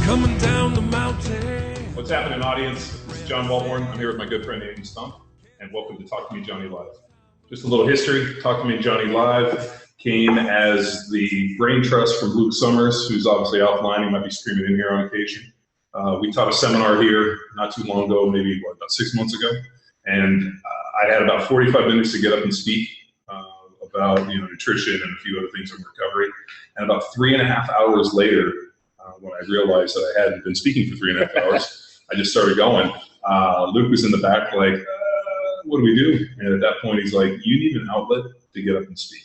coming down the mountain. What's happening, audience? This is John Welbourn. I'm here with my good friend Andy Stumpf, and welcome to Talk To Me Johnnie Live. Just a little history. Talk To Me Johnnie Live came as the brain trust from Luke Summers, who's obviously offline. He might be streaming in here on occasion. We taught a seminar here not too long ago, maybe about 6 months ago, and I had about 45 minutes to get up and speak about nutrition and a few other things in recovery. And about 3.5 hours later, when I realized that I hadn't been speaking for 3.5 hours, I just started going. Luke was in the back like, what do we do? And at that point, he's like, you need an outlet to get up and speak.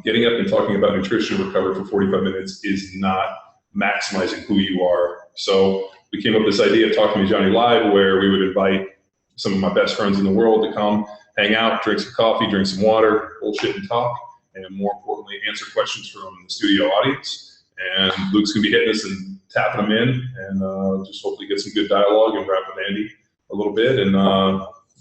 Getting up and talking about nutrition recovery for 45 minutes is not maximizing who you are. So we came up with this idea of Talk To Me Johnnie Live, where we would invite some of my best friends in the world to come hang out, drink some coffee, drink some water, bullshit and talk, and more importantly, answer questions from the studio audience. And Luke's gonna be hitting us and tapping them in, and just hopefully get some good dialogue and rap with Andy a little bit. And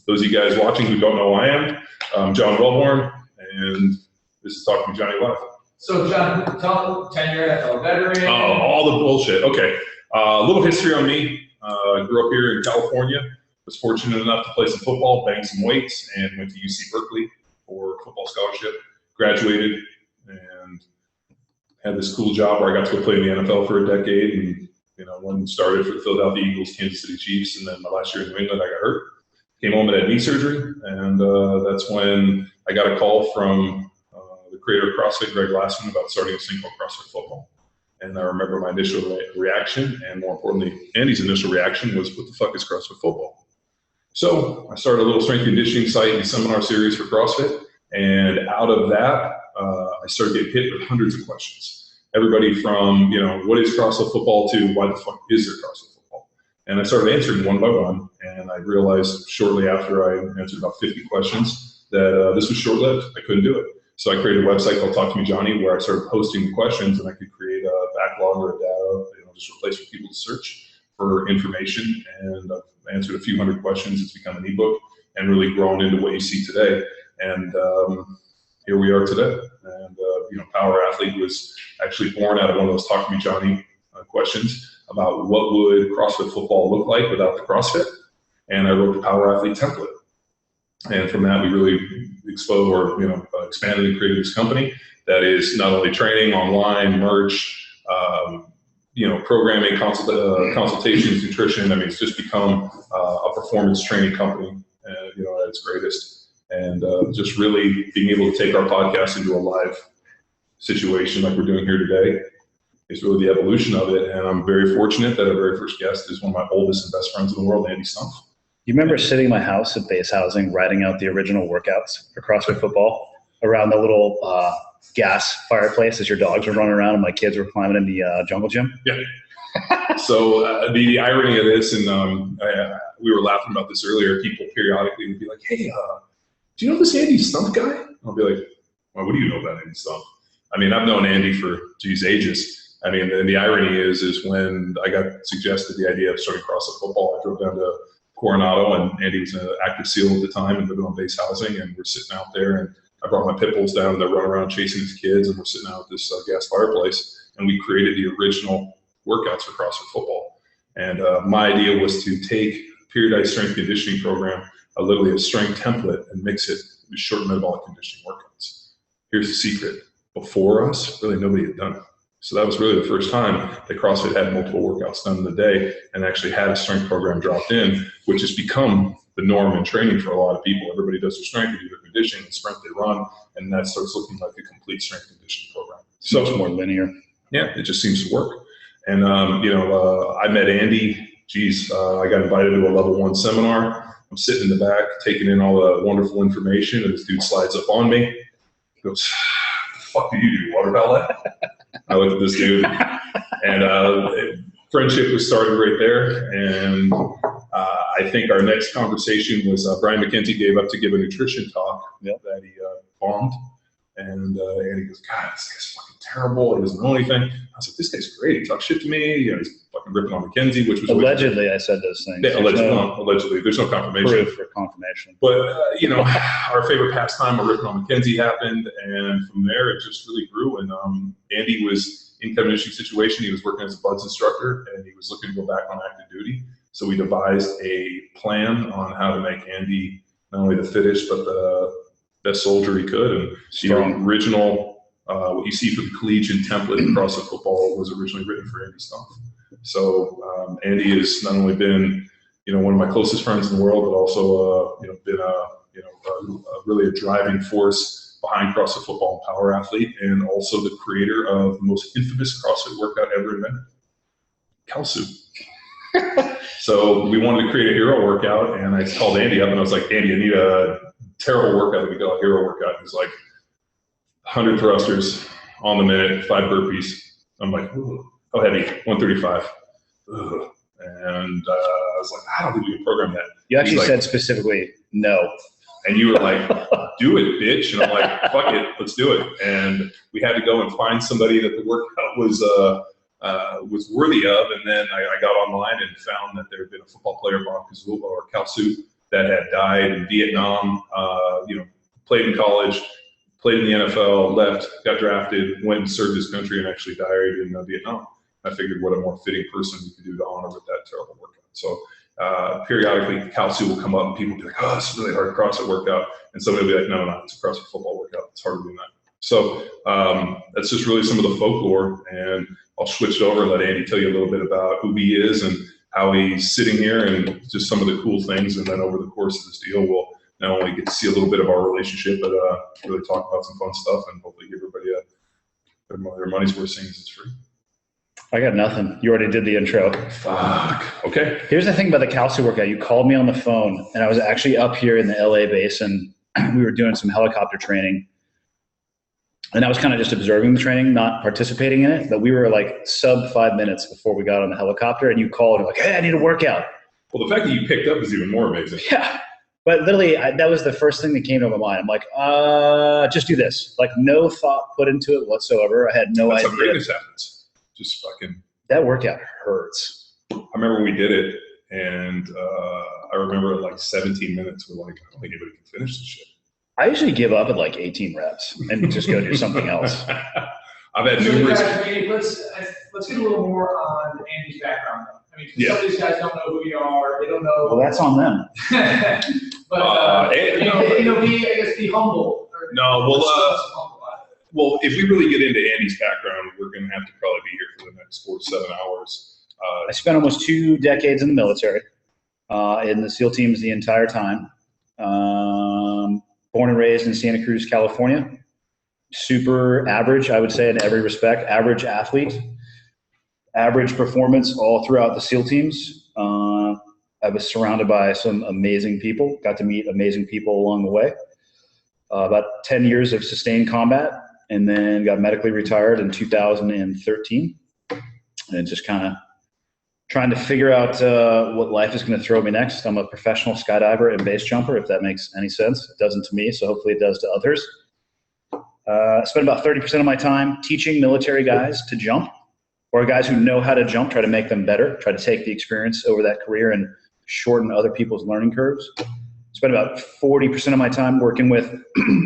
those of you guys watching who don't know who I am, I'm John Welbourn, and this is Talk To Me Johnnie Live. So John, tell 10-year NFL veteran. Oh, all the bullshit. Okay, a little history on me. I grew up here in California. Was fortunate enough to play some football, bang some weights, and went to UC Berkeley for football scholarship. Graduated and had this cool job where I got to go play in the NFL for a decade, and went and started for the Philadelphia Eagles, Kansas City Chiefs, and then my last year in New England I got hurt. Came home and had knee surgery, and that's when I got a call from the creator of CrossFit, Greg Glassman, about starting this thing called CrossFit Football. And I remember my initial reaction, and more importantly, Andy's initial reaction was, what the fuck is CrossFit Football? So I started a little strength conditioning site and seminar series for CrossFit, and out of that, I started getting hit with hundreds of questions. Everybody from, what is CrossFit Football to why the fuck is there CrossFit Football? And I started answering one by one, and I realized shortly after I answered about 50 questions that this was short-lived. I couldn't do it. So I created a website called Talk To Me Johnnie, where I started posting the questions, and I could create a backlog or a data, just a place for people to search for information. And I've answered a few hundred questions. It's become an ebook and really grown into what you see today. And here we are today. And Power Athlete was actually born out of one of those Talk To Me Johnnie questions about what would CrossFit Football look like without the CrossFit. And I wrote the Power Athlete template. And from that, we really expanded and created this company that is not only training, online, merch, programming, consultations, nutrition. I mean, it's just become a performance training company, at its greatest. And just really being able to take our podcast into a live situation like we're doing here today is really the evolution of it. And I'm very fortunate that our very first guest is one of my oldest and best friends in the world, Andy Stumpf. You remember sitting in my house at base housing, writing out the original workouts for CrossFit Football around the little gas fireplace as your dogs were running around and my kids were climbing in the jungle gym? Yeah. So the irony of this, and we were laughing about this earlier, people periodically would be like, hey, do you know this Andy Stumpf guy? I'll be like, well, what do you know about Andy Stumpf? I mean, I've known Andy for, ages. I mean, and the irony is when I got suggested the idea of starting CrossFit Football, I drove down to Coronado, and Andy was an active SEAL at the time and living on base housing, and we're sitting out there, and I brought my pit bulls down, and they're running around chasing his kids, and we're sitting out at this gas fireplace, and we created the original workouts for CrossFit Football. And my idea was to take a periodized strength conditioning program, literally a strength template, and mix it with short metabolic conditioning workouts. Here's the secret. Before us, really nobody had done it. So that was really the first time that CrossFit had multiple workouts done in the day and actually had a strength program dropped in, which has become the norm in training for a lot of people. Everybody does their strength, they do their conditioning, and sprint, they run, and that starts looking like a complete strength conditioning program. So much more linear. Yeah, it just seems to work. And, I met Andy. I got invited to a level 1 seminar. I'm sitting in the back, taking in all the wonderful information, and this dude slides up on me. He goes, what the fuck do you do, water ballet? I looked at this dude, and friendship was started right there. And I think our next conversation was Brian McKenzie gave up to give a nutrition talk that he bombed. And he goes, God, this guy's fucking terrible. He doesn't know anything. I was like, this guy's great. He talks shit to me. He's fucking ripping on McKenzie, which was allegedly. I said those things. Yeah, allegedly. There's no confirmation. Proof for confirmation. But our favorite pastime of ripping on McKenzie happened, and from there it just really grew. And Andy was income issue situation. He was working as a BUD/S instructor, and he was looking to go back on active duty. So we devised a plan on how to make Andy not only the fittest, but the best soldier he could. And the original, what you see for the collegiate template in CrossFit football was originally written for Andy Stumpf. So Andy has not only been, one of my closest friends in the world, but also, been really a driving force behind CrossFit football and power athlete, and also the creator of the most infamous CrossFit workout ever invented, cow soup. So we wanted to create a hero workout, and I called Andy up and I was like, Andy, I need a terrible workout. We call a hero workout. It was like 100 thrusters on the minute, 5 burpees. I'm like, ooh, how heavy? 135. Ugh. And I was like, I don't think we can program that. You actually said specifically no. And you were like, do it, bitch. And I'm like, fuck it, let's do it. And we had to go and find somebody that the workout was worthy of. And then I got online and found that there had been a football player, or Kalsu, that had died in Vietnam, played in college, played in the NFL, left, got drafted, went and served his country, and actually died in Vietnam. I figured what a more fitting person we could do to honor with that terrible workout. So periodically, Kalsu will come up and people will be like, oh, this is really hard CrossFit workout. And somebody will be like, no, it's a CrossFit football workout. It's harder than that. So that's just really some of the folklore. And I'll switch it over and let Andy tell you a little bit about who he is and how he's sitting here and just some of the cool things. And then over the course of this deal, we'll not only get to see a little bit of our relationship, but really talk about some fun stuff and hopefully give everybody their money's worth, seeing as it's free. I got nothing. You already did the intro. Fuck. Okay. Here's the thing about the Kalsu workout. You called me on the phone, and I was actually up here in the LA basin. We were doing some helicopter training, and I was kind of just observing the training, not participating in it. But we were like sub 5 minutes before we got on the helicopter, and you called and like, hey, I need a workout. Well, the fact that you picked up is even more amazing. Yeah. But literally, that was the first thing that came to my mind. I'm like, just do this. Like, no thought put into it whatsoever. I had no idea. That's how greatness happens. Just fucking. That workout hurts. I remember when we did it, and I remember at like 17 minutes, we're like, I don't think anybody can finish this shit. I usually give up at like 18 reps and just go do something else. I've had numerous. Let's get a little more on Andy's background. I mean, some of these guys don't know who we are. They don't know. Well, that's on them. But be humble. Well, if we really get into Andy's background, we're going to have to probably be here for the next 4 to 7 hours. I spent almost 2 decades in the military, in the SEAL teams the entire time. Born and raised in Santa Cruz, California. Super average, I would say, in every respect. Average athlete. Average performance all throughout the SEAL teams. I was surrounded by some amazing people. Got to meet amazing people along the way. About 10 years of sustained combat, and then got medically retired in 2013. And just kind of trying to figure out what life is going to throw me next. I'm a professional skydiver and base jumper, if that makes any sense. It doesn't to me, so hopefully it does to others. I spend about 30% of my time teaching military guys to jump, or guys who know how to jump, try to make them better, try to take the experience over that career and shorten other people's learning curves. Spend about 40% of my time working with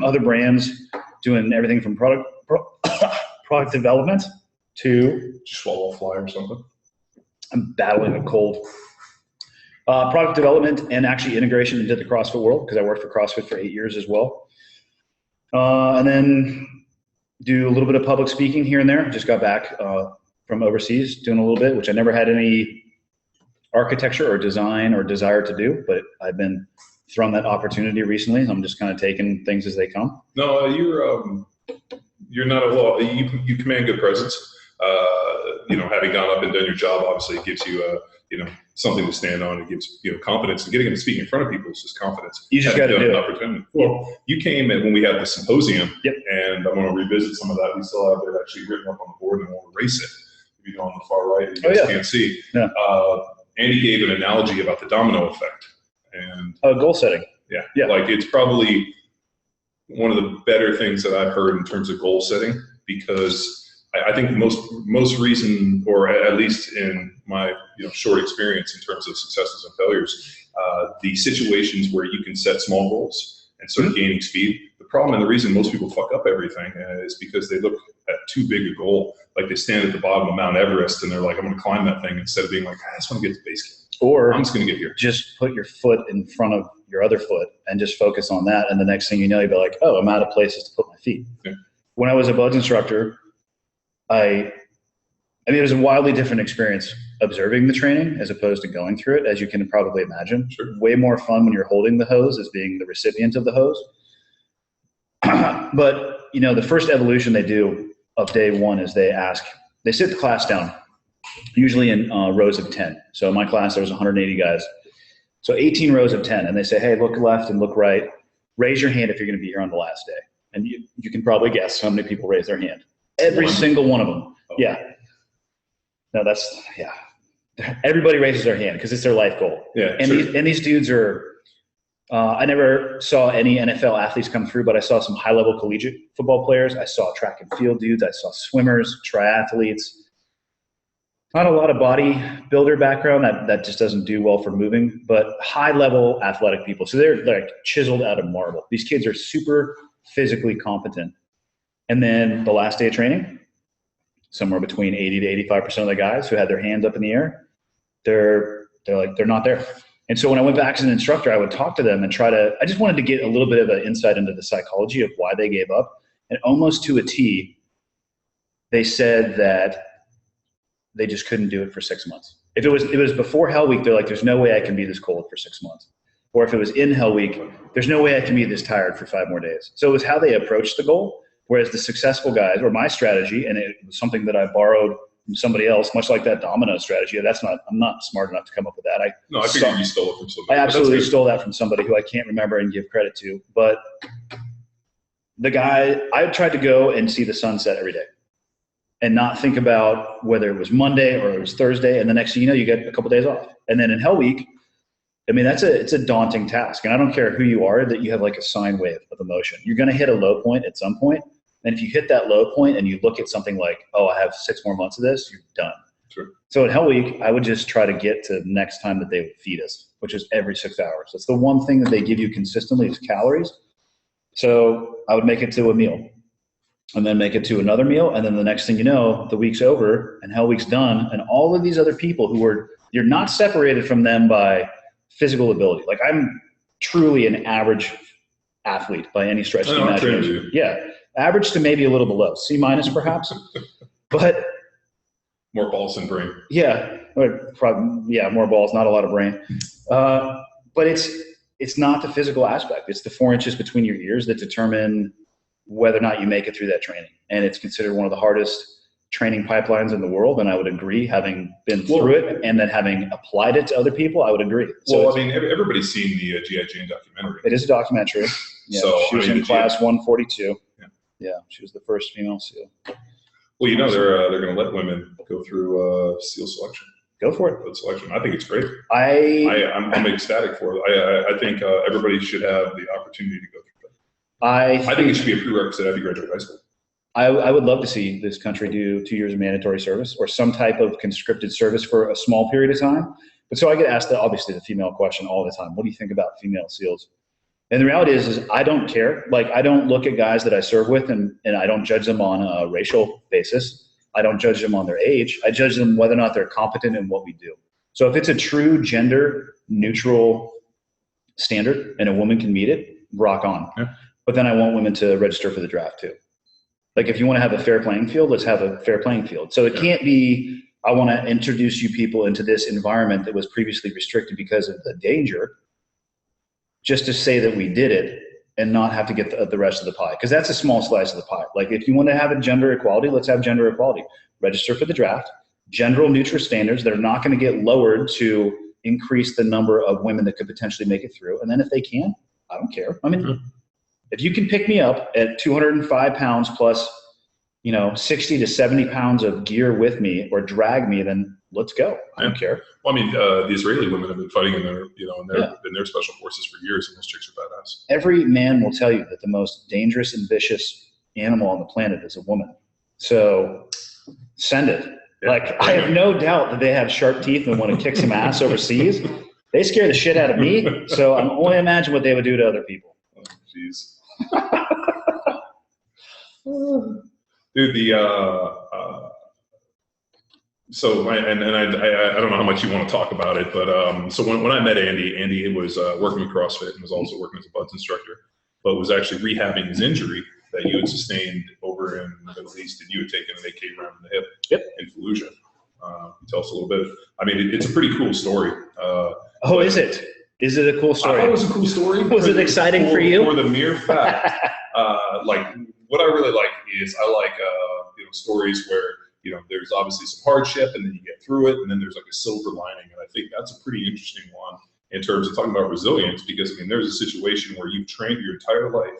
other brands, doing everything from product development to. Just swallow a fly or something. I'm battling a cold. Product development and actually integration into the CrossFit world, because I worked for CrossFit for 8 years as well. And then do a little bit of public speaking here and there. Just got back from overseas doing a little bit, which I never had any architecture or design or desire to do, but I've been thrown that opportunity recently. I'm just kind of taking things as they come. No, you're not a law. You command good presence. Having gone up and done your job, obviously it gives you something to stand on. It gives confidence. And getting to speak in front of people is just confidence. You just got to do an it. Opportunity. Well, you came in when we had the symposium, yep. And I'm going to revisit some of that. We still have it actually written up on the board, and I want to erase it. If you go on the far right, you guys can't see. Yeah. Andy gave an analogy about the domino effect. And goal setting. Yeah. Like it's probably one of the better things that I've heard in terms of goal setting, because I think most reason, or at least in my short experience in terms of successes and failures, the situations where you can set small goals and start gaining speed. The problem and the reason most people fuck up everything is because they look too big a goal. Like they stand at the bottom of Mount Everest and they're like, I'm going to climb that thing, instead of being like, I just want to get to base camp. Or I'm just going to get here. Just put your foot in front of your other foot and just focus on that. And the next thing you know, you'll be like, oh, I'm out of places to put my feet. Yeah. When I was a buds instructor, I mean, it was a wildly different experience observing the training as opposed to going through it, as you can probably imagine. Sure. Way more fun when you're holding the hose as being the recipient of the hose. But, you know, the first evolution they do of day one is they sit the class down, usually in rows of 10. So in my class, there was 180 guys. So 18 rows of 10. And they say, hey, look left and look right. Raise your hand if you're going to be here on the last day. And you can probably guess how many people raise their hand. Every single one of them. Oh. Yeah. No, yeah. Everybody raises their hand because it's their life goal. Yeah. And, sure. These dudes are, I never saw any NFL athletes come through, but I saw some high-level collegiate football players. I saw track and field dudes. I saw swimmers, triathletes. Not a lot of bodybuilder background. That just doesn't do well for moving, but high-level athletic people. So they're like chiseled out of marble. These kids are super physically competent. And then the last day of training, somewhere between 80 to 85% of the guys who had their hands up in the air, they're not there. And so when I went back as an instructor, I would talk to them and I just wanted to get a little bit of an insight into the psychology of why they gave up. And almost to a T, they said that they just couldn't do it for 6 months. If it was before Hell Week, they're like, there's no way I can be this cold for 6 months. Or if it was in Hell Week, there's no way I can be this tired for 5 more days. So it was how they approached the goal. Whereas the successful guys, or my strategy, and it was something that I borrowed from somebody else, much like that domino strategy. I'm not smart enough to come up with that. I figured you stole it from somebody. I absolutely stole that from somebody who I can't remember and give credit to. But the guy, I tried to go and see the sunset every day and not think about whether it was Monday or it was Thursday. And the next thing you know, you get a couple days off. And then in Hell Week, I mean, it's a daunting task. And I don't care who you are, that you have like a sine wave of emotion. You're going to hit a low point at some point. And if you hit that low point and you look at something like, oh, I have 6 more months of this, you're done. Sure. So at Hell Week, I would just try to get to the next time that they would feed us, which is every 6 hours. That's the one thing that they give you consistently is calories. So I would make it to a meal and then make it to another meal. And then the next thing you know, the week's over and Hell Week's done. And all of these other people you're not separated from them by physical ability. Like I'm truly an average athlete by any stretch of the imagination. Yeah. Average to maybe a little below, C- perhaps, but more balls than brain. Yeah, more balls, not a lot of brain. But it's not the physical aspect. It's the 4 inches between your ears that determine whether or not you make it through that training. And it's considered one of the hardest training pipelines in the world. And I would agree, having been through it and then having applied it to other people, I would agree. So I mean, everybody's seen the G.I. Jane documentary. It is a documentary. Yeah, so, she was in class 142. Yeah, she was the first female SEAL. Well, you know, they're going to let women go through SEAL selection. Go for it. Selection. I think it's great. I'm ecstatic for it. I think everybody should have the opportunity to go through that. I think it should be a prerequisite after you graduate high school. I would love to see this country do 2 years of mandatory service or some type of conscripted service for a small period of time. But so I get asked obviously the female question all the time. What do you think about female SEALs? And the reality is I don't care. Like, I don't look at guys that I serve with and I don't judge them on a racial basis. I don't judge them on their age. I judge them whether or not they're competent in what we do. So if it's a true gender neutral standard and a woman can meet it, rock on. Yeah. But then I want women to register for the draft too. Like, if you want to have a fair playing field, let's have a fair playing field. So it can't be, I want to introduce you people into this environment that was previously restricted because of the danger, just to say that we did it and not have to get the rest of the pie. Because that's a small slice of the pie. Like, if you want to have a gender equality, let's have gender equality. Register for the draft. Gender neutral standards that are not going to get lowered to increase the number of women that could potentially make it through. And then if they can, I don't care. I mean, if you can pick me up at 205 pounds plus, 60 to 70 pounds of gear with me or drag me, then let's go. I don't care. Well, I mean, the Israeli women have been fighting in their, in their special forces for years, and those chicks are badass. Every man will tell you that the most dangerous and vicious animal on the planet is a woman. So send it. Yeah. Like, I have no doubt that they have sharp teeth and want to kick some ass overseas. They scare the shit out of me. So I'm only imagine what they would do to other people. Oh, jeez. Dude, so I don't know how much you want to talk about it, but so when I met Andy was working with CrossFit and was also working as a buds instructor, but was actually rehabbing his injury that you had sustained over in the Middle East, and you had taken an AK round in the hip in Fallujah. Tell us a little bit. I mean, it's a pretty cool story. Is it? Is it a cool story? I thought it was a cool story. Was it exciting for you? For the mere fact, like what I really like is I like stories where there's obviously some hardship and then you get through it, and then there's like a silver lining, and I think that's a pretty interesting one in terms of talking about resilience, because I mean there's a situation where you've trained your entire life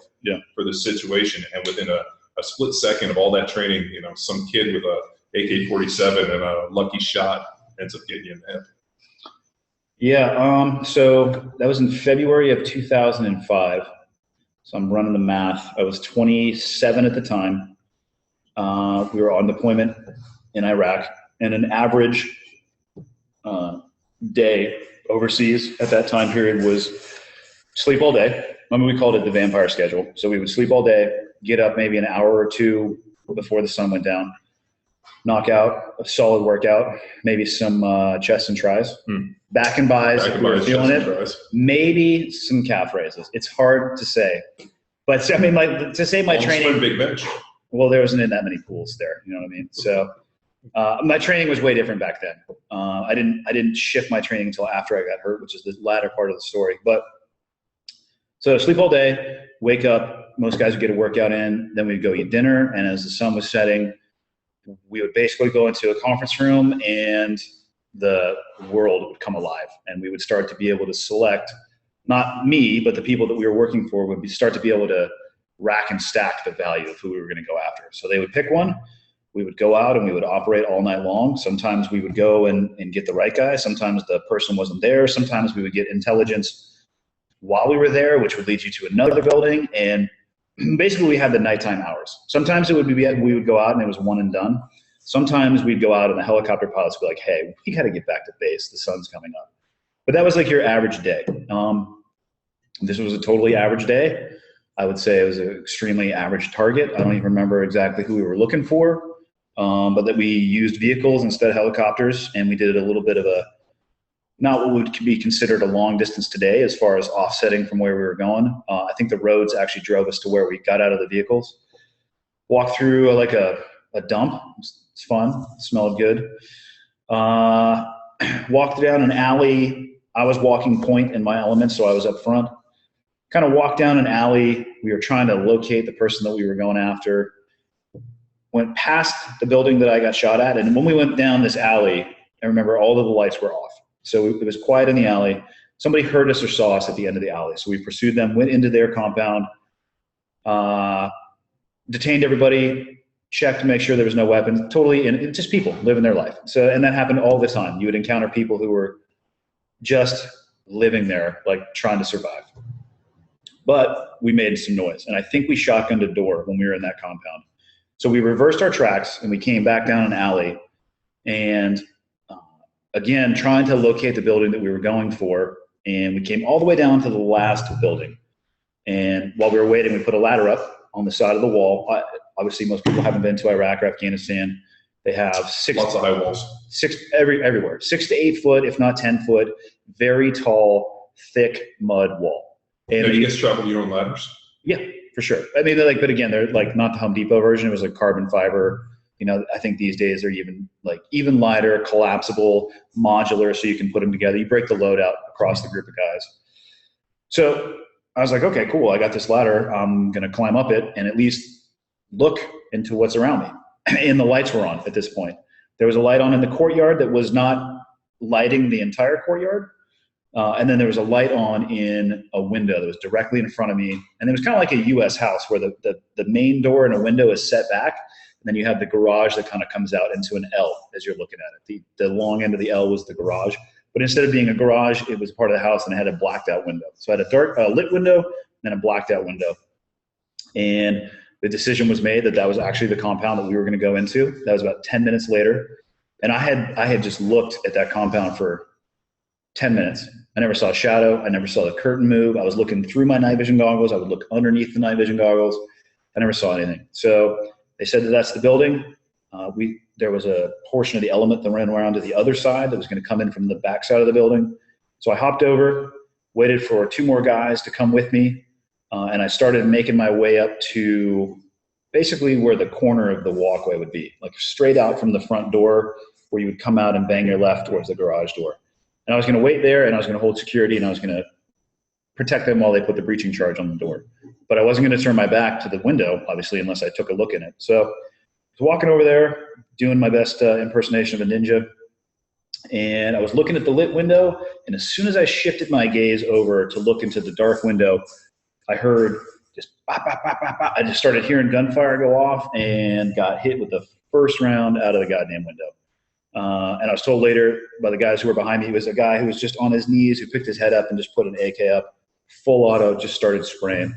for this situation, and within a split second of all that training, some kid with a AK-47 and a lucky shot ends up getting you in the hip. Yeah, so that was in February of 2005. So I'm running the math. I was 27 at the time. We were on deployment in Iraq, and an average day overseas at that time period was sleep all day. I mean, we called it the vampire schedule. So we would sleep all day, get up maybe an hour or two before the sun went down, knock out a solid workout, maybe some chest and tries, back and buys if we were feeling it, maybe some calf raises. It's hard to say. But I mean, like to say my training, big bench. Well, there wasn't that many pools there. You know what I mean? So my training was way different back then. I didn't shift my training until after I got hurt, which is the latter part of the story. But so sleep all day, wake up. Most guys would get a workout in. Then we'd go eat dinner. And as the sun was setting, we would basically go into a conference room, and the world would come alive. And we would start to be able to select, not me, but the people that we were working for would start to be able to rack and stack the value of who we were going to go after. So they would pick one, we would go out and we would operate all night long. Sometimes we would go and get the right guy. Sometimes the person wasn't there. Sometimes we would get intelligence while we were there, which would lead you to another building. And basically we had the nighttime hours. Sometimes it would be, we would go out and it was one and done. Sometimes we'd go out and the helicopter pilots would be like, hey, we got to get back to base. The sun's coming up. But that was like your average day. This was a totally average day. I would say it was an extremely average target. I don't even remember exactly who we were looking for, but that we used vehicles instead of helicopters, and we did a little bit of not what would be considered a long distance today as far as offsetting from where we were going. I think the roads actually drove us to where we got out of the vehicles. Walked through like a dump. It's fun. It smelled good. Walked down an alley. I was walking point in my element, so I was up front. Kind of walked down an alley. We were trying to locate the person that we were going after. Went past the building that I got shot at. And when we went down this alley, I remember all of the lights were off. So it was quiet in the alley. Somebody heard us or saw us at the end of the alley. So we pursued them, went into their compound, detained everybody, checked to make sure there was no weapons. Totally, and just people living their life. So, and that happened all the time. You would encounter people who were just living there, like trying to survive. But we made some noise, and I think we shotgunned a door when we were in that compound. So we reversed our tracks, and we came back down an alley, and again, trying to locate the building that we were going for, and we came all the way down to the last building. And while we were waiting, we put a ladder up on the side of the wall. Obviously, most people haven't been to Iraq or Afghanistan. They have lots of high walls. Everywhere. 6 to 8 foot, if not 10 foot, very tall, thick mud wall. And you guys travel your own ladders? Yeah, for sure. I mean, but again, they're like not the Home Depot version. It was like carbon fiber. I think these days they're even lighter, collapsible, modular, so you can put them together. You break the load out across the group of guys. So I was like, okay, cool. I got this ladder. I'm going to climb up it and at least look into what's around me. And the lights were on at this point. There was a light on in the courtyard that was not lighting the entire courtyard. And then there was a light on in a window that was directly in front of me. And it was kind of like a U.S. house where the main door and a window is set back. And then you have the garage that kind of comes out into an L as you're looking at it. The long end of the L was the garage. But instead of being a garage, it was part of the house and it had a blacked out window. So I had a dark lit window and a blacked out window. And the decision was made that was actually the compound that we were going to go into. That was about 10 minutes later. And I had just looked at that compound for 10 minutes. I never saw a shadow. I never saw the curtain move. I was looking through my night vision goggles. I would look underneath the night vision goggles. I never saw anything. So They said that that's the building. There was a portion of the element that ran around to the other side that was going to come in from the back side of the building. So I hopped over, waited for 2 more guys to come with me, and I started making my way up to basically where the corner of the walkway would be, like straight out from the front door where you would come out and bang your left towards the garage door. And I was going to wait there, and I was going to hold security, and I was going to protect them while they put the breaching charge on the door. But I wasn't going to turn my back to the window, obviously, unless I took a look in it. So I was walking over there, doing my best impersonation of a ninja, and I was looking at the lit window, and as soon as I shifted my gaze over to look into the dark window, I heard just bop, bop, bop, bop, bop. I just started hearing gunfire go off and got hit with the first round out of the goddamn window. And I was told later by the guys who were behind me, it was a guy who was just on his knees, who picked his head up and just put an AK up, full auto, just started spraying.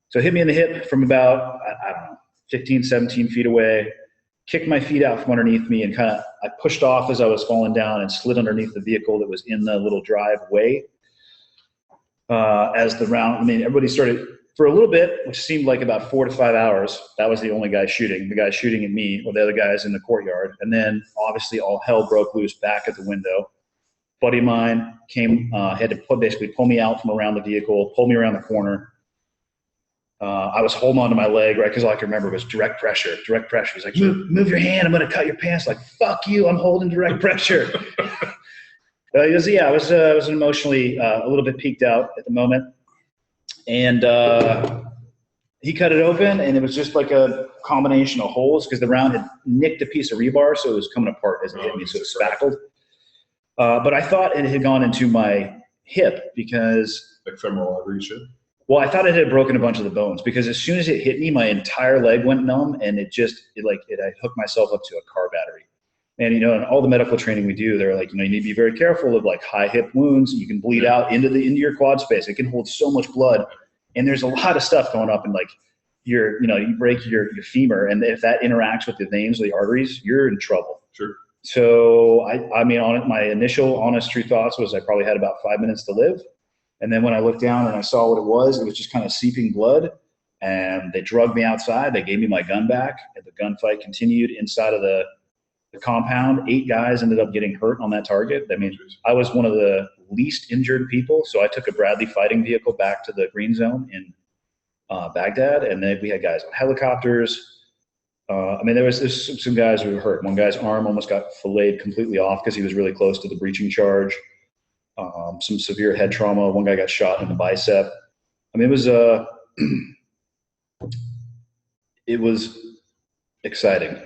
So it hit me in the hip from about, I don't know, 15, 17 feet away, kicked my feet out from underneath me, and I pushed off as I was falling down and slid underneath the vehicle that was in the little driveway. As the round, everybody started, for a little bit, which seemed like about 4 to 5 hours, that was the only guy shooting. The guy shooting at me, or the other guys in the courtyard. And then obviously all hell broke loose back at the window. Buddy of mine came, had to basically pull me out from around the vehicle, pull me around the corner. I was holding on to my leg, right, because all I could remember was direct pressure. He's like, move your hand, I'm going to cut your pants. Like, fuck you, I'm holding direct pressure. I was emotionally a little bit peaked out at the moment. And he cut it open, and it was just like a combination of holes because the round had nicked a piece of rebar, so it was coming apart as it hit me, so it spackled. But I thought it had gone into my hip because... Like femoral artery shit? Well, I thought it had broken a bunch of the bones because as soon as it hit me, my entire leg went numb, and I hooked myself up to a car battery. And, in all the medical training we do, they're like, you need to be very careful of like high hip wounds. You can bleed out into your quad space. It can hold so much blood. And there's a lot of stuff going up in like you break your femur. And if that interacts with the veins or the arteries, you're in trouble. Sure. So my initial honest true thoughts was I probably had about 5 minutes to live. And then when I looked down and I saw what it was just kind of seeping blood. And they drugged me outside. They gave me my gun back. And the gunfight continued inside of the compound. 8 guys ended up getting hurt on that target. I was one of the least injured people. So I took a Bradley fighting vehicle back to the green zone in Baghdad. And then we had guys on helicopters. There's some guys who were hurt. One guy's arm almost got filleted completely off because he was really close to the breaching charge. Some severe head trauma. One guy got shot in the bicep. It was exciting.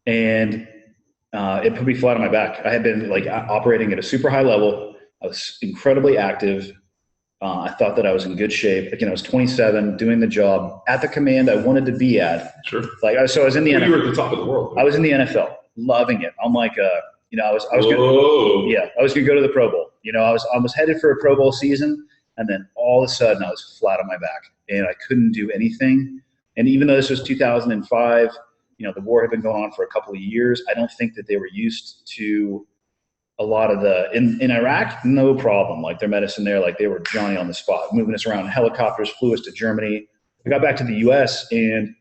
And it put me flat on my back. I had been operating at a super high level. I was incredibly active. I thought that I was in good shape. Again, I was 27, doing the job at the command I wanted to be at. Sure. So I was in the NFL. You were at the top of the world. I was in the NFL, loving it. I'm like, I was going to go to the Pro Bowl. I was headed for a Pro Bowl season, and then all of a sudden I was flat on my back, and I couldn't do anything. And even though this was 2005, the war had been going on for a couple of years. I don't think that they were used to a lot of in Iraq, no problem. Like their medicine there, like they were Johnny on the spot, moving us around in helicopters, flew us to Germany. We got back to the US and,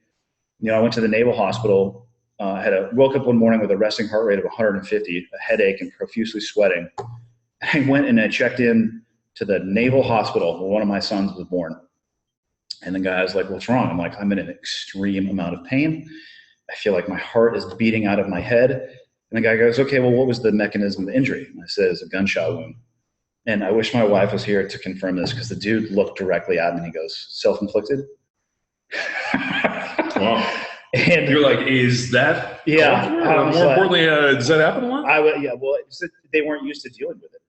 I went to the Naval Hospital. Woke up one morning with a resting heart rate of 150, a headache and profusely sweating. I went and I checked in to the Naval Hospital where one of my sons was born. And the guy was like, what's wrong? I'm like, I'm in an extreme amount of pain. I feel like my heart is beating out of my head. And the guy goes, okay, well, what was the mechanism of the injury? And I said, it's a gunshot wound. And I wish my wife was here to confirm this because the dude looked directly at me and he goes, self-inflicted? Wow. And you're like, is that? Yeah. More importantly, does that happen a lot? They weren't used to dealing with it.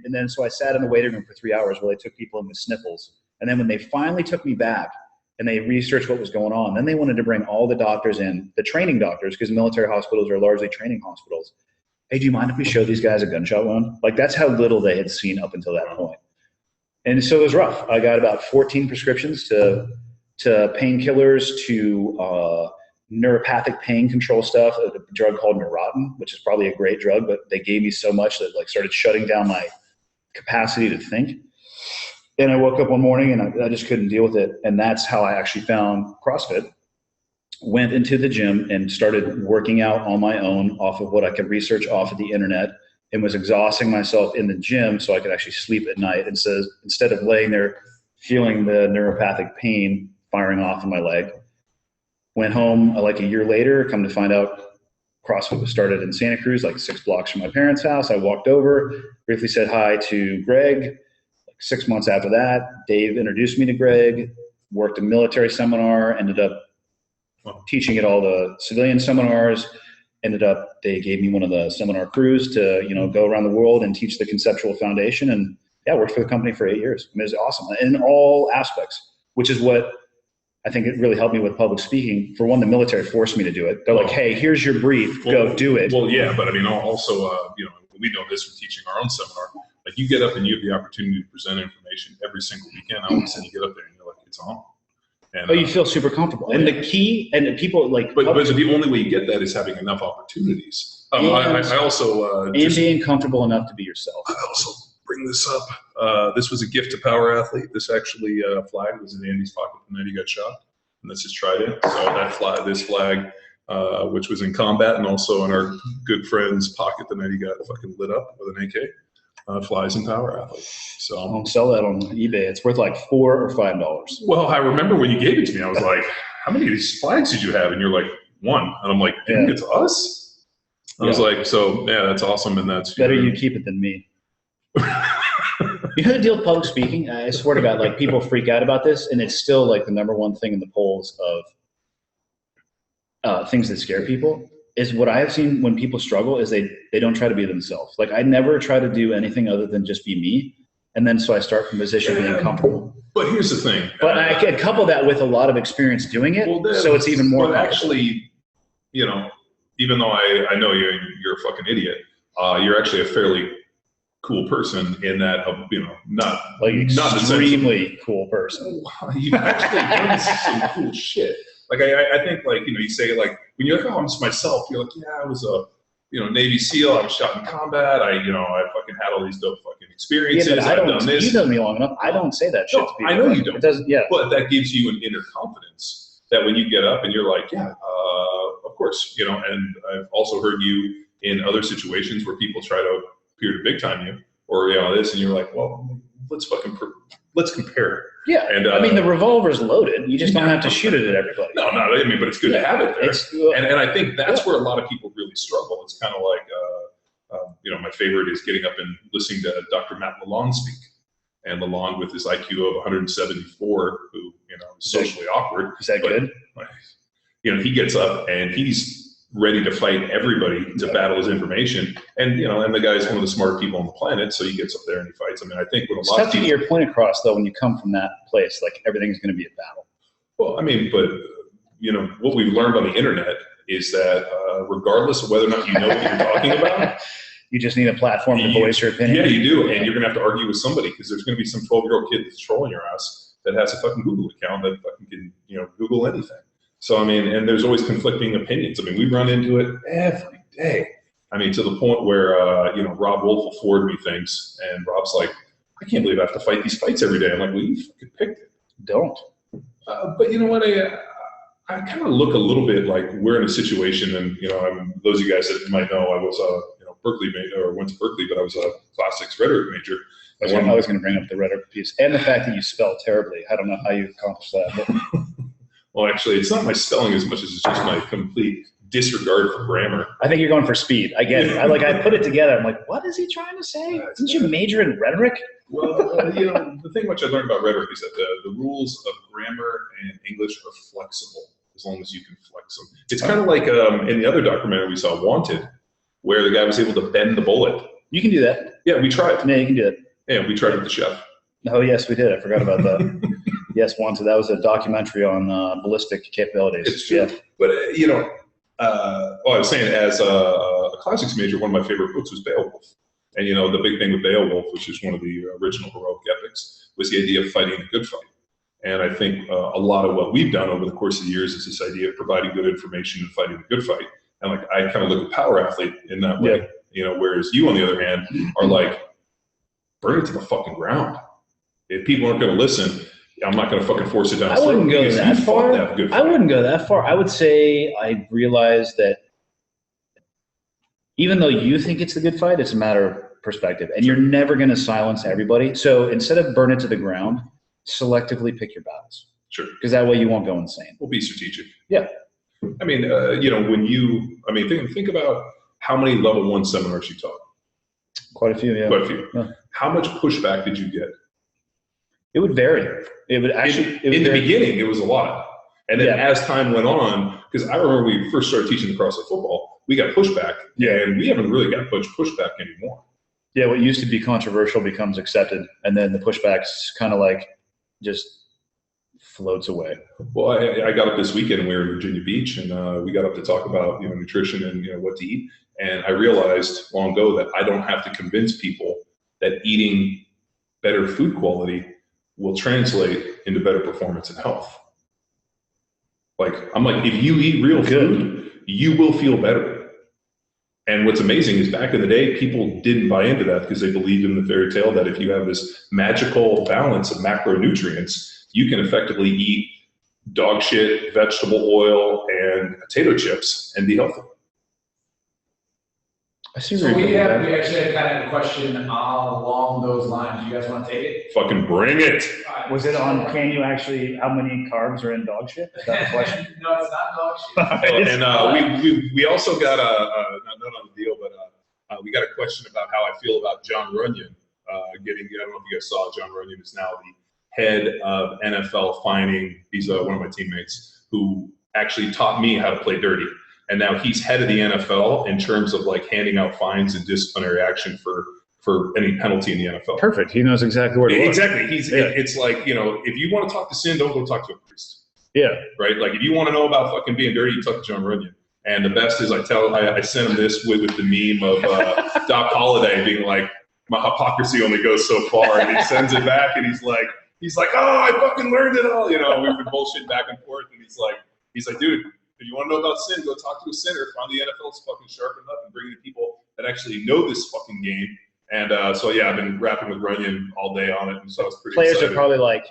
And then so I sat in the waiting room for 3 hours while they took people in with sniffles. And then when they finally took me back, and they researched what was going on. Then they wanted to bring all the doctors in, the training doctors, because military hospitals are largely training hospitals. Hey, do you mind if we show these guys a gunshot wound? Like that's how little they had seen up until that point. And so it was rough. I got about 14 prescriptions to painkillers, to neuropathic pain control stuff, a drug called Neurontin, which is probably a great drug, but they gave me so much that started shutting down my capacity to think. And I woke up one morning and I just couldn't deal with it. And that's how I actually found CrossFit. went into the gym and started working out on my own off of what I could research off of the internet, and was exhausting myself in the gym so I could actually sleep at night instead of laying there feeling the neuropathic pain firing off in my leg. Went home like a year later, come to find out CrossFit was started in Santa Cruz, like 6 blocks from my parents' house. I walked over, briefly said hi to Greg. 6 months after that, Dave introduced me to Greg, worked a military seminar, ended up teaching at all the civilian seminars. They gave me one of the seminar crews to, go around the world and teach the conceptual foundation. And yeah, worked for the company for 8 years. It was awesome in all aspects, which is what I think it really helped me with public speaking. For one, the military forced me to do it. They're like, hey, here's your brief, go do it. Well, yeah, but I mean, also, we know this from teaching our own seminar. Like, you get up and you have the opportunity to present information every single weekend. All of a sudden you get up there and you're like, it's on. And, you feel super comfortable. And the key, and people like... But the only way you get that is having enough opportunities. I also... being comfortable enough to be yourself. I also bring this up. This was a gift to Power Athlete. This actually flag was in Andy's pocket the night he got shot. And this is trident. So this flag, which was in combat and also in our good friend's pocket the night he got fucking lit up with an AK, flies in Power Athlete. So I'll sell that on eBay. It's worth like $4 or $5. Well, I remember when you gave it to me, I was like, how many of these flags did you have? And you're like, 1. And I'm like, didn't get to us? I was like, so yeah, that's awesome. And that's better you keep it than me. You know the deal with public speaking? I swear to God, like, people freak out about this, and it's still like the #1 thing in the polls of things that scare people. Is what I have seen when people struggle is they don't try to be themselves. Like, I never try to do anything other than just be me. And then so I start from a position being comfortable. But here's the thing. But I can couple that with a lot of experience doing it, so it's even more. But actually, even though I know you're a fucking idiot, you're actually a fairly cool person in that, not extremely cool person. You've actually done some cool shit. Like, I think, like, you say, like, when you're like, oh, I'm just myself, you're like, yeah, I was a, Navy SEAL, I was shot in combat, I fucking had all these dope fucking experiences, yeah, but I've done this. You know me long enough, I don't say that shit to people. I know you don't. It doesn't, yeah. But that gives you an inner confidence that when you get up and you're like, yeah, of course, and I've also heard you in other situations where people try to appear to big time you, or, this, and you're like, well, let's compare. Yeah, and I mean, the revolver's loaded. You just don't have to shoot it at everybody. No, but it's good to have it there. And I think that's where a lot of people really struggle. It's kind of like, my favorite is getting up and listening to Dr. Matt Lalonde speak. And Lalonde, with his IQ of 174, who, is socially awkward. Is that good? He gets up and he's ready to fight everybody to battle his information. And, and the guy's one of the smartest people on the planet, so he gets up there and he fights. I mean, I think what a lot of people... to get your point across, though, when you come from that place, like, everything's going to be a battle. Well, I mean, but, what we've learned on the internet is that regardless of whether or not you know what you're talking about... You just need a platform to voice your opinion. Yeah, you do. And you're going to have to argue with somebody because there's going to be some 12-year-old kid that's trolling your ass that has a fucking Google account that fucking can, Google anything. So, I mean, and there's always conflicting opinions. I mean, we run into it every day. I mean, to the point where, Rob Wolf will forward me things, and Rob's like, I can't believe I have to fight these fights every day. I'm like, well, you fucking picked it. Don't. But you know what? I kind of look a little bit like we're in a situation, and, those of you guys that might know, I was Berkeley or went to Berkeley, but I was a classics rhetoric major. I was going to bring up the rhetoric piece and the fact that you spell terribly. I don't know how you accomplished that. But. Well, actually, it's not my spelling as much as it's just my complete disregard for grammar. I think you're going for speed. I get it. I put it together. I'm like, what is he trying to say? Didn't you major in rhetoric? Well, the thing which I learned about rhetoric is that the rules of grammar and English are flexible as long as you can flex them. It's kind of like in the other documentary we saw, Wanted, where the guy was able to bend the bullet. You can do that. Yeah, we tried. Yeah, you can do it. Yeah, we tried with the chef. Oh, yes, we did. I forgot about that. Yes, Wanted. That was a documentary on ballistic capabilities. It's true. Yeah. But, I was saying, as a classics major, one of my favorite books was Beowulf. And, the big thing with Beowulf, which is one of the original heroic epics, was the idea of fighting a good fight. And I think a lot of what we've done over the course of the years is this idea of providing good information and fighting a good fight. And, like, I kind of look at Power Athlete in that way, whereas you, on the other hand, are like, burn it to the fucking ground. If people aren't going to listen, I'm not going to fucking force it down. I wouldn't go that far. I wouldn't go that far. I would say I realized that even though you think it's a good fight, it's a matter of perspective, and you're never going to silence everybody. So instead of burn it to the ground, selectively pick your battles. Sure. Because that way you won't go insane. We'll be strategic. Yeah. I mean, think about how many level 1 seminars you taught. Quite a few, yeah. Quite a few. Yeah. How much pushback did you get? It would vary. It would actually. In the beginning, it was a lot. And then as time went on, because I remember when we first started teaching the CrossFit football, we got pushback, and we haven't really got much pushback anymore. Yeah, what used to be controversial becomes accepted, and then the pushback's kind of like just floats away. Well, I got up this weekend and we were in Virginia Beach, and we got up to talk about nutrition and what to eat. And I realized long ago that I don't have to convince people that eating better food quality will translate into better performance and health. I'm like, if you eat real food, you will feel better. And what's amazing is back in the day, people didn't buy into that because they believed in the fairy tale that if you have this magical balance of macronutrients, you can effectively eat dog shit, vegetable oil, and potato chips and be healthy. So we actually had kind of a question along those lines. You guys want to take it? Fucking bring it. Was it on, how many carbs are in dog shit? Is that the question? No, it's not dog shit. And we also got not on the deal, but we got a question about how I feel about John Runyon I don't know if you guys saw, John Runyon is now the head of NFL fining. He's one of my teammates who actually taught me how to play dirty. And now he's head of the NFL in terms of handing out fines and disciplinary action for any penalty in the NFL. Perfect. He knows exactly where to look. Exactly. It's like, if you want to talk to sin, don't go talk to a priest. Yeah. Right? If you want to know about fucking being dirty, you talk to John Runyon. And the best is I sent him this with the meme of Doc Holliday being like, my hypocrisy only goes so far. And he sends it back and he's like, oh, I fucking learned it all. We've been bullshitting back and forth. And he's like, dude, if you want to know about sin, go talk to a sinner. Find the NFL's fucking sharpened up and bring in people that actually know this fucking game. And I've been rapping with Runyon all day on it, and so I was pretty Players excited. Are probably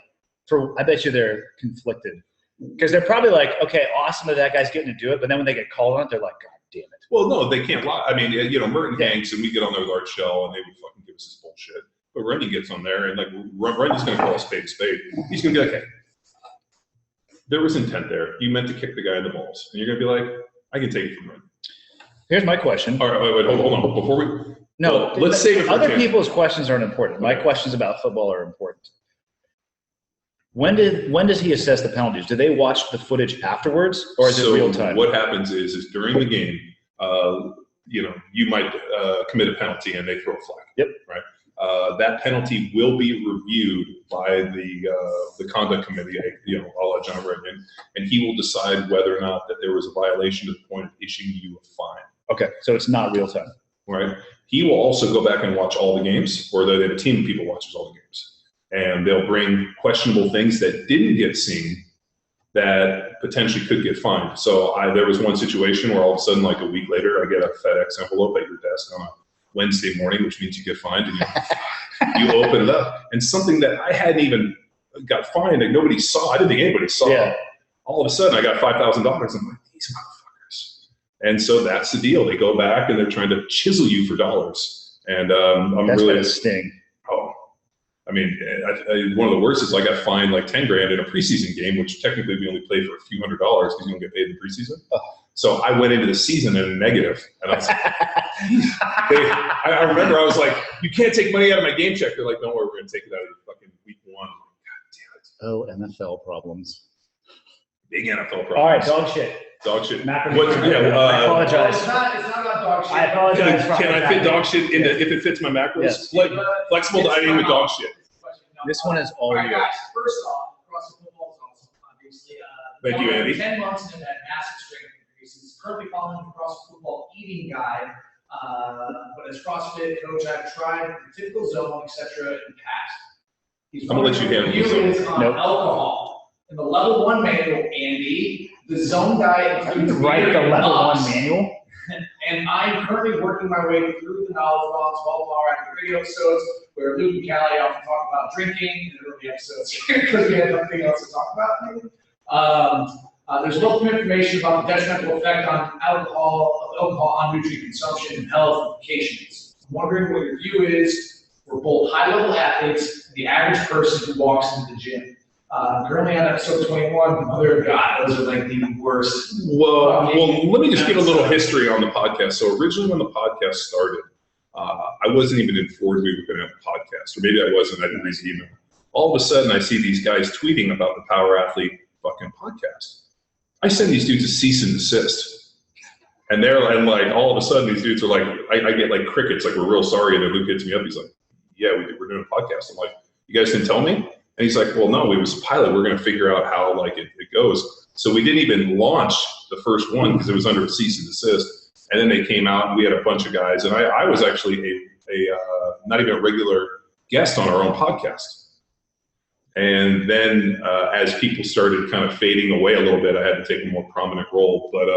I bet you they're conflicted. Because they're probably like, okay, awesome that guy's getting to do it, but then when they get called on it, they're like, God damn it. Well, no, they can't lie. I mean, Merton Hanks, and we get on there with our shell, and they would fucking give us this bullshit. But Runyon gets on there, and Runyon's going to call a spade a spade. He's going to be like, hey, there was intent there. You meant to kick the guy in the balls. And you're going to be like, I can take it from Runyon. Here's my question. All right, wait, hold on. Before we... No, let's save it for other people's questions aren't important. My questions about football are important. When does he assess the penalties? Do they watch the footage afterwards, or is it real time? What happens is during the game, you might commit a penalty and they throw a flag. Yep. Right. That penalty will be reviewed by the conduct committee, a la John Runyon, and he will decide whether or not that there was a violation to the point of issuing you a fine. Okay, so it's not real time. Right. He will also go back and watch all the games, or they have a team of people watches all the games. And they'll bring questionable things that didn't get seen that potentially could get fined. So there was one situation where all of a sudden, a week later, I get a FedEx envelope at your desk on a Wednesday morning, which means you get fined, and you open it up. And something that I hadn't even got fined, that nobody saw, I didn't think anybody saw. Yeah. All of a sudden, I got $5,000. I'm like, these motherfuckers. And so that's the deal. They go back and they're trying to chisel you for dollars. And that's really a sting. Oh. I mean, one of the worst is I got fined $10,000 in a preseason game, which technically we only played for a few $100s because you don't get paid in the preseason. Oh. So I went into the season in a negative, and I was I remember I was like, "You can't take money out of my game check." They're like, "Don't worry, we're gonna take it out of your fucking week one." God damn it! Oh, NFL problems. Big NFL problems. All right, dog shit. Dog shit. I apologize. It's not about dog shit. I apologize. Can I fit dog shit into if it fits my macros? Yes. Flexible dining with dog shit. This one is all yours. Guys, first off, CrossFit football is awesome, obviously. Thank you, Andy. 10 months into that massive strength increase. He's currently following the CrossFit football eating guide. But as CrossFit coach, I've tried the typical zone, etc. in the past. I'm gonna let you handle this. On alcohol. In the level 1 manual, Andy, the zone diet includes write the level 1 manual. And I'm currently working my way through the knowledge bombs, all power after video episodes, where Luke and Callie often talk about drinking in the early episodes because we had nothing else to talk about. There's lots of information about the detrimental effect on alcohol on nutrient consumption and health implications. I'm wondering what your view is for both high-level athletes and the average person who walks into the gym. Currently on episode 21, mother of God, those are like the worst. Well, let me just give a little history on the podcast. So originally when the podcast started, I wasn't even informed we were going to have a podcast, or maybe I wasn't, I didn't read the email. All of a sudden I see these guys tweeting about the Power Athlete fucking podcast. I send these dudes a cease and desist. And like, all of a sudden these dudes are like, I get like crickets, like, we're real sorry. And then Luke hits me up, he's like, yeah, we're doing a podcast. I'm like, you guys didn't tell me? And he's like, well, no, it was a pilot. We're going to figure out how like it goes. So we didn't even launch the first one because it was under a cease and desist. And then they came out and we had a bunch of guys. And I was actually not even a regular guest on our own podcast. And then as people started kind of fading away a little bit, I had to take a more prominent role. But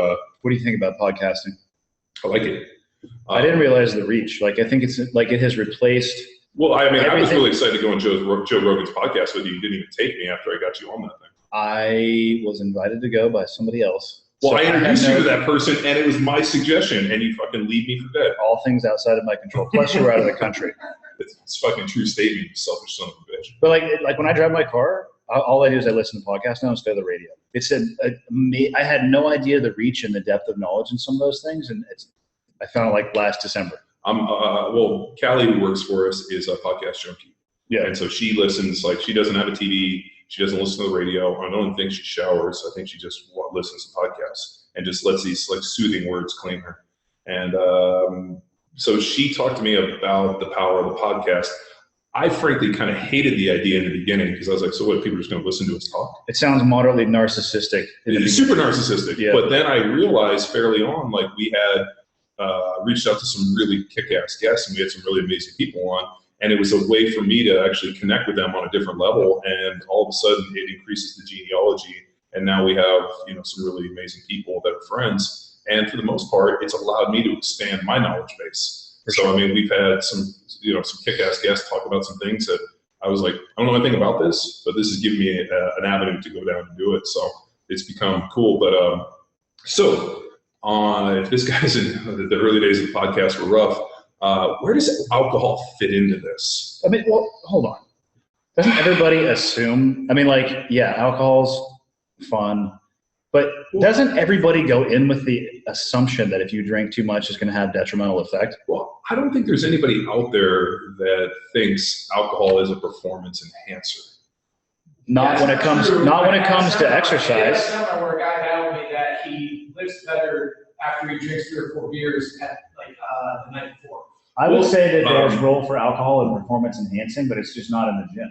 what do you think about podcasting? I like it. I didn't realize the reach. Like, I think it's like it has replaced. Well, I mean, I was really excited to go on Joe Rogan's podcast with you. You didn't even take me after I got you on that thing. I was invited to go by somebody else. Well, so I introduced you to that person, and it was my suggestion, and you fucking leave me for dead. All things outside of my control. Plus, you were out of the country. It's fucking true statement, you selfish son of a bitch. But like when I drive my car, all I do is I listen to podcasts now instead of the radio. It's I had no idea the reach and the depth of knowledge in some of those things, and I found it like last December. Well, Callie, who works for us, is a podcast junkie. Yeah. And so she listens, like, she doesn't have a TV. She doesn't listen to the radio. I don't think she showers. I think she just listens to podcasts and just lets these like soothing words clean her. And so she talked to me about the power of the podcast. I frankly kind of hated the idea in the beginning because I was like, so what, people are just going to listen to us talk? It sounds moderately narcissistic. It's super narcissistic. Yeah. But then I realized fairly on, like, we had reached out to some really kick-ass guests, and we had some really amazing people on, and it was a way for me to actually connect with them on a different level, and all of a sudden it increases the genealogy, and now we have, you know, some really amazing people that are friends, and for the most part, it's allowed me to expand my knowledge base. So, I mean, we've had some kick-ass guests talk about some things that I was like, I don't know anything about this, but this has given me an avenue to go down and do it, so it's become cool. But if this guy's in the early days of the podcast were rough, where does alcohol fit into this? I mean, well, hold on. Doesn't everybody assume, I mean, like, yeah, alcohol's fun, but doesn't everybody go in with the assumption that if you drink too much, it's going to have detrimental effect? Well, I don't think there's anybody out there that thinks alcohol is a performance enhancer. Not when it comes to exercise. Last time where a guy told me that he lifts better after he drinks 3 or 4 beers at the night before. I would say that there's role for alcohol in performance enhancing, but it's just not in the gym.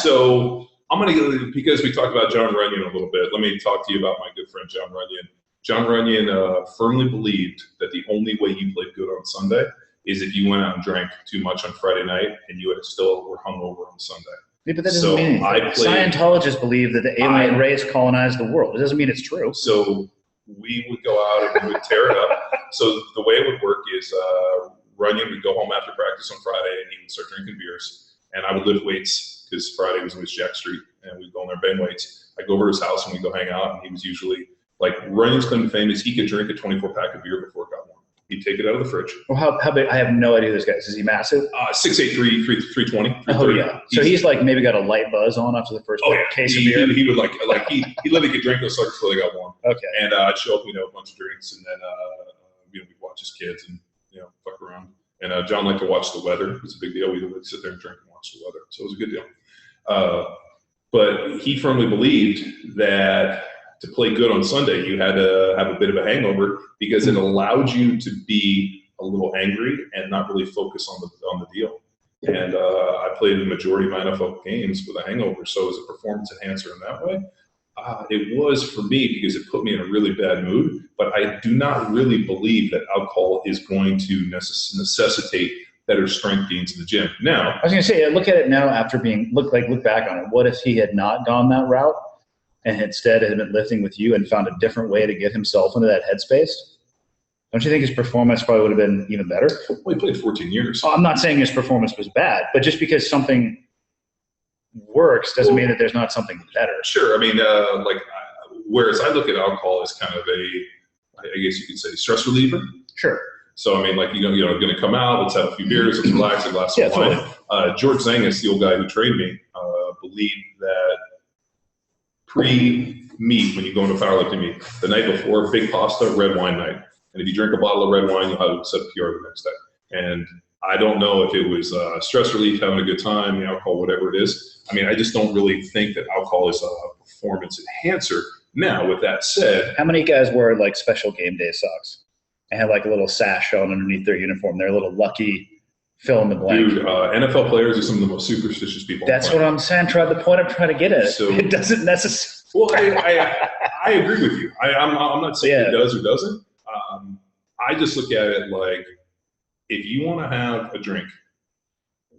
So I'm going to go, because we talked about John Runyon a little bit, let me talk to you about my good friend John Runyon. John Runyon firmly believed that the only way you played good on Sunday is if you went out and drank too much on Friday night and you still were hungover on Sunday. Yeah, but that doesn't mean anything. Scientologists believe that the alien race colonized the world. It doesn't mean it's true. So we would go out and we would tear it up. So the way it would work is Runyon would go home after practice on Friday and he would start drinking beers. And I would lift weights because Friday was always Jack Street and we'd go in there and bang weights. I'd go over to his house and we'd go hang out, and he was usually, like, Runyon's claim to fame is he could drink a 24-pack of beer before it got warm. He'd take it out of the fridge. Well, how big? I have no idea who this guy is. Is he massive? 6'8", 320. Oh, yeah. So he's like maybe got a light buzz on after the first case of beer. He would he literally could drink those suckers before they got warm. Okay. And I'd show up, a bunch of drinks, and then we'd watch his kids and fuck around. And John liked to watch the weather. It was a big deal. We would sit there and drink and watch the weather. So it was a good deal. But he firmly believed that to play good on Sunday, you had to have a bit of a hangover because it allowed you to be a little angry and not really focus on the deal. And I played the majority of my NFL games with a hangover, so it was a performance enhancer in that way. It was for me because it put me in a really bad mood, but I do not really believe that alcohol is going to necessitate better strength gains in the gym. Now, I was going to say, look at it now after look back on it. What if he had not gone that route and instead had been lifting with you and found a different way to get himself into that headspace, don't you think his performance probably would have been even better? Well, he played 14 years. I'm not saying his performance was bad, but just because something works doesn't mean that there's not something better. Sure. I mean, whereas I look at alcohol as kind of I guess you could say, stress reliever. Sure. So, I mean, like, you're going to come out, let's have a few beers, let's relax, a glass of wine. Totally. George Zangus, the old guy who trained me, believed that pre-meet, when you go into powerlifting meet, the night before, big pasta, red wine night. And if you drink a bottle of red wine, you'll have it set pure the next day. And I don't know if it was stress relief, having a good time, the alcohol, whatever it is. I mean, I just don't really think that alcohol is a performance enhancer. Now, with that said, how many guys wear like special game day socks and have like a little sash on underneath their uniform? They're a little lucky fill in the blank. Dude, NFL players are some of the most superstitious people. That's what I'm saying. The point I'm trying to get at. So, it doesn't necessarily. Well, I agree with you. I'm not saying it does or doesn't. I just look at it like, if you want to have a drink,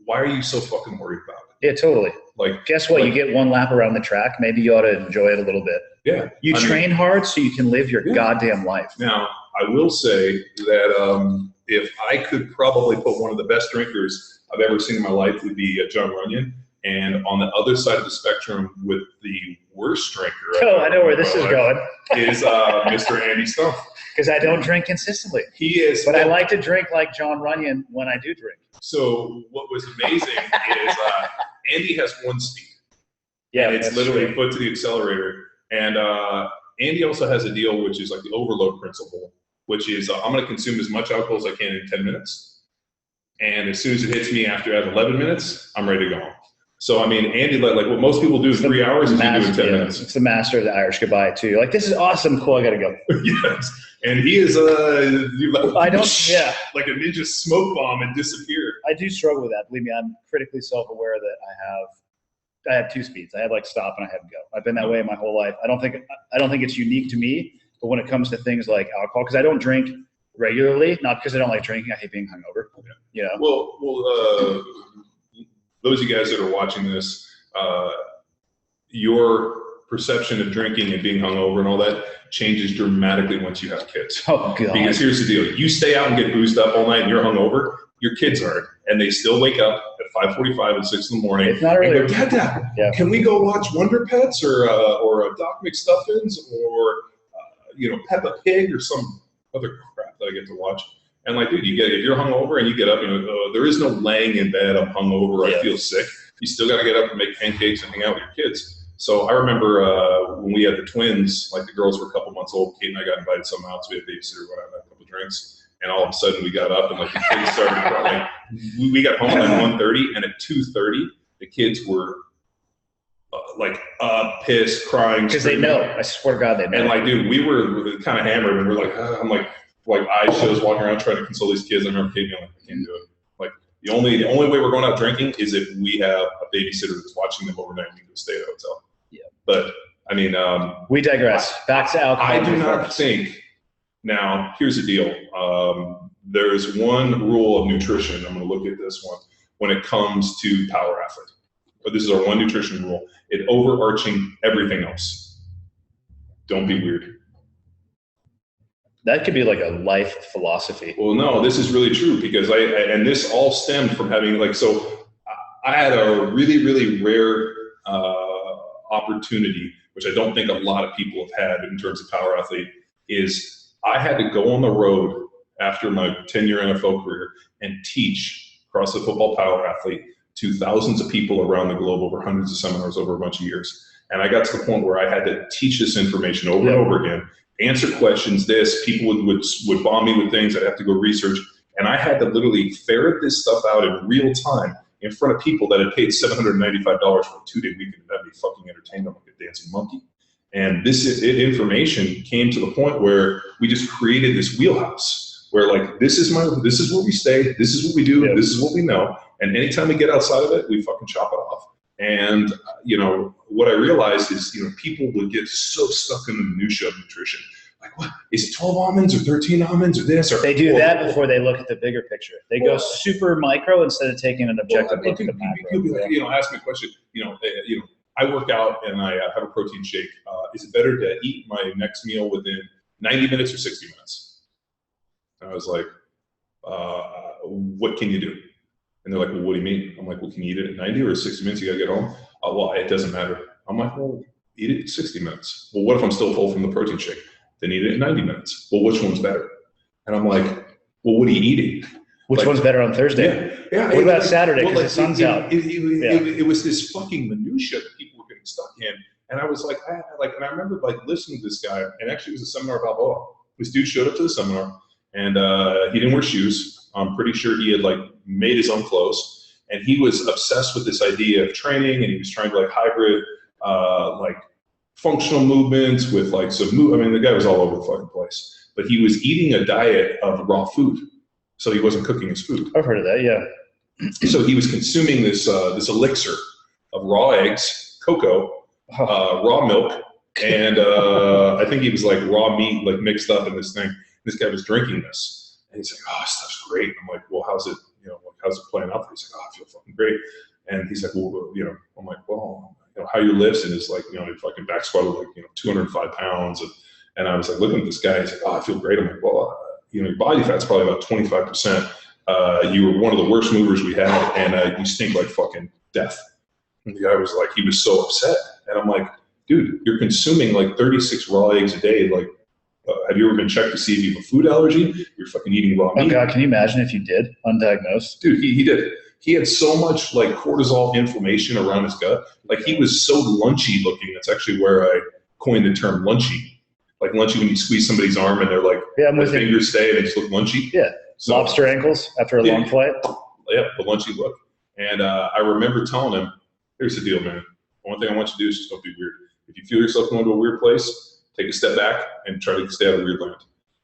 why are you so fucking worried about it? Yeah, totally. Like, guess what? You get one lap around the track. Maybe you ought to enjoy it a little bit. Yeah. You train hard so you can live your goddamn life. Now, I will say that if I could probably put one of the best drinkers I've ever seen in my life would be John Runyon. And on the other side of the spectrum with the worst drinker. I know where this is going. Is Mr. Andy Stumpf. Because I don't drink consistently. He is. But I like to drink like John Runyon when I do drink. So what was amazing is Andy has one speed. Yeah, and it's literally foot to the accelerator. And Andy also has a deal which is like the overload principle, which is I'm going to consume as much alcohol as I can in 10 minutes. And as soon as it hits me after 11 minutes, I'm ready to go home. So, I mean, Andy, like what most people do in 3 hours, is you do in 10 minutes. It's the master of the Irish goodbye, too. You're like, this is awesome. Cool, I got to go. Yes. And he is like a ninja smoke bomb and disappeared. I do struggle with that. Believe me, I'm critically self-aware that I have two speeds. I have like stop and I have go. I've been that way my whole life. I don't think it's unique to me, but when it comes to things like alcohol, because I don't drink regularly, not because I don't like drinking, I hate being hungover. Okay. You know? Well, those of you guys that are watching this, your perception of drinking and being hungover and all that changes dramatically once you have kids. Oh, God. Because here's the deal. You stay out and get boozed up all night and you're hungover, your kids aren't. And they still wake up at 5:45 and 6 in the morning. It's not really. And go, Dad, can we go watch Wonder Pets or Doc McStuffins or, Peppa Pig or some other crap that I get to watch? And like, dude, if you're hungover and you get up, there is no laying in bed, I'm hungover, I feel sick. You still got to get up and make pancakes and hang out with your kids. So I remember when we had the twins, like the girls were a couple months old, Kate and I got invited somehow, so we had a babysitter, went out and had a couple drinks. And all of a sudden we got up and like the kids started, like we got home at 1:30 and at 2:30, the kids were pissed, crying. Because they know, I swear to God they know. And like, dude, we were kind of hammered and we're like, I'm like eye shows walking around trying to console these kids. I remember Kate being like, I can't do it. Like the only way we're going out drinking is if we have a babysitter that's watching them overnight and we can stay at a hotel. Yeah. But I mean, we digress. Back to alcohol. I do not think. Now, here's the deal. There's one rule of nutrition. I'm going to look at this one when it comes to power athlete. But this is our one nutrition rule. It overarching everything else. Don't be weird. That could be like a life philosophy. Well, no, this is really true because and this all stemmed from having I had a really, really rare opportunity, which I don't think a lot of people have had in terms of power athlete, is I had to go on the road after my 10-year NFL career and teach CrossFit football power athlete to thousands of people around the globe over hundreds of seminars over a bunch of years. And I got to the point where I had to teach this information over and over again, answer questions, people would bomb me with things, I'd have to go research. And I had to literally ferret this stuff out in real time in front of people that had paid $795 for a 2-day weekend and had me fucking entertained them like a dancing monkey. And this information came to the point where we just created this wheelhouse where like, this is where we stay, this is what we do, this is what we know. And anytime we get outside of it, we fucking chop it off. And, what I realized is, people would get so stuck in the minutia of nutrition. Like, what? Is it 12 almonds or 13 almonds or this? Or they do that before they look at the bigger picture. They go super micro instead of taking an objective look at the macro. People be like, ask me a question, I work out and I have a protein shake. Is it better to eat my next meal within 90 minutes or 60 minutes? And I was like, what can you do? And they're like, well, what do you mean? I'm like, well, can you eat it at 90 or 60 minutes? You got to get home. Well, it doesn't matter. I'm like, well, eat it at 60 minutes. Well, what if I'm still full from the protein shake? Then eat it at 90 minutes. Well, which one's better? And I'm like, well, what are you eating? Which one's better on Thursday? Yeah. What about Saturday because the sun's out? It was this fucking minutia that people were getting stuck in. And I was like, and I remember like listening to this guy, and actually it was a seminar about Balboa. This dude showed up to the seminar, and he didn't wear shoes. I'm pretty sure he had like made his own clothes, and he was obsessed with this idea of training, and he was trying to like hybrid like functional movements with like some I mean, the guy was all over the fucking place, but he was eating a diet of raw food, so he wasn't cooking his food. I've heard of that, yeah. So he was consuming this this elixir of raw eggs, cocoa, raw milk, and I think he was like raw meat like mixed up in this thing. This guy was drinking this, and he's like, "Oh, this stuff's great." And I'm like, "Well, how's it? You know, how's it playing out?" He's like, "Oh, I feel fucking great." And he's like, "Well, you know," I'm like, "Well, you know, how your lifts?" And it's like, you know, he fucking back squatted like 205 pounds, and I was like looking at this guy. He's like, "Oh, I feel great." I'm like, "Well, you know, your body fat's probably about 25%. You were one of the worst movers we had, and you stink like fucking death." And the guy was like, he was so upset. And I'm like, dude, you're consuming like 36 raw eggs a day. Like, have you ever been checked to see if you have a food allergy? You're fucking eating raw meat. Oh God, can you imagine if you did, undiagnosed? Dude, he did. He had so much like cortisol inflammation around his gut. Like he was so lunchy looking. That's actually where I coined the term lunchy. Like lunchy when you squeeze somebody's arm and they're like, yeah, I'm with their fingers stay and they just look lunchy. Yeah, so, lobster ankles after a long flight. Yeah, the lunchy look. And I remember telling him, here's the deal, man. One thing I want you to do is just don't be weird. If you feel yourself going to a weird place, take a step back and try to stay out of weird land.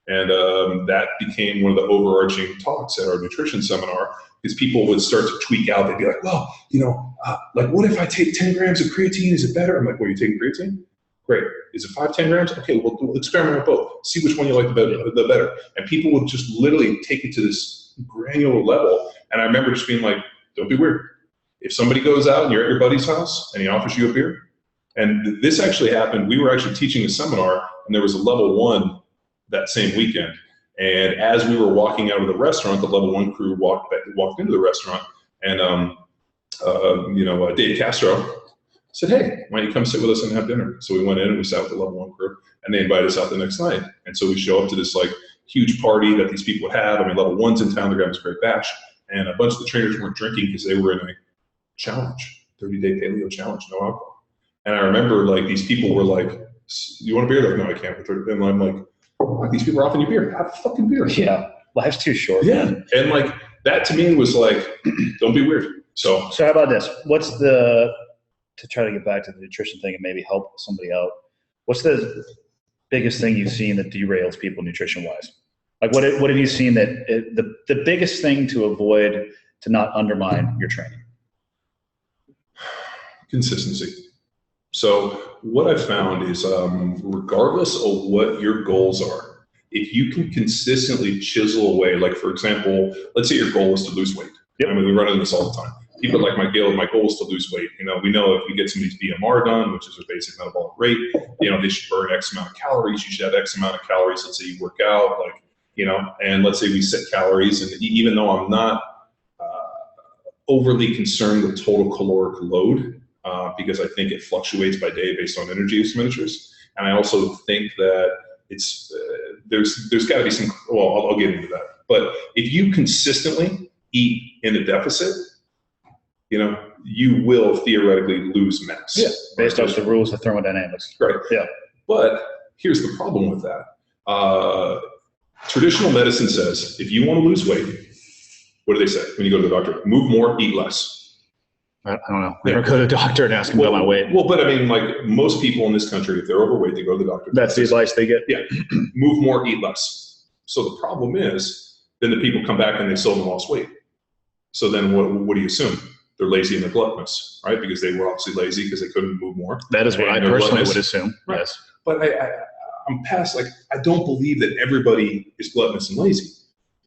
And that became one of the overarching talks at our nutrition seminar, because people would start to tweak out. They'd be like, well, you know, like what if I take 10 grams of creatine? Is it better? I'm like, well, are you taking creatine? Great. Is it 5, 10 grams? Okay, we'll experiment with both. See which one you like the better. And people would just literally take it to this granular level. And I remember just being like, don't be weird. If somebody goes out and you're at your buddy's house and he offers you a beer, and this actually happened, we were actually teaching a seminar and there was a level 1 that same weekend. And as we were walking out of the restaurant, the level 1 crew walked into the restaurant, and Dave Castro said, hey, why don't you come sit with us and have dinner? So we went in and we sat with the level 1 crew, and they invited us out the next night. And so we show up to this like huge party that these people would have. I mean, level 1's in town, they're having this great bash, and a bunch of the trainers weren't drinking because they were in a challenge, 30-day paleo challenge, no alcohol. And I remember like these people were like, you want a beer? They're like, no, I can't. And I'm like, oh, these people are offering you beer. Have a fucking beer. Yeah, life's too short. Yeah, and like that to me was like, don't be weird. So how about this? What's the, to try to get back to the nutrition thing and maybe help somebody out, what's the biggest thing you've seen that derails people nutrition-wise? Like what have you seen that the biggest thing to avoid to not undermine your training? Consistency. So what I've found is regardless of what your goals are, if you can consistently chisel away, like for example, let's say your goal is to lose weight. Yep. I mean, we run into this all the time. People are like, my goal is to lose weight. You know, we know if we get somebody's BMR done, which is a basic metabolic rate, you know, they should burn X amount of calories. You should have X amount of calories. Let's say you work out, like, you know, and let's say we set calories. And even though I'm not overly concerned with total caloric load, because I think it fluctuates by day based on energy expenditures. And I also think that it's, there's gotta be some, well, I'll get into that. But if you consistently eat in a deficit, you know, you will theoretically lose mass. Yeah, based off the rules of thermodynamics. Right. Yeah. But here's the problem with that. Traditional medicine says, if you want to lose weight, what do they say when you go to the doctor? Move more, eat less. I don't know. Never go to the doctor and ask them about my weight. Well, but I mean, like most people in this country, if they're overweight, they go to the doctor. That's the advice they get. Yeah. Move more, eat less. So the problem is, then the people come back and they still haven't lost weight. So then what do you assume? They're lazy and they're gluttonous, right? Because they were obviously lazy because they couldn't move more. That is what I personally would assume. Right. Yes. But I'm past, like, I don't believe that everybody is gluttonous and lazy.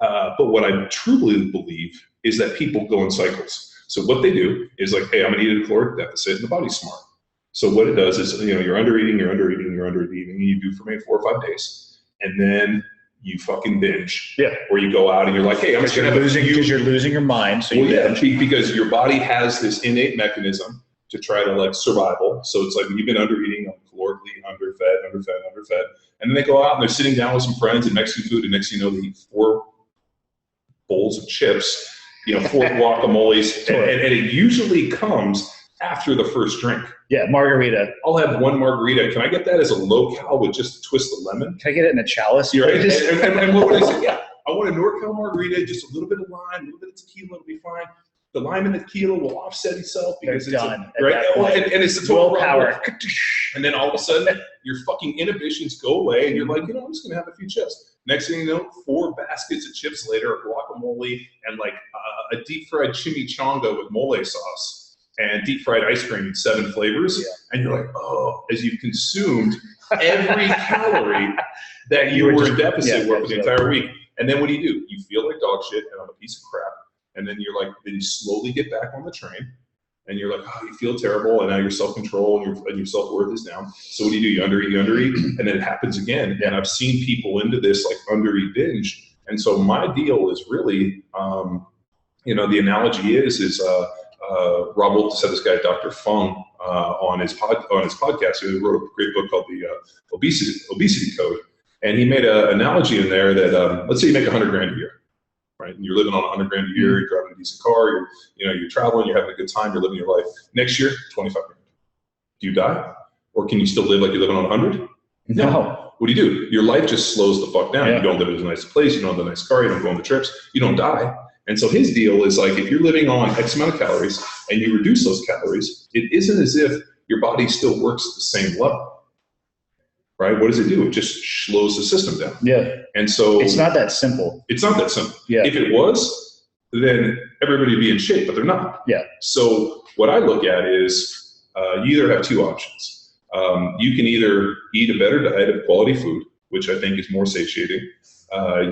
But what I truly believe is that people go in cycles. So what they do is like, hey, I'm going to eat at a caloric deficit, and the body's smart. So what it does is, you're under eating, and you do for maybe 4 or 5 days, and then you fucking binge. Yeah. Or you go out and you're like, hey, I'm just gonna have because you're losing your mind. So because your body has this innate mechanism to try to like survival. So it's like when you've been under eating, calorically underfed, and then they go out and they're sitting down with some friends and Mexican food, and next thing you know, they eat 4 bowls of chips, 4 guacamoles, and it usually comes after the first drink. Yeah, margarita. I'll have 1 margarita. Can I get that as a low-cal with just a twist of lemon? Can I get it in a chalice? You're right. And what would I say? Yeah, I want a NorCal margarita, just a little bit of lime, a little bit of tequila, it'll be fine. The lime and the tequila will offset itself because They're done. Right? And it's the total willpower. And then all of a sudden, your fucking inhibitions go away, and you're like, I'm just gonna have a few chips. Next thing you know, 4 baskets of chips later, a guacamole, and like a deep fried chimichanga with mole sauce. And deep fried ice cream in 7 flavors, and you're like, oh, as you've consumed every calorie that you were in deficit with the entire week. And then what do? You feel like dog shit and I'm a piece of crap. And then then you slowly get back on the train, and you're like, oh, you feel terrible, and now your self-control and your self-worth is down. So what do? You undereat, and then it happens again. And I've seen people into this like undereat binge. And so my deal is really, the analogy is Rob Wolf said this guy, Dr. Fung, on his podcast, who wrote a great book called the Obesity Code, and he made an analogy in there that let's say you make $100,000 a year, right? And you're living on $100,000 a year, you're driving a decent car, you're traveling, you're having a good time, you're living your life. Next year, $25,000. Do you die, or can you still live like you're living on 100? No. What do? Your life just slows the fuck down. Yeah. You don't live in a nice place, you don't have a nice car, you don't go on the trips, you don't die. And so his deal is like, if you're living on X amount of calories and you reduce those calories, it isn't as if your body still works at the same level, right? What does it do? It just slows the system down. Yeah. And so it's not that simple. It's not that simple. Yeah. If it was, then everybody would be in shape, but they're not. Yeah. So what I look at is you either have 2 options. You can either eat a better diet of quality food, which I think is more satiating.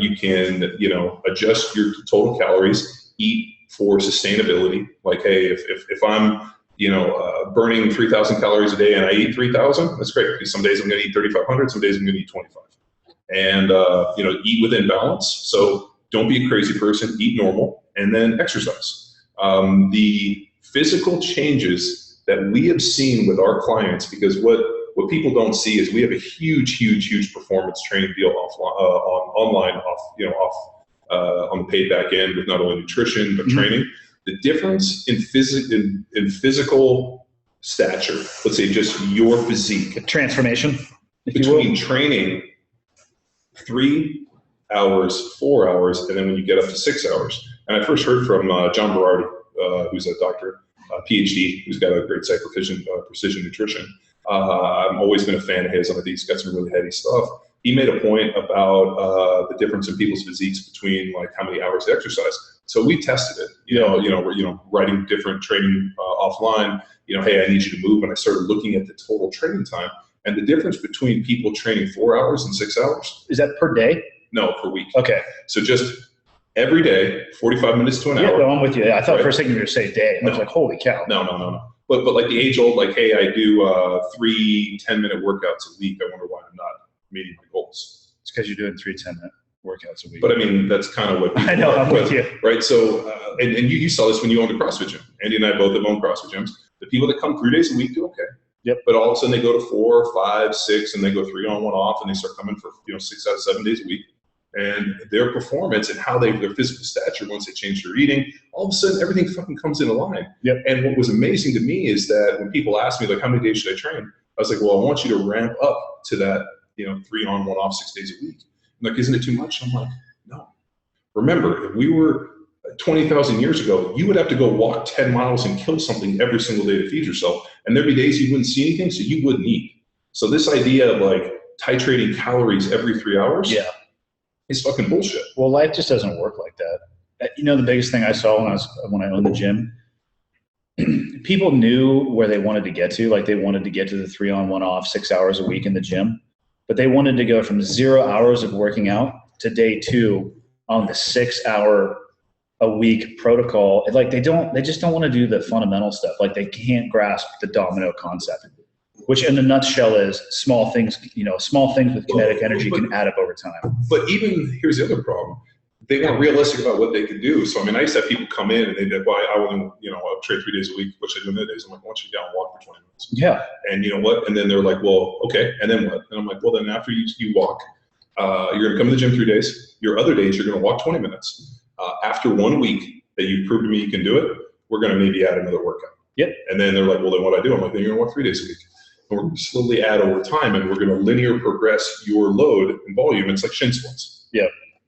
You can, adjust your total calories, eat for sustainability. Like, hey, if I'm, burning 3,000 calories a day and I eat 3,000, that's great. Because some days I'm going to eat 3,500, some days I'm going to eat 25. And, eat within balance. So don't be a crazy person, eat normal, and then exercise. The physical changes that we have seen with our clients, because what people don't see is we have a huge performance training deal online on the paid back end with not only nutrition but training. The difference in physical stature, let's say just your physique, transformation between training 3 hours, 4 hours, and then when you get up to 6 hours. And I first heard from John Berardi, who's a doctor, PhD, who's got a great site for precision nutrition. I've always been a fan of his, and I think he's got some really heady stuff. He made a point about the difference in people's physiques between like how many hours they exercise. So we tested it. We're writing different training offline. Hey, I need you to move, and I started looking at the total training time, and the difference between people training 4 hours and 6 hours. Is that per day? No, per week. Okay. So just every day, 45 minutes to an hour. Yeah, I'm with you. I thought for a second you were going to say day. I was like, holy cow. No. But like the age old, like, hey, I do 3 10-minute workouts a week. I wonder why I'm not meeting my goals. It's because you're doing 3 10-minute workouts a week. But I mean, that's kind of what I know. I'm with you. Right. So, and you saw this when you owned a CrossFit gym. Andy and I both have owned CrossFit gyms. The people that come 3 days a week do okay. Yep. But all of a sudden they go to 4, 5, 6, and they go 3 on, 1 off, and they start coming for 6 out of 7 days a week. And their performance and how their physical stature, once they change their eating, all of a sudden everything fucking comes into line. Yep. And what was amazing to me is that when people ask me, like, how many days should I train? I was like, well, I want you to ramp up to that, 3 on, 1 off, 6 days a week. I'm like, isn't it too much? I'm like, no. Remember, if we were 20,000 years ago, you would have to go walk 10 miles and kill something every single day to feed yourself. And there'd be days you wouldn't see anything, so you wouldn't eat. So this idea of like titrating calories every 3 hours, it's fucking bullshit. Well, life just doesn't work like that. The biggest thing I saw when I owned the gym, people knew where they wanted to get to. Like they wanted to get to the 3 on, 1 off, 6 hours a week in the gym, but they wanted to go from 0 hours of working out to day 2 on the 6 hour a week protocol. Like they just don't want to do the fundamental stuff. Like they can't grasp the domino concept. which in a nutshell is small things, small things with kinetic energy can add up over time. But even here's the other problem. They weren't realistic about what they could do. So, I mean, I used to have people come in and they'd be like, well, I want to, I'll train 3 days a week. What should I do in the days? I'm like, why don't you get down and walk for 20 minutes? Yeah. And you know what? And then they're like, well, okay. And then what? And I'm like, well, then after you walk, you're going to come to the gym 3 days. Your other days, you're going to walk 20 minutes. After 1 week that you've proved to me you can do it, we're going to maybe add another workout. Yep. And then they're like, well, then what do I do? I'm like, then you're going to walk 3 days a week. And we're going to slowly add over time, and we're going to linear progress your load and volume. It's like shin splints. Yeah.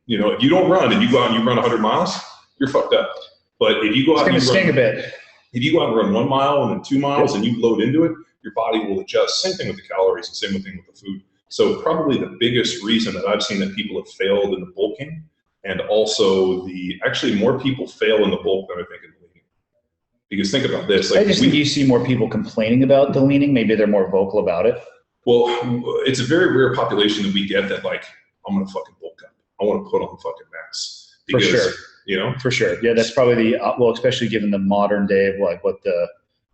If you don't run and you go out and you run 100 miles, you're fucked up. But if you go out and sting a bit. If you go out and run 1 mile and then 2 miles and you load into it, your body will adjust. Same thing with the calories and same thing with the food. So probably the biggest reason that I've seen that people have failed in the bulking, and also actually more people fail in the bulk than I think in the leaning. Because think about this. I just think you see more people complaining about the leaning. Maybe they're more vocal about it. Well, it's a very rare population that we get that I'm going to fucking bulk up. I want to put on fucking mass. Because, for sure. For sure. Yeah, that's probably especially given the modern day of what the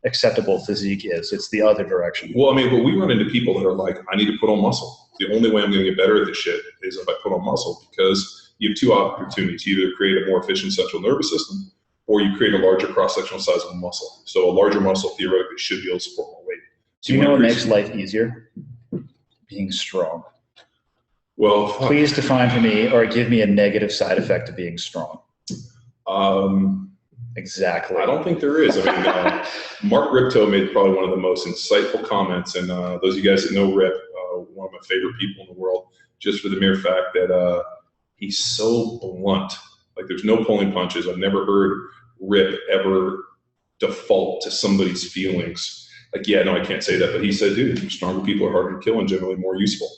acceptable physique is. It's the other direction. Well, I mean, but we run into people that are like, I need to put on muscle. The only way I'm going to get better at this shit is if I put on muscle, because you have 2 opportunities. You either create a more efficient central nervous system, or you create a larger cross-sectional size of a muscle. So a larger muscle theoretically should be able to support more weight. So do you know what makes life easier? Being strong. Well, please define for me or give me a negative side effect of being strong. Exactly. I don't think there is. I mean, Mark Ripto made probably one of the most insightful comments, and those of you guys that know Rip, one of my favorite people in the world, just for the mere fact that he's so blunt. Like, there's no pulling punches. I've never heard Rip ever default to somebody's feelings. Like, yeah, no, I can't say that. But he said, dude, stronger people are harder to kill and generally more useful.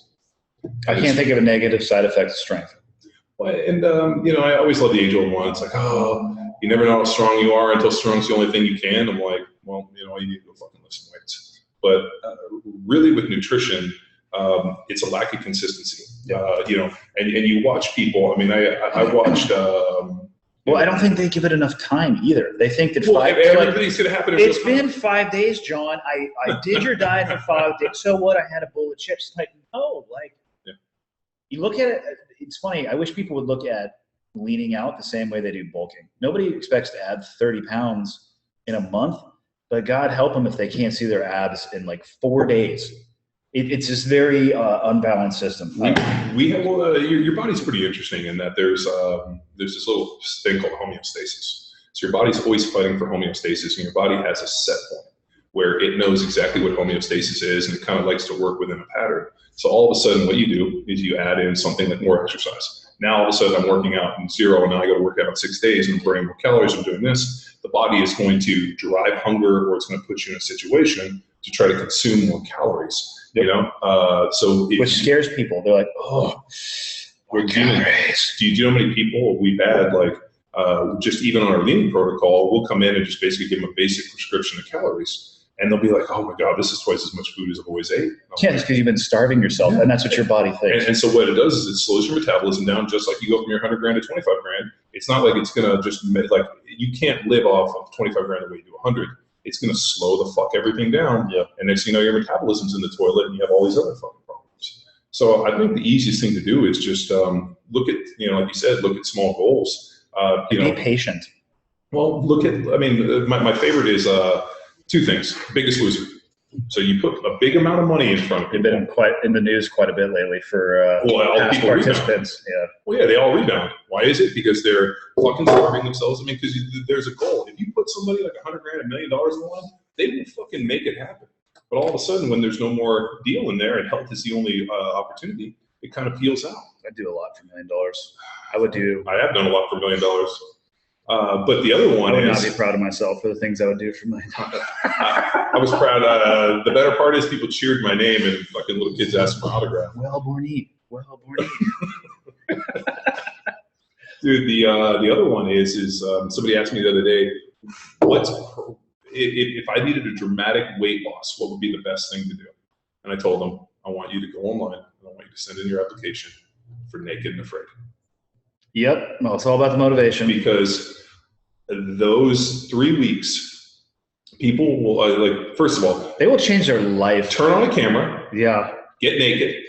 I can't think of a negative side effect of strength. Well, and, I always love the age-old one. It's like, oh, you never know how strong you are until strong's the only thing you can. I'm like, well, you need to go fucking lift some weights. But really with nutrition, it's a lack of consistency. And you watch people. I mean, I watched. Well, I don't think they give it enough time either. They think that everything's going to happen. It's been 5 days, John. I did your diet for 5 days. So what? I had a bowl of chips. Like, no, you look at it. It's funny. I wish people would look at leaning out the same way they do bulking. Nobody expects to add 30 pounds in a month, but God help them if they can't see their abs in 4 days. It's this very unbalanced system. Your body's pretty interesting in that there's this little thing called homeostasis. So your body's always fighting for homeostasis, and your body has a set point where it knows exactly what homeostasis is, and it kind of likes to work within a pattern. So all of a sudden, what you do is you add in something like more exercise. Now all of a sudden, I'm working out in 0, and now I got to work out in 6 days, and I'm burning more calories. I'm doing this. The body is going to drive hunger, or it's going to put you in a situation to try to consume more calories. Which scares people. They're like, oh, we're calories. Do you know how many people we've had, just even on our leaning protocol, we'll come in and just basically give them a basic prescription of calories. And they'll be like, oh my God, this is twice as much food as I've always ate. Yeah, it's because you've been starving yourself, and that's what your body thinks. And so what it does is it slows your metabolism down, just like you go from your 100 grand to 25 grand. It's not like it's going to just, you can't live off of 25 grand the way you do 100. It's going to slow the fuck everything down. Yep. And next thing you know, your metabolism's in the toilet and you have all these other fucking problems. So I think the easiest thing to do is just look at, like you said, look at small goals. Be patient. Well, my favorite is 2 things. Biggest Loser. So you put a big amount of money in front of people. They've been in the news quite a bit lately for past participants. Yeah. Well, yeah, they all rebound. Why is it? Because they're fucking starving themselves. I mean, because there's a goal. If you put somebody like $100 grand, $1 million in one, they will fucking make it happen. But all of a sudden, when there's no more deal in there and health is the only opportunity, it kind of peels out. I'd do a lot for $1 million. I have done a lot for $1 million. But the other one I would not be proud of myself for the things I would do for $1 million. I was proud. The better part is people cheered my name and fucking little kids asked for my autograph. Welbourn eat. Dude, the other one is somebody asked me the other day, if I needed a dramatic weight loss, what would be the best thing to do? And I told them, I want you to go online and I want you to send in your application for Naked and Afraid. Yep. Well, it's all about the motivation. Because those 3 weeks People will, like, first of all, they will change their life. Turn on a camera. Yeah. Get naked.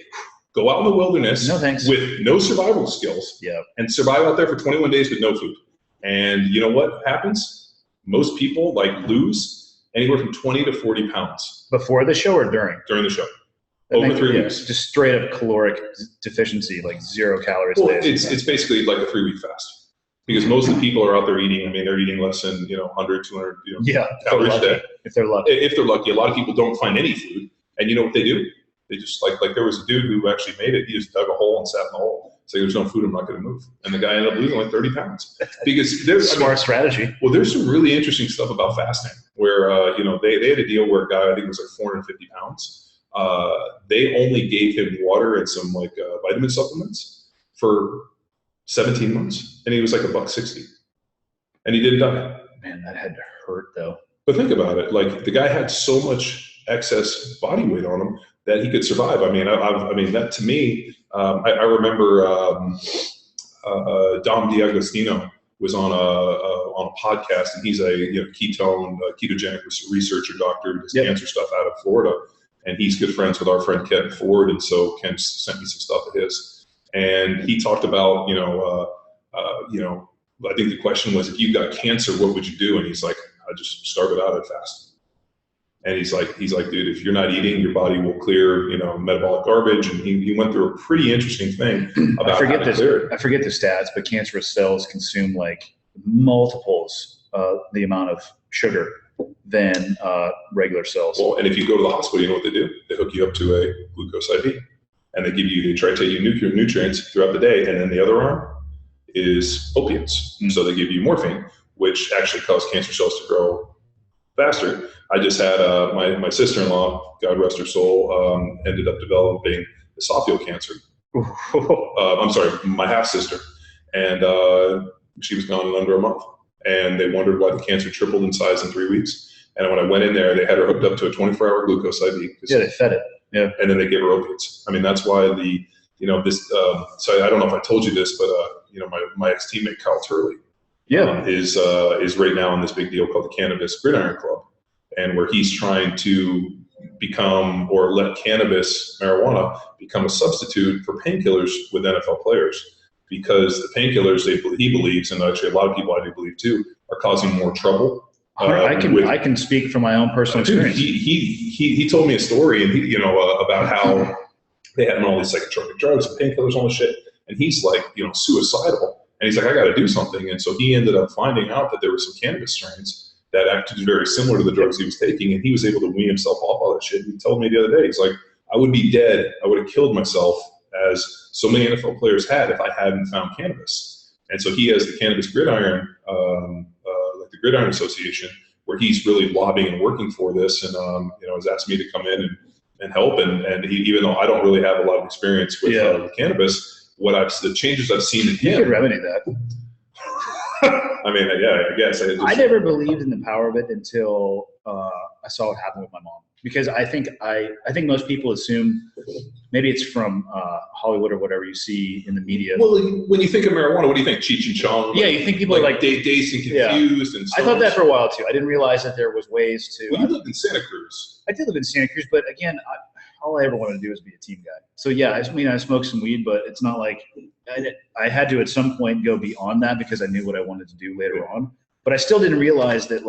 Go out in the wilderness. No thanks. With no survival skills. Yeah. And survive out there for 21 days with no food. And you know what happens? Most people lose anywhere from 20 to 40 pounds. Before the show or during? During the show. Over 3 weeks. Just straight up caloric deficiency, like 0 calories a day. It's basically like a 3-week fast. Because most of the people are out there eating, they're eating less than, 100, 200 calories a day. If they're lucky. If they're lucky. A lot of people don't find any food. And you know what they do? They just, like there was a dude who actually made it. He just dug a hole and sat in the hole. So there's no food, I'm not going to move. And the guy ended up losing like 30 pounds. Because there's smart strategy. Well, there's some really interesting stuff about fasting where, they had a deal where a guy, I think it was like 450 pounds. They only gave him water and some vitamin supplements for 17 months, and he was like $1.60, and he didn't die. Man, that had to hurt though. But think about it, like the guy had so much excess body weight on him that he could survive. That to me, I remember Dom D'Agostino was on a podcast, and he's a ketogenic researcher doctor who does cancer stuff out of Florida, and he's good friends with our friend Ken Ford, and so Ken sent me some stuff of his. And he talked about, I think the question was, if you got cancer, what would you do? And he's like, I just starve it out at fast. And he's like, dude, if you're not eating, your body will clear, metabolic garbage. And he went through a pretty interesting thing about how to clear it. I forget the stats, but cancerous cells consume like multiples the amount of sugar than regular cells. Well, and if you go to the hospital, you know what they do? They hook you up to a glucose IV. And they try to take you nutrients throughout the day. And then the other arm is opiates. Mm-hmm. So they give you morphine, which actually causes cancer cells to grow faster. I just had my sister-in-law, God rest her soul, ended up developing esophageal cancer. I'm sorry, my half-sister. And she was gone in under a month. And they wondered why the cancer tripled in size in 3 weeks. And when I went in there, they had her hooked up to a 24-hour glucose IV. Yeah, they fed it. Yeah. And then they gave her opiates. That's why so I don't know if I told you this, but, my ex-teammate, Kyle Turley, is right now in this big deal called the Cannabis Gridiron Club, and where he's trying to become or let marijuana become a substitute for painkillers with NFL players, because the painkillers he believes, and actually a lot of people I do believe too, are causing more trouble. I can speak from my own personal experience. He told me a story, and about how they had all these psychotropic drugs and painkillers, all this shit, and he's like, suicidal, and he's like, I got to do something, and so he ended up finding out that there were some cannabis strains that acted very similar to the drugs he was taking, and he was able to wean himself off all that shit. He told me the other day, he's like, I would be dead, I would have killed myself, as so many NFL players had, if I hadn't found cannabis. And so he has the Cannabis Gridiron, the Gridiron Association, where he's really lobbying and working for this, and has asked me to come in and help. And he, even though I don't really have a lot of experience with cannabis, the changes I've seen in him. You could remedy that. I guess I never believed in the power of it until I saw what happened with my mom. Because I think most people assume, maybe it's from Hollywood or whatever you see in the media. Well, when you think of marijuana, what do you think? Cheech and Chong? Yeah, you think people are like dazed and confused. And I thought that for a while too. I didn't realize that there was ways to. Well, you lived in Santa Cruz. I did live in Santa Cruz, but again, all I ever wanted to do was be a team guy. So yeah, I smoked some weed, but it's not like I had to at some point go beyond that because I knew what I wanted to do later on. But I still didn't realize that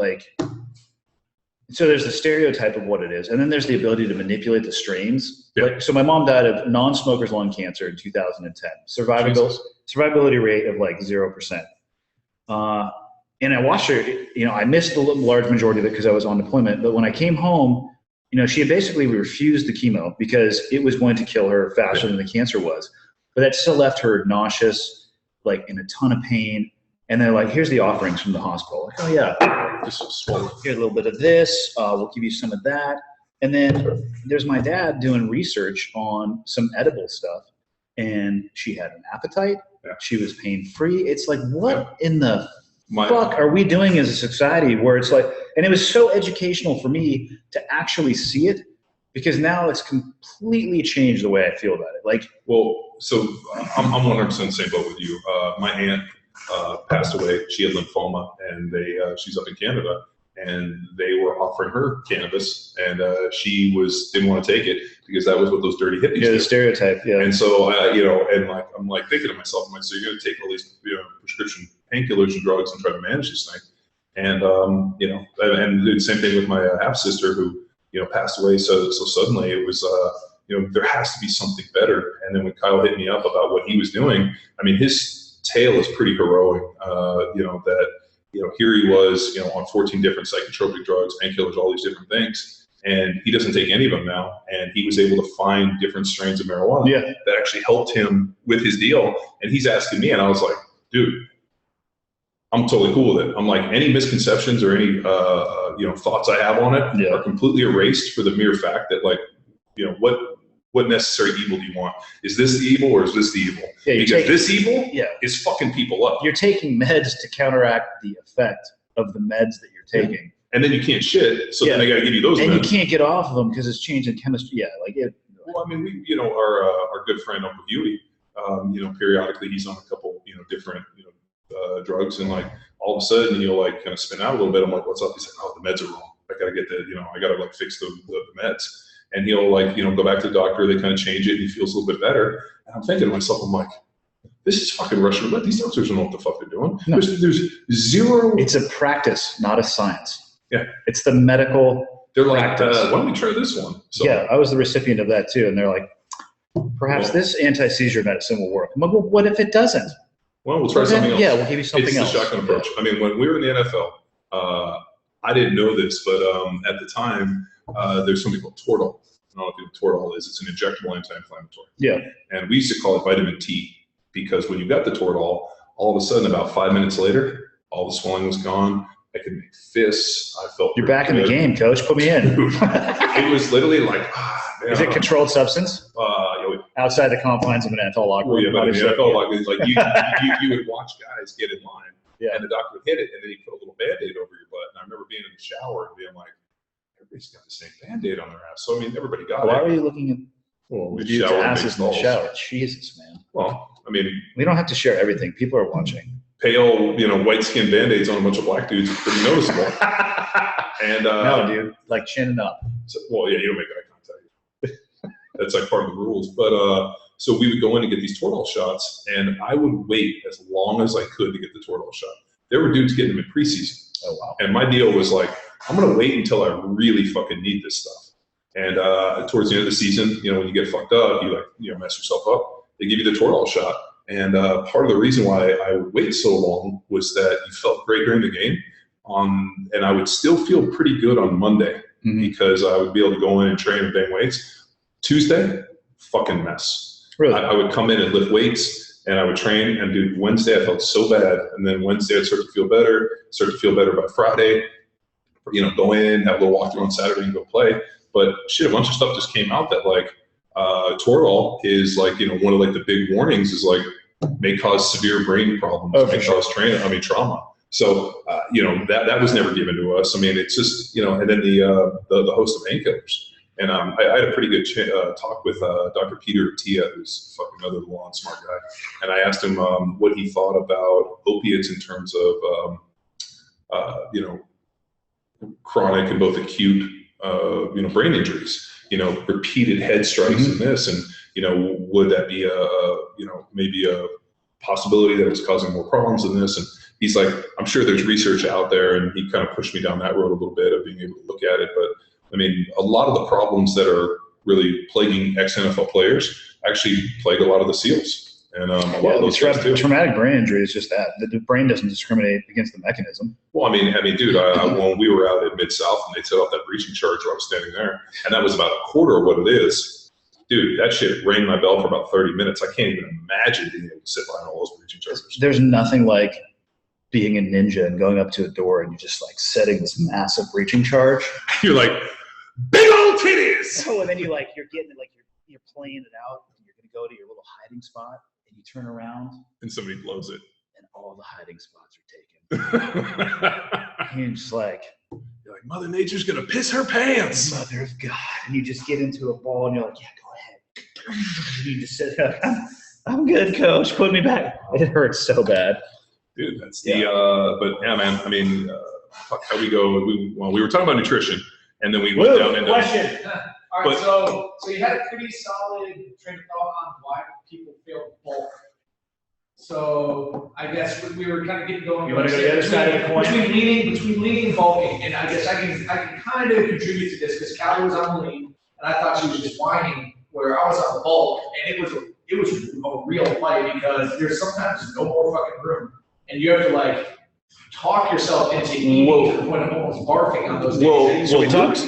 so there's the stereotype of what it is, and then there's the ability to manipulate the strains. Yeah. So my mom died of non-smoker's lung cancer in 2010. Survivability rate of 0%. And I watched her, I missed the large majority of it because I was on deployment. But when I came home, she had basically refused the chemo because it was going to kill her faster than the cancer was. But that still left her nauseous, in a ton of pain. And they're like, here's the offerings from the hospital. Like, oh yeah, just swallow. Here's a little bit of this. We'll give you some of that. And then there's my dad doing research on some edible stuff. And she had an appetite. Yeah. She was pain-free. It's like, what in the fuck are we doing as a society where it's and it was so educational for me to actually see it, because now it's completely changed the way I feel about it. So I'm 100% the same boat with you. My aunt passed away. She had lymphoma, and she's up in Canada, and they were offering her cannabis, and she didn't want to take it because that was what those dirty hippies Yeah, do. the stereotype. Yeah. And so, and like I'm like thinking to myself, I'm like, so you're going to take all these prescription painkillers and drugs and try to manage this thing, and and the same thing with my half sister who passed away so suddenly. It was there has to be something better. And then when Kyle hit me up about what he was doing, I mean, his tale is pretty heroic. Here he was, on 14 different psychotropic drugs, painkillers, all these different things, and he doesn't take any of them now. And he was able to find different strains of marijuana that actually helped him with his deal. And he's asking me, and I was like, dude, I'm totally cool with it. I'm like, any misconceptions or any thoughts I have on it are completely erased for the mere fact that, like, what necessary evil do you want? Is this the evil or is this the evil? Yeah, because this evil is fucking people up. You're taking meds to counteract the effect of the meds that you're taking. And then you can't shit, so then they got to give you those and meds. You can't get off of them because it's changing chemistry. Yeah, like it. Well, I mean, we, our good friend Uncle Huey, periodically he's on a couple, different, drugs, and like all of a sudden he'll like kind of spin out a little bit. I'm like, what's up? He's like, oh, the meds are wrong. I got to get I got to like fix the meds. And he'll like, go back to the doctor, they kind of change it, and he feels a little bit better. And I'm thinking to myself, I'm like, this is fucking Russian roulette. These doctors don't know what the fuck they're doing. No. There's zero. It's a practice, not a science. Yeah. It's the medical They're like, why don't we try this one? So, yeah, I was the recipient of that too. And they're like, perhaps this anti-seizure medicine will work. I'm like, well, what if it doesn't? Well, we'll try something else. Yeah, we'll give you something else. It's the shotgun approach. I mean, when we were in the NFL, I didn't know this, but at the time, there's something called Toradol. I don't know if you know what Toradol is. It's an injectable anti-inflammatory. Yeah. And we used to call it vitamin T because when you got the Toradol, all of a sudden, about 5 minutes later, all the swelling was gone. I could make fists. I felt you're back in the game, coach. Put me in. It was literally like, man, is it controlled substance? Outside the confines of an NFL locker room. Yeah, but in the NFL locker room, like you would watch guys get in line, and the doctor would hit it, and then he'd put a little Band-Aid over your butt. And I remember being in the shower and being like, everybody's got the same Band-Aid on their ass. So, I mean, everybody got it. Why are you looking at dude's asses in the shower? Jesus, man. Well, I mean, we don't have to share everything. People are watching. Pale, white-skinned Band-Aids on a bunch of black dudes is pretty noticeable. And no, dude, like chinning up. So, well, yeah, you don't make eye contact. That's like part of the rules. But so we would go in and get these Toradol shots, and I would wait as long as I could to get the Toradol shot. There were dudes getting them in preseason. Oh, wow. And my deal was like, I'm going to wait until I really fucking need this stuff. And towards the end of the season, when you get fucked up, you mess yourself up. They give you the Toradol shot. And part of the reason why I would wait so long was that you felt great during the game. And I would still feel pretty good on Monday because I would be able to go in and train and bang weights. Tuesday, fucking mess. Really? I would come in and lift weights, and I would train, and dude, Wednesday I felt so bad. And then Wednesday I'd start to feel better by Friday. Go in, have a little walkthrough on Saturday and go play. But shit, a bunch of stuff just came out that like Toradol is like, one of like the big warnings is like may cause severe brain problems, cause trauma. So, that was never given to us. I mean, it's just, and then the host of painkillers. And I had a pretty good talk with Dr. Peter Tia, who's fucking another law and smart guy. And I asked him what he thought about opiates in terms of, chronic and both acute, brain injuries, repeated head strikes in this. And, would that be maybe a possibility that it's causing more problems than this? And he's like, I'm sure there's research out there. And he kind of pushed me down that road a little bit of being able to look at it. But I mean, a lot of the problems that are really plaguing ex-NFL players actually plague a lot of the SEALs. And a lot of those guys too. Traumatic brain injury is just that. The brain doesn't discriminate against the mechanism. Well, I mean, dude, when we were out at Mid-South and they set off that breaching charge while I was standing there, and that was about a quarter of what it is, dude, that shit rang my bell for about 30 minutes. I can't even imagine being able to sit behind all those breaching charges. There's nothing like being a ninja and going up to a door and you're just like setting this massive breaching charge. You're like, big old titties! Oh, and then you're getting it, like you're playing it out, and you're going to go to your little hiding spot, and you turn around. And somebody blows it. And all the hiding spots are taken. And you're just like, Mother Nature's going to piss her pants. Mother of God. And you just get into a ball, and you're like, yeah, go ahead. And you just sit up. I'm good, coach. Put me back. It hurts so bad. Dude, that's but yeah, man, I mean, how we go. We were talking about nutrition, and then we went down into question. All right, so you had a pretty solid train of thought on why people feel bulk. So I guess we were kind of getting going. You want to go to the other side of the coin? Between lean and bulking, and I guess I can kind of contribute to this because Callie was on lean, and I thought she was just whining, where I was on the bulk, and it was a real fight because there's sometimes no more fucking room, and you have to like talk yourself into eating to the point of almost barfing on those days.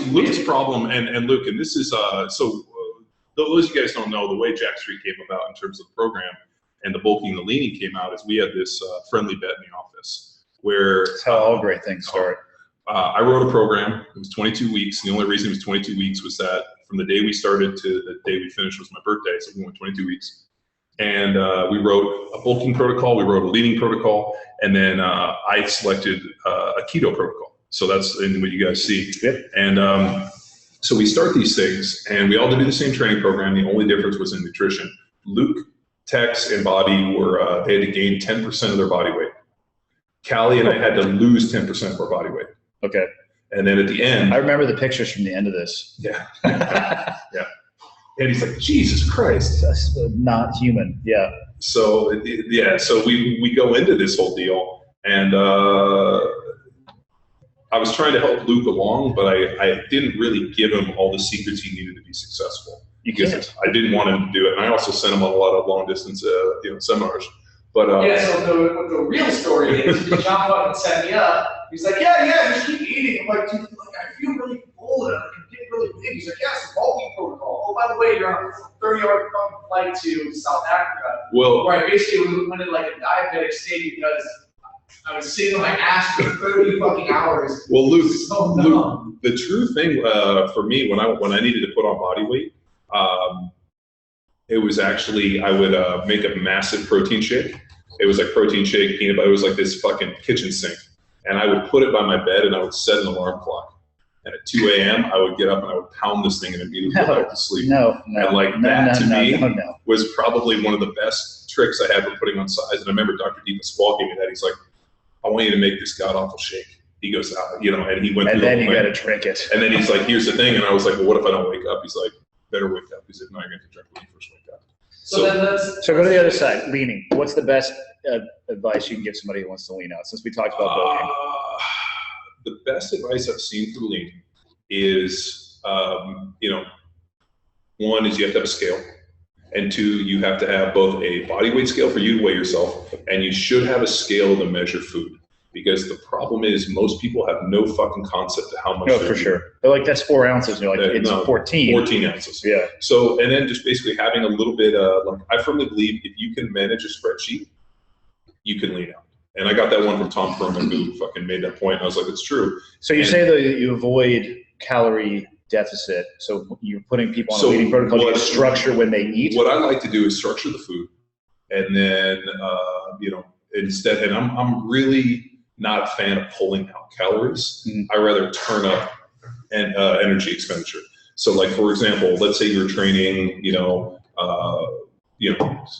Luke's problem, and Luke, and this is those of you guys don't know, the way Jack Street came about in terms of the program and the bulking and the leaning came out is we had this friendly bet in the office where that's how all great things start. I wrote a program. It was 22 weeks. The only reason it was 22 weeks was that from the day we started to the day we finished was my birthday, so we went 22 weeks. And we wrote a bulking protocol, we wrote a leaning protocol, and then I selected a keto protocol. So that's in what you guys see. Yep. And so we start these things, and we all do the same training program. The only difference was in nutrition. Luke, Tex, and Bobby were, they had to gain 10% of their body weight. Callie and I had to lose 10% of our body weight. Okay. And then at the end. I remember the pictures from the end of this. Yeah. Yeah. And he's like, Jesus Christ. That's not human. Yeah. So, so we go into this whole deal, and I was trying to help Luke along, but I didn't really give him all the secrets he needed to be successful. Because I didn't want him to do it. And I also sent him on a lot of long distance seminars. But so the real story is John up and set me up. He's like, yeah, just keep eating. I'm like, dude, I feel really full and I can get really big. He's like, yeah, it's a bulking protocol. Oh, by the way, you're on a 30-hour flight to South Africa. Where I basically went in like a diabetic state because I was sitting on my ass for 30 fucking hours. Well, Luke, the true thing for me when I needed to put on body weight, it was actually I would make a massive protein shake. It was like protein shake, peanut butter. It was like this fucking kitchen sink. And I would put it by my bed and I would set an alarm clock. And at 2 a.m., I would get up and I would pound this thing and immediately go back to sleep. And that to me was probably one of the best tricks I had for putting on size. And I remember Dr. Deepa Swal gave me that. He's like, I want you to make this god-awful shake. He goes, and he went through the whole thing. And then you got to drink it. And then he's like, here's the thing. And I was like, well, what if I don't wake up? He's like, better wake up. He said, no, you're going to drink when you first wake up. So go to the other side, leaning. What's the best advice you can give somebody who wants to lean out? Since we talked about bulking. The best advice I've seen for leaning is, one is you have to have a scale. And two, you have to have both a body weight scale for you to weigh yourself, and you should have a scale to measure food. Because the problem is most people have no fucking concept of how much they're eating. Sure. They're like, that's 4 ounces. And you're like, it's 14. 14 ounces. Yeah. So, and then just basically having a little bit I firmly believe if you can manage a spreadsheet, you can lean out. And I got that one from Tom Furman who fucking made that point. And I was like, it's true. So you say that you avoid calorie deficit. So you're putting people on a leading protocol to structure when they eat. What I like to do is structure the food. And then, instead, and I'm really not a fan of pulling out calories. I rather turn up energy expenditure. So like, for example, let's say you're training,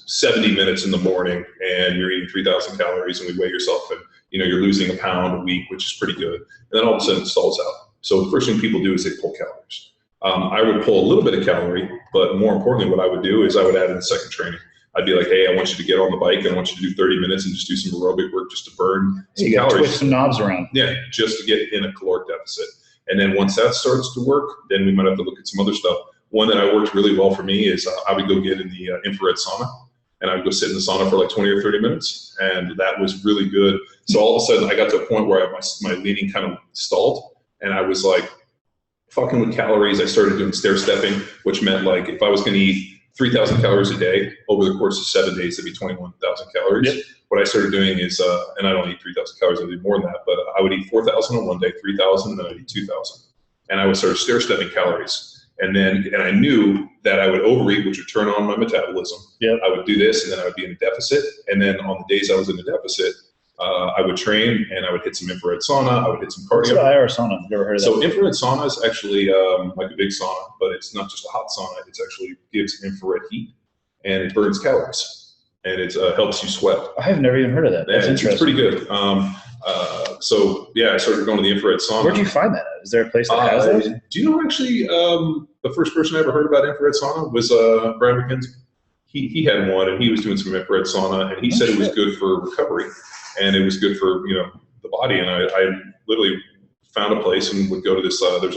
70 minutes in the morning and you're eating 3,000 calories and we weigh yourself and, you're losing a pound a week, which is pretty good. And then all of a sudden it stalls out. So the first thing people do is they pull calories. I would pull a little bit of calorie, but more importantly, what I would do is I would add in the second training. I'd be like, hey, I want you to get on the bike. I want you to do 30 minutes and just do some aerobic work just to burn some calories. Twist some knobs around. Yeah, just to get in a caloric deficit. And then once that starts to work, then we might have to look at some other stuff. One that I worked really well for me is I would go get in the infrared sauna. And I would go sit in the sauna for like 20 or 30 minutes. And that was really good. So all of a sudden I got to a point where my leaning kind of stalled. And I was like fucking with calories. I started doing stair stepping, which meant like if I was going to eat 3,000 calories a day over the course of 7 days, that'd be 21,000 calories. Yep. What I started doing is, and I don't eat 3,000 calories, I do more than that, but I would eat 4,000 on one day, 3,000, and then I'd eat 2,000. And I would start stair stepping calories. And I knew that I would overeat, which would turn on my metabolism. Yep. I would do this, and then I would be in a deficit. And then on the days I was in a deficit, I would train and I would hit some infrared sauna. I would hit some cardio. What's IR sauna? I've never heard of that. So infrared sauna is actually like a big sauna, but it's not just a hot sauna. It actually gives infrared heat and it burns calories and it helps you sweat. I have never even heard of that. That's interesting. It's pretty good. So yeah, I started going to the infrared sauna. Where'd you find that at? Is there a place that has that? Do you know actually the first person I ever heard about infrared sauna was Brad McKenzie. He had one, and he was doing some infrared sauna, and he said it was good for recovery, and it was good for the body. And I literally found a place and would go to this. There's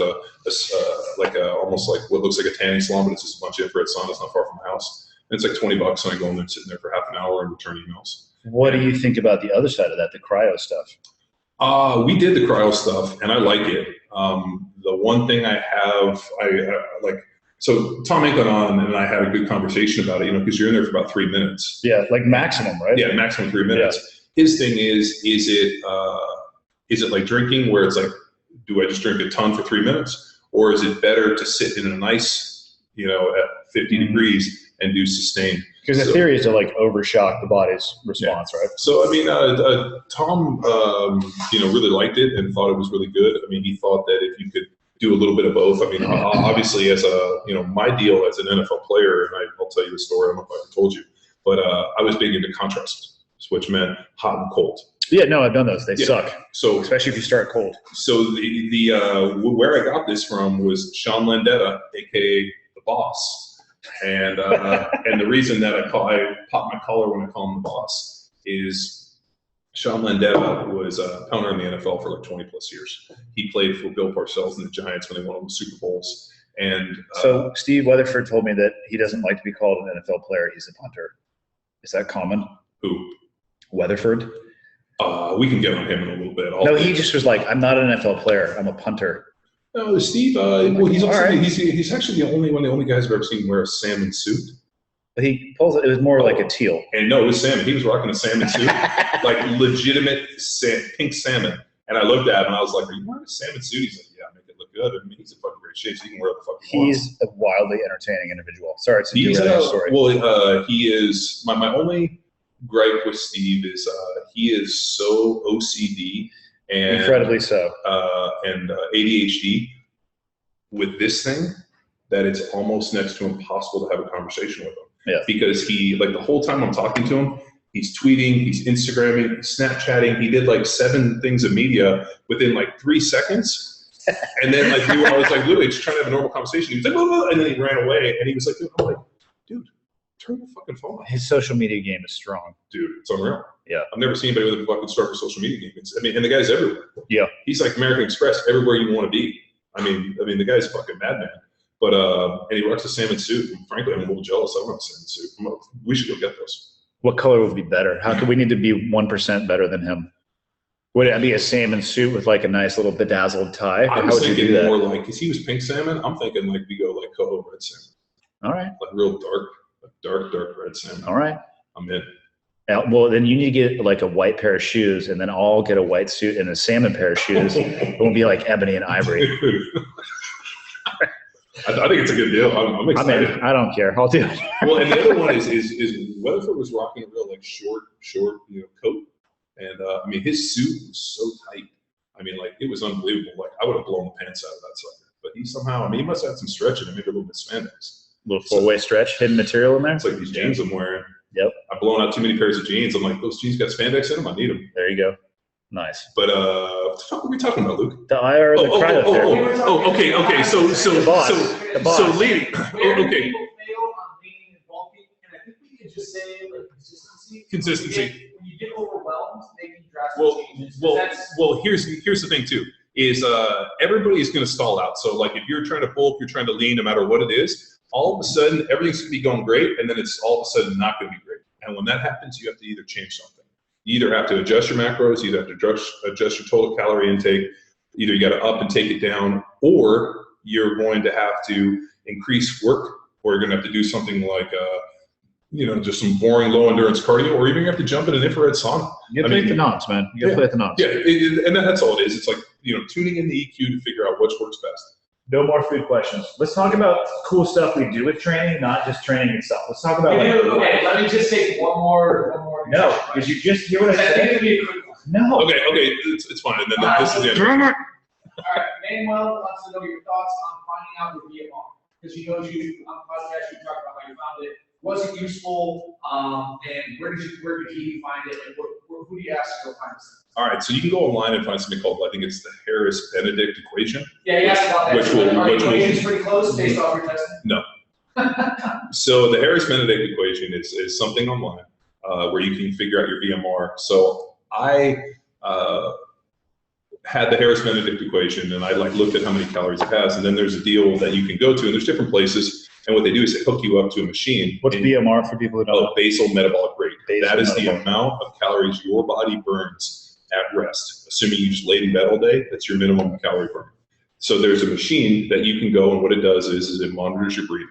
almost like what looks like a tanning salon, but it's just a bunch of infrared saunas not far from my house. And it's like $20, and I go in there and sit in there for half an hour and return emails. What do you think about the other side of that, the cryo stuff? We did the cryo stuff, and I like it. The one thing I have, I like. So Tom Anklin and I had a good conversation about it, because you're in there for about 3 minutes. Yeah, like maximum, right? Yeah, maximum 3 minutes. Yeah. His thing is it like drinking, where it's like, do I just drink a ton for 3 minutes, or is it better to sit in a nice, at 50 degrees and do sustained? Because the theory is to like overshock the body's response, right? So I mean, Tom, really liked it and thought it was really good. I mean, he thought that if you could do a little bit of both. I mean, obviously, as my deal as an NFL player, and I'll tell you the story. I don't know if I ever told you, but I was big into contrast, which meant hot and cold. Yeah, no, I've done those. They suck. So especially if you start cold. So the where I got this from was Sean Landetta, aka the Boss, and and the reason that I pop my collar when I call him the Boss is Sean Landetta was a punter in the NFL for like 20 plus years. He played for Bill Parcells and the Giants when they won the Super Bowls. And so Steve Weatherford told me that he doesn't like to be called an NFL player. He's a punter. Is that common? Who? Weatherford. We can get on him in a little bit. No, he just was like, I'm not an NFL player. I'm a punter. No, Steve. Well, he's also, right. He's actually one of the only guys I've ever seen wear a salmon suit. He pulls it. It was more like a teal. And no, it was salmon. He was rocking a salmon suit, like legitimate pink salmon. And I looked at him and I was like, "Are you wearing a salmon suit?" He's like, "Yeah, I make it look good." I mean, he's in fucking great shape, so he can wear the fuck he wants. He's a wildly entertaining individual. Sorry to derail your story. Well, he is. My only gripe with Steve is he is so OCD and incredibly so, and ADHD with this thing that it's almost next to impossible to have a conversation with him. Yeah. Because he, like, the whole time I'm talking to him, he's tweeting, he's Instagramming, he's Snapchatting. He did like 7 things of media within like 3 seconds. And then like I was like literally just trying to have a normal conversation. He was like, blah, and then he ran away. And he was like, I'm like, dude, turn your fucking phone off. His social media game is strong. Dude, it's unreal. Yeah. I've never seen anybody with a fucking stronger social media game. And the guy's everywhere. Yeah. He's like American Express, everywhere you want to be. I mean, the guy's a fucking madman. But and he rocks a salmon suit. And frankly, I'm a little jealous. I want a salmon suit. We should go get those. What color would be better? How could we need to be 1% better than him? Would it be a salmon suit with like a nice little bedazzled tie? I was thinking more like, because he was pink salmon. I'm thinking like we go like Coho red salmon. All right. Like real dark red salmon. All right. I'm in. Well, then you need to get like a white pair of shoes, and then I'll get a white suit and a salmon pair of shoes. It won't be like ebony and ivory. I think it's a good deal. I'm excited. I mean, I don't care. I'll do it. Well, and the other one is Weatherford was rocking a real like short coat, and I mean his suit was so tight. I mean, like it was unbelievable. Like I would have blown the pants out of that sucker. But he somehow, I mean, he must have had some stretch in it, maybe a little bit of spandex. A little 4-way stretch, hidden material in there. It's like these jeans I'm wearing. Yep. I've blown out too many pairs of jeans. I'm like, those jeans got spandex in them. I need them. There you go. Nice. But what the fuck were we talking about, Luke? The IR, the cryotherapy. Okay. So the boss. So leading. Okay. People fail on leaning and bulking, and I think we could just say like consistency. When you get overwhelmed, making drastic changes. Well, here's the thing too. Is everybody is going to stall out. So like if you're trying to bulk, you're trying to lean, no matter what it is, all of a sudden everything's going to be going great, and then it's all of a sudden not going to be great. And when that happens, you have to either change something. You either have to adjust your macros, you either have to adjust your total calorie intake, either you got to up and take it down, or you're going to have to increase work, or you're going to have to do something like, just some boring low endurance cardio, or even you have to jump in an infrared sauna. You have to hit the knobs, man. You got to play the knobs. Yeah, and that's all it is. It's like, tuning in the EQ to figure out which works best. No more food questions. Let's talk about cool stuff we do with training, not just training itself. Let's talk about okay, let me just take one more. No, did you just hear what I said? No. Okay, it's fine. And then this is the end. All right, Manuel wants to know your thoughts on finding out your BMR. Because on the podcast you talked about how you found it. Was it useful? And where did he find it? And who do you ask to go find this? All right, so you can go online and find something called, I think it's the Harris-Benedict equation. Yeah, you asked about that. Which equation's pretty close based off your testing? No. So the Harris-Benedict equation is something online where you can figure out your BMR. So I had the Harris-Benedict equation, and I looked at how many calories it has, and then there's a deal that you can go to, and there's different places, and what they do is they hook you up to a machine. What's BMR for people who don't know? Basal metabolic rate. That is the metabolic. amount of calories your body burns at rest. Assuming you just laid in bed all day, that's your minimum calorie burn. So there's a machine that you can go, and what it does is it monitors your breathing.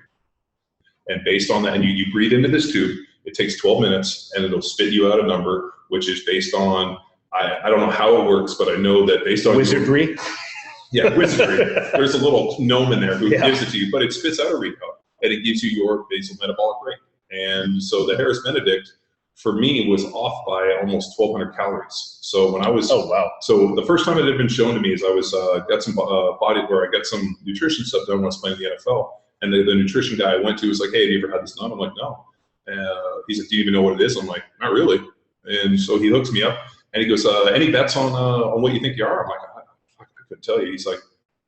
And based on that, and you breathe into this tube, it takes 12 minutes, and it'll spit you out a number, which is based on, I don't know how it works, but I know that based on Wizardry? Yeah, wizardry. There's a little gnome in there who gives it to you, but it spits out a readout, and it gives you your basal metabolic rate. And so the Harris-Benedict, for me, was off by almost 1,200 calories. So when I was, so the first time it had been shown to me is I was got some I got some nutrition stuff done when I was playing the NFL, and the nutrition guy I went to was like, "Hey, have you ever had this done?" I'm like, "No." He's like, "Do you even know what it is?" I'm like, "Not really." And so he hooks me up, and he goes, "Any bets on what you think you are?" I'm like, I couldn't tell you. He's like,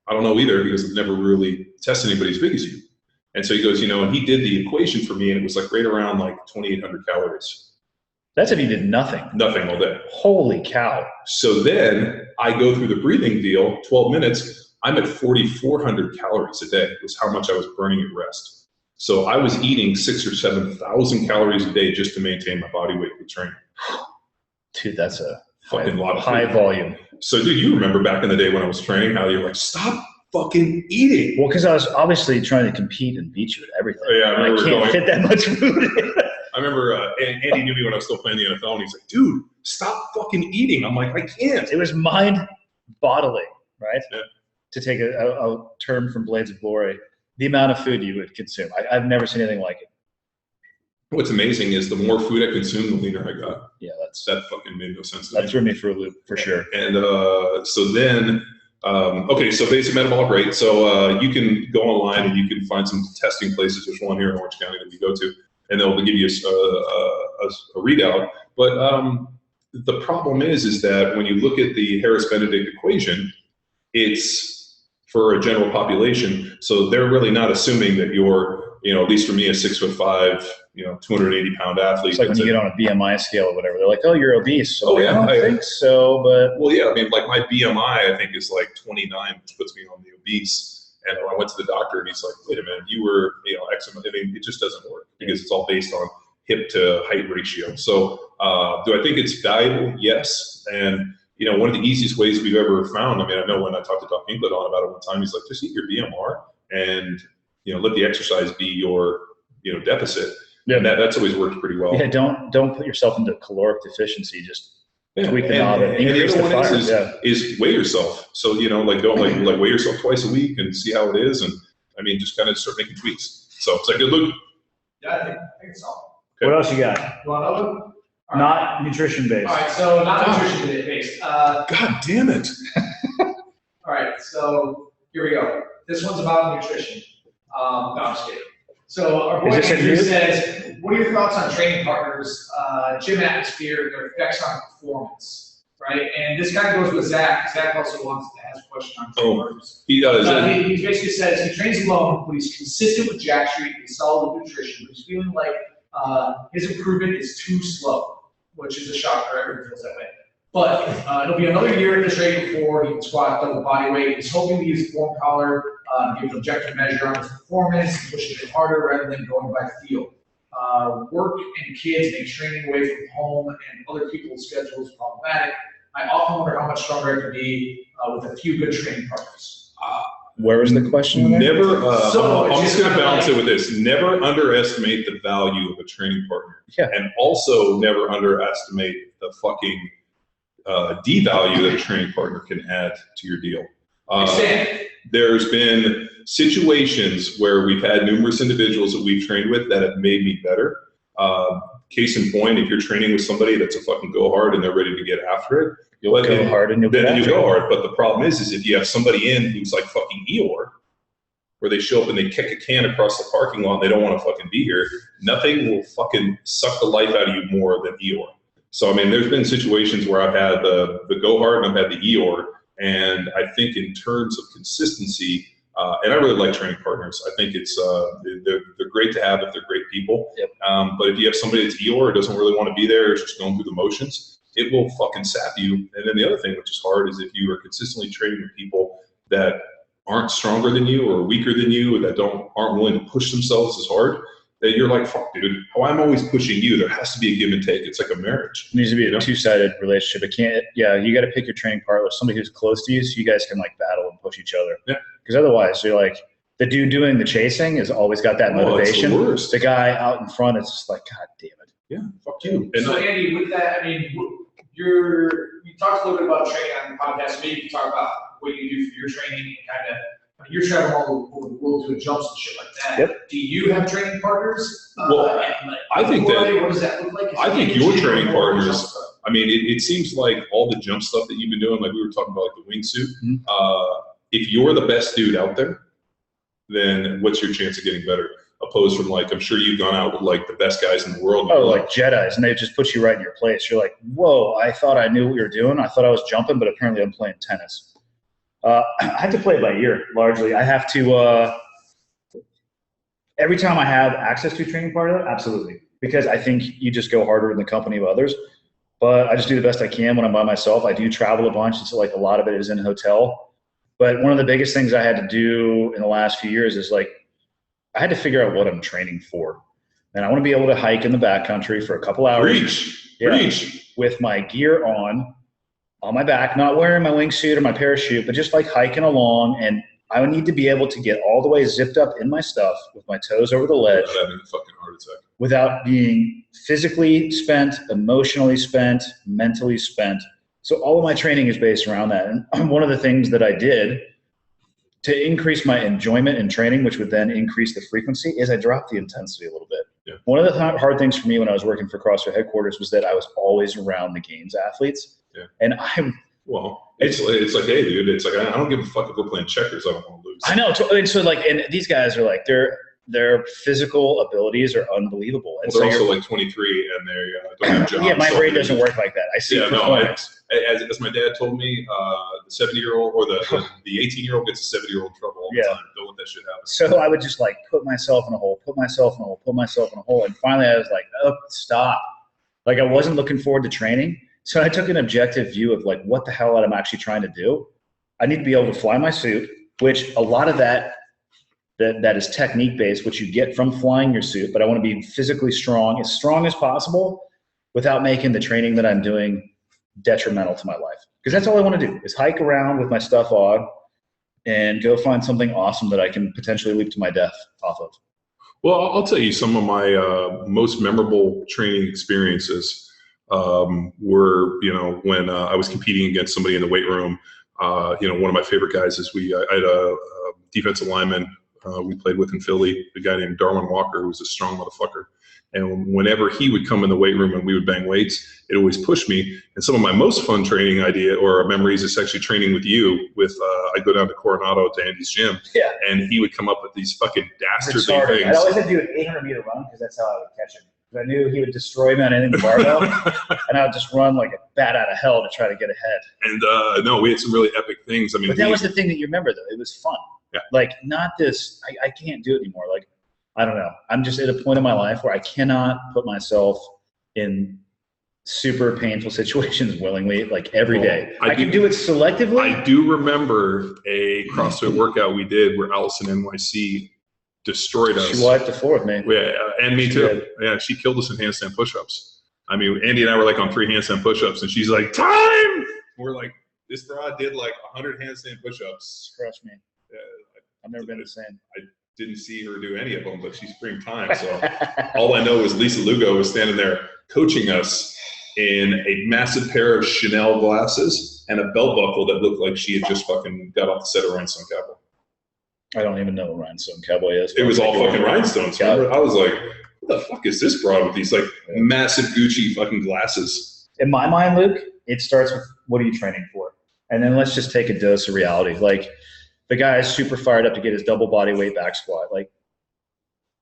"I don't know either," because I've never really tested anybody as big as you. And so he goes, and he did the equation for me, and it was like right around like 2,800 calories. That's if you did nothing. Nothing all day. Holy cow. So then I go through the breathing deal, 12 minutes, I'm at 4,400 calories a day was how much I was burning at rest. So I was eating 6,000 or 7,000 calories a day just to maintain my body weight with training. Dude, that's a fucking lot of high volume. So dude, you remember back in the day when I was training, how you're like, stop fucking eating. Well, because I was obviously trying to compete and beat you at everything. Oh, yeah, I can't fit that much food in. I remember Andy knew me when I was still playing the NFL, and he's like, dude, stop fucking eating. I'm like, I can't. It was mind-boggling, right? Yeah. To take a term from Blades of Glory, the amount of food you would consume. I've never seen anything like it. What's amazing is the more food I consumed, the leaner I got. Yeah, that fucking made no sense to me. That threw me for a loop, for sure. And so then, okay, so basic metabolic rate. So you can go online and you can find some testing places. There's one here in Orange County that you go to, and they'll give you a readout. But the problem is that when you look at the Harris-Benedict equation, it's for a general population. So they're really not assuming that you're, at least for me, a 6'5", 280-pound athlete. It's like when you get on a BMI scale or whatever, they're like, "Oh, you're obese." So yeah, I don't think so, but well, yeah. I mean, like my BMI, I think is like 29, which puts me on the obese. And when I went to the doctor, and he's like, "Wait a minute, you were, X amount." I mean, it just doesn't work because it's all based on hip to height ratio. So, do I think it's valuable? Yes. And one of the easiest ways we've ever found. I mean, I know when I talked to Doc Inklet on about it one time, he's like, "Just eat your BMR and let the exercise be your deficit." Yeah, and that's always worked pretty well. Yeah, don't put yourself into caloric deficiency. Just tweak the knob and increase the fire. Is weigh yourself. So don't weigh yourself twice a week and see how it is, and I mean just kind of start making tweaks. So it's like good look. Yeah, I think it's all. Okay. What else you got? You want another one? Not nutrition based. All right, so not nutrition based. God damn it! All right, so here we go. This one's about nutrition. No, I'm just kidding. So our boy Andrew says, what are your thoughts on training partners, gym atmosphere, their effects on performance, right? And this kind of goes with Zach. Zach also wants to ask a question on training partners. He does. He basically says he trains alone, but he's consistent with jack street, he's solid with nutrition, but he's feeling like his improvement is too slow, which is a shocker. Everyone feels that way. But it'll be another year in the training before he can squat double body weight. He's hoping to use form collar, give an objective measure on his performance, push it harder rather than going by feel. Work and kids make training away from home and other people's schedules problematic. I often wonder how much stronger I could be with a few good training partners. Where was the question? Never. I'm just going to balance it with this. Never underestimate the value of a training partner. Yeah. And also never underestimate the fucking devalue that a training partner can add to your deal. There's been situations where we've had numerous individuals that we've trained with that have made me better. Case in point, if you're training with somebody that's a fucking go hard and they're ready to get after it, you'll go hard and you'll get after it. Then you go hard. But the problem is if you have somebody in who's like fucking Eeyore, where they show up and they kick a can across the parking lot and they don't want to fucking be here, nothing will fucking suck the life out of you more than Eeyore. So, I mean, there's been situations where I've had the Go Hard and I've had the Eeyore. And I think in terms of consistency, and I really like training partners. I think it's they're great to have if they're great people. Yep. But if you have somebody that's Eeyore or doesn't really want to be there, is just going through the motions, it will fucking sap you. And then the other thing, which is hard, is if you are consistently training with people that aren't stronger than you or weaker than you, or that aren't willing to push themselves as hard, that you're like, fuck, dude, I'm always pushing you. There has to be a give and take. It's like a marriage. It needs to be a two-sided relationship. It can't, you got to pick your training partner, somebody who's close to you, so you guys can like battle and push each other. Yeah. Because otherwise, you're like, the dude doing the chasing has always got that motivation. It's the worst. The guy out in front is just like, God damn it. Yeah, fuck you. And so, Andy, with that, I mean, you talked a little bit about training on the podcast. Maybe you can talk about what you do for your training and kind of. You're traveling all over the world doing jumps and shit like that. Yep. Do you have training partners? Well, I think that. What does that look like? I think your training partners. I mean, it seems like all the jump stuff that you've been doing, like we were talking about, like the wingsuit. Mm-hmm. If you're the best dude out there, then what's your chance of getting better? Opposed from like, I'm sure you've gone out with like the best guys in the world. Oh, like Jedis, and they just put you right in your place. You're like, whoa, I thought I knew what you were doing. I thought I was jumping, but apparently I'm playing tennis. I have to play it by ear, largely. I have to, every time I have access to a training partner, absolutely. Because I think you just go harder in the company of others. But I just do the best I can when I'm by myself. I do travel a bunch. It's like a lot of it is in a hotel. But one of the biggest things I had to do in the last few years is like, I had to figure out what I'm training for. And I want to be able to hike in the backcountry for a couple hours. Reach. With my gear on my back, not wearing my wingsuit or my parachute, but just like hiking along. And I would need to be able to get all the way zipped up in my stuff with my toes over the ledge. Without having a fucking heart attack. Without being physically spent, emotionally spent, mentally spent. So all of my training is based around that. And one of the things that I did to increase my enjoyment in training, which would then increase the frequency, is I dropped the intensity a little bit. Yeah. One of the hard things for me when I was working for CrossFit headquarters was that I was always around the games athletes. Yeah. And it's like, hey, dude, it's like, I don't give a fuck if we're playing checkers. I don't want to lose. I know. And so like, and these guys are like, their physical abilities are unbelievable. And they're also like 23 and they don't have jobs. Yeah, my brain doesn't work like that. I see. Yeah, no, as my dad told me, the 70-year-old or the 18-year-old gets a 70-year-old in trouble all the time. Don't let that shit happen. So I would just like put myself in a hole. And finally I was like, oh, stop. Like I wasn't looking forward to training. So I took an objective view of like, what the hell I'm actually trying to do. I need to be able to fly my suit, which a lot of that is technique based, which you get from flying your suit. But I want to be physically strong as possible without making the training that I'm doing detrimental to my life. Because that's all I want to do is hike around with my stuff on and go find something awesome that I can potentially leap to my death off of. Well, I'll tell you some of my most memorable training experiences were, when I was competing against somebody in the weight room. One of my favorite guys is I had a defensive lineman we played with in Philly, a guy named Darwin Walker, who was a strong motherfucker. And whenever he would come in the weight room and we would bang weights, it always pushed me. And some of my most fun training idea or memories is actually training with you. I'd go down to Coronado to Andy's gym, and he would come up with these fucking dastardly things. I'd always had to do an 800-meter run because that's how I would catch him. I knew he would destroy me on anything barbell, and I would just run like a bat out of hell to try to get ahead. And no, we had some really epic things. I mean, but that was the thing that you remember, though. It was fun. Yeah. Like, not this, I can't do it anymore. Like, I don't know. I'm just at a point in my life where I cannot put myself in super painful situations willingly, like every day. I can do it selectively. I do remember a CrossFit workout we did where Allison NYC destroyed us. She wiped the floor with me. Yeah, and me too. Yeah, she killed us in handstand push-ups. I mean, Andy and I were like on 3 handstand push-ups, and she's like, time! We're like, this broad did like 100 handstand push-ups. Crushed me. Yeah, I've never been the same. I didn't see her do any of them, but she screamed time. So all I know is Lisa Lugo was standing there coaching us in a massive pair of Chanel glasses and a belt buckle that looked like she had just fucking got off the set of Rhinestone Cowboy. I don't even know what Rhinestone Cowboy is. It was all fucking rhinestones. Remember? I was like, what the fuck is this broad with these like massive Gucci fucking glasses? In my mind, Luke, it starts with what are you training for? And then let's just take a dose of reality. Like, the guy is super fired up to get his double body weight back squat. Like,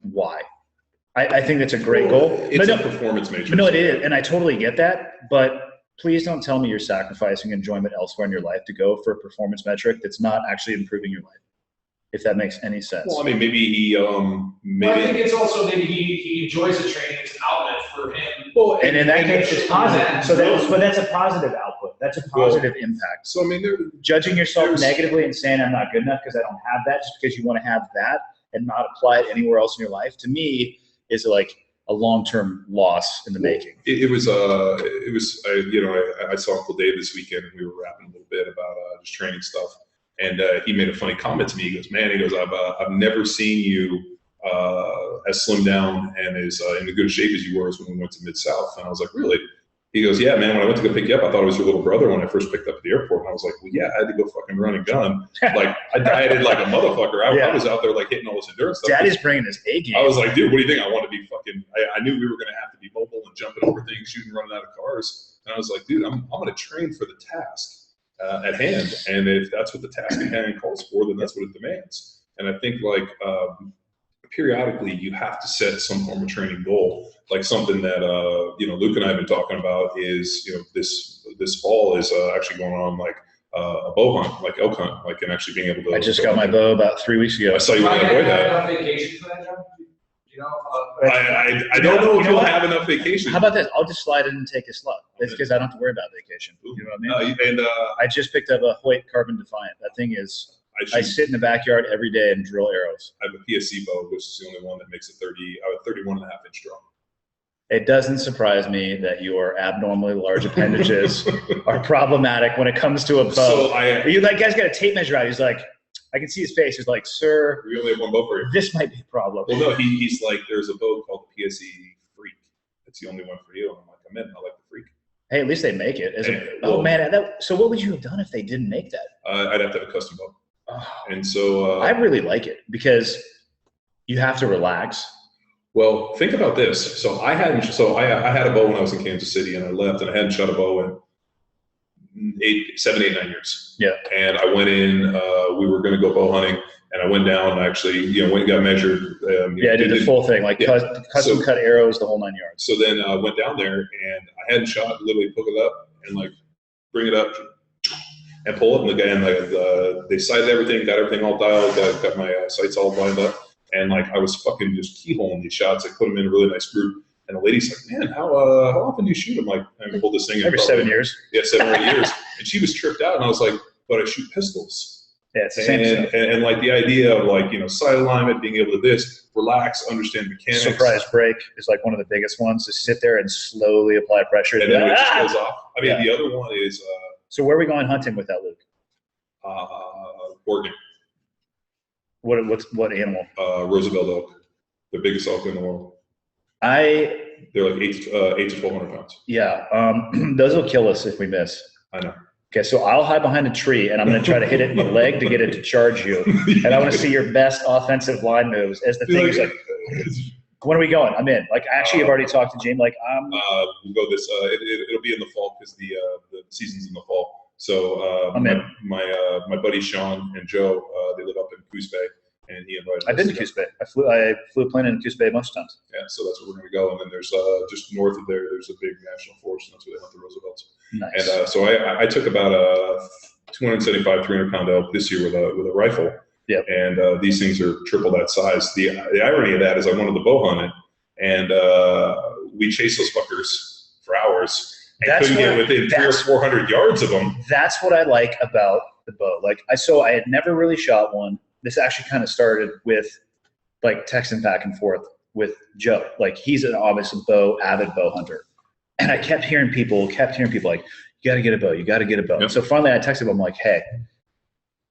why? I think that's a great goal. It's a performance matrix. No, it is. And I totally get that. But please don't tell me you're sacrificing enjoyment elsewhere in your life to go for a performance metric that's not actually improving your life, if that makes any sense. Well, I mean, maybe he, Well, I think it's also maybe he enjoys the training. It's an outlet for him. Well, and in that case, it's positive. So that's a positive output. That's a positive impact. So, I mean, judging yourself negatively and saying I'm not good enough because I don't have that, just because you want to have that and not apply it anywhere else in your life, to me, is like a long-term loss in the making. I saw Uncle Dave this weekend, and we were rapping a little bit about just training stuff. And he made a funny comment to me. He goes, "Man," he goes, "I've never seen you as slimmed down and as in as good shape as you were as when we went to Mid-South." And I was like, "Really?" He goes, "Yeah, man, when I went to go pick you up, I thought it was your little brother when I first picked up at the airport." And I was like, "Well, yeah, I had to go fucking run and gun. Like, I dieted like a motherfucker. I was out there like hitting all this endurance stuff." Daddy's bringing his A game. I was like, "Dude, what do you think? I want to be fucking," I knew we were going to have to be mobile and jumping over things, shooting, running out of cars. And I was like, "Dude, I'm going to train for the task at hand. And if that's what the task at hand calls for, then that's what it demands." And I think like, periodically you have to set some form of training goal, like something that Luke and I have been talking about is this fall is actually going on like a bow hunt, like elk hunt, like, and actually being able to. I just got my bow about 3 weeks ago. I saw you want to avoid that. On vacation for that, John? I don't know if you'll have enough vacation. How about this? I'll just slide in and take a slot. It's because I don't have to worry about vacation. You know what I mean? I just picked up a Hoyt Carbon Defiant. That thing is. I sit in the backyard every day and drill arrows. I have a PSC bow, which is the only one that makes a 31.5-inch draw. It doesn't surprise me that your abnormally large appendages are problematic when it comes to a bow. So that guy's got a tape measure out. He's like, I can see his face. He's like, "Sir, we only have one bow for you. This might be a problem." Well, no, he's like, "There's a bow called the PSC Freak. It's the only one for you." And I'm like, "I'm in. I like the Freak." Hey, at least they make it. So what would you have done if they didn't make that? I'd have to have a custom bow. And so I really like it because you have to relax. Well, think about this. So I had a bow when I was in Kansas City, and I left, and I hadn't shot a bow in 7, 8, 9 years. Yeah. And I went in. We were going to go bow hunting, and I went down and actually, went and got measured. I did the full thing, like custom cut arrows, the whole 9 yards. So then I went down there, and I hadn't shot. Literally, hook it up and like bring it up. And pull it, and the guy, they sighted everything, got everything all dialed, got my sights all lined up, and like I was fucking just keyholing these shots. I put them in a really nice group, and the lady's like, "Man, how often do you shoot them?" Like, I pulled this thing every 7 years. Yeah, 7 or 8 years, and she was tripped out, and I was like, "But I shoot pistols." Yeah, it's the same stuff. And like the idea of like sight alignment, being able to relax, understand mechanics. Surprise break is like one of the biggest ones. To sit there and slowly apply pressure, and then it just goes off. I mean, the other one is. So where are we going hunting with that, Luke? Oregon. What animal? Roosevelt elk, the biggest elk in the world. They're like 8 to 1,200 pounds. Yeah, those will kill us if we miss. I know. Okay, so I'll hide behind a tree, and I'm going to try to hit it in the leg to get it to charge you. And I want to see your best offensive line moves as the thing is like, when are we going? I'm in. Like, actually, I've already talked to James. Like, we'll go this. It'll be in the fall because the season's in the fall. So my buddy Sean and Joe, they live up in Coos Bay, and he invited. I've been to Coos Bay. I flew a plane in Coos Bay a bunch of times. Yeah, so that's where we're going to go. And then there's just north of there's a big national forest, and that's where they hunt the Roosevelts. Nice. And so I took about a 275, 300-pound elk this year with a rifle. Yep. And these things are triple that size. The irony of that is I wanted to bow hunt it, and we chased those fuckers for hours. And couldn't get within 300 or 400 yards of them. That's what I like about the bow. Like I had never really shot one. This actually kind of started with like texting back and forth with Joe. Like he's an obvious avid bow hunter. And I kept hearing people like, "You got to get a bow. You got to get a bow." Yep. So finally I texted him. I'm like, "Hey,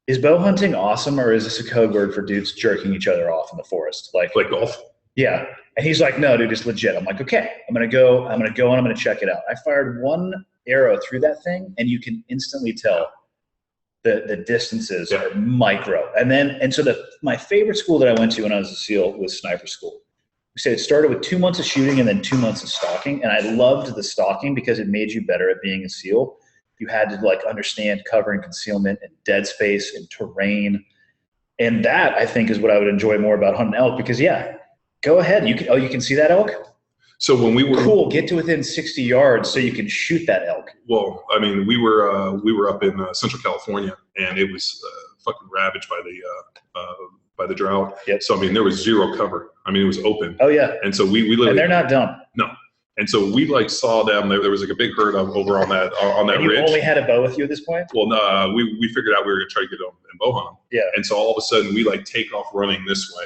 is bow hunting awesome, or is this a code word for dudes jerking each other off in the forest?" Like golf. Yeah. And he's like, "No, dude, it's legit." I'm like, "Okay, I'm going to go and I'm going to check it out." I fired one arrow through that thing, and you can instantly tell the distances are micro. And so my favorite school that I went to when I was a SEAL was sniper school. We said it started with 2 months of shooting and then 2 months of stalking. And I loved the stalking because it made you better at being a SEAL. You had to like understand cover and concealment and dead space and terrain. And that I think is what I would enjoy more about hunting elk because Go ahead. You can see that elk? So when we were cool, get to within 60 yards so you can shoot that elk. Well, I mean, we were up in Central California, and it was fucking ravaged by the drought. Yep. So I mean, there was zero cover. I mean, it was open. Oh yeah. And so we literally. And they're not dumb. No. And so we like saw them. There was like a big herd over on that and you ridge. only had a bow with you at this point? Well, no, we figured out we were gonna try to get them and bow hunt them. Yeah. And so all of a sudden we like take off running this way.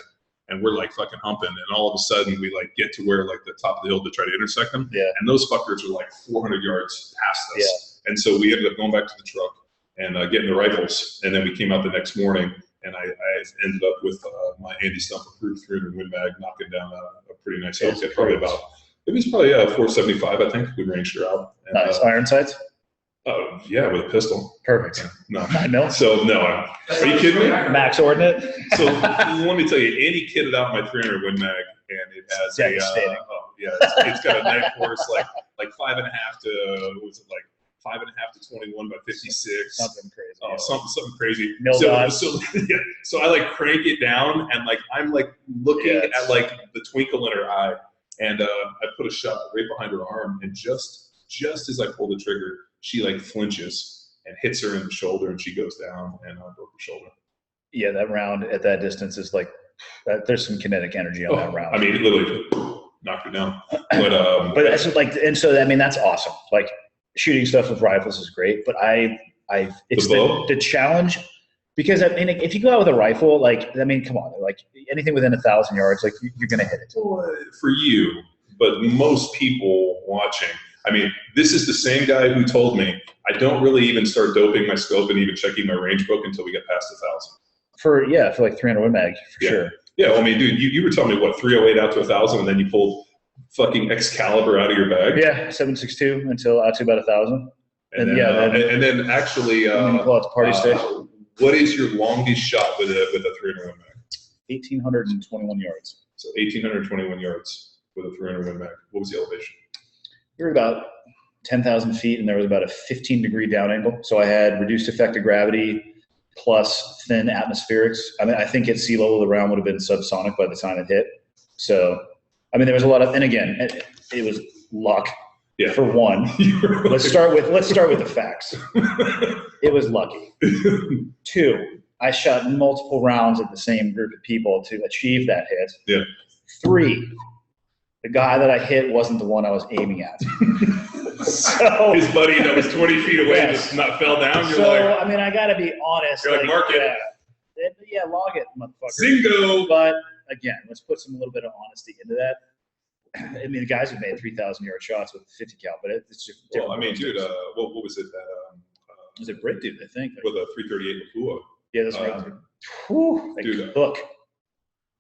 And we're like fucking humping, and all of a sudden we like get to where like the top of the hill to try to intersect them. Yeah. And those fuckers were like 400 yards past us. Yeah. And so we ended up going back to the truck and getting the rifles. And then we came out the next morning, and I ended up with my Andy Stumpf approved 300 Win Mag, knocking down a pretty nice elk. It was probably 475, I think. We ranged her out. And, nice. Iron sights? Oh yeah, with a pistol. Perfect. No. 9 mil? So no, are you kidding me? Max ordinate? So let me tell you, Andy kitted out my 300 Win Mag, and it has it's got a neck horse like 5.5 to what was it like 5.5 to 21 by 56. Something crazy. Oh, something crazy. So I like crank it down, and like I'm like looking at like the twinkle in her eye, and I put a shot right behind her arm, and just as I pull the trigger, she like flinches and hits her in the shoulder, and she goes down, and I broke her shoulder. Yeah, that round at that distance is like, there's some kinetic energy on that round. I mean, it literally knocked her down. But that's like, and so I mean, that's awesome. Like shooting stuff with rifles is great, but it's the challenge, because I mean, if you go out with a rifle, like, I mean, come on, like anything within 1,000 yards, like you're gonna hit it. Well, for you, but most people watching. I mean, this is the same guy who told me I don't really even start doping my scope and even checking my range book until we get past 1,000. For like 300 Win Mag, for sure. Yeah, well, I mean, dude, you were telling me what, 308 out to 1,000, and then you pulled fucking Excalibur out of your bag. Yeah, 7.62 until out to about 1,000. And then actually, pull out the party stick. What is your longest shot with a 300 Win Mag? 1,821 yards. So 1,821 yards with a 300 Win Mag. What was the elevation? We were about 10,000 feet, and there was about a 15-degree down angle. So I had reduced effective gravity plus thin atmospherics. I mean, I think at sea level, the round would have been subsonic by the time it hit. So, I mean, there was a lot of, and again, it was luck. Yeah. For one, let's start with the facts. It was lucky. 2, I shot multiple rounds at the same group of people to achieve that hit. Yeah. 3, the guy that I hit wasn't the one I was aiming at. So his buddy that was 20 feet away just not fell down. I mean, I got to be honest. You're like, mark it. Yeah, log it, motherfucker. Zingo. But again, let's put some little bit of honesty into that. I mean, the guys have made 3,000-yard shots with 50 cal, but it's just different. Well, I mean, dude, what was it that? Was it Brit dude? I think with a 338 Lapua. Yeah, that's right. Dude, hook.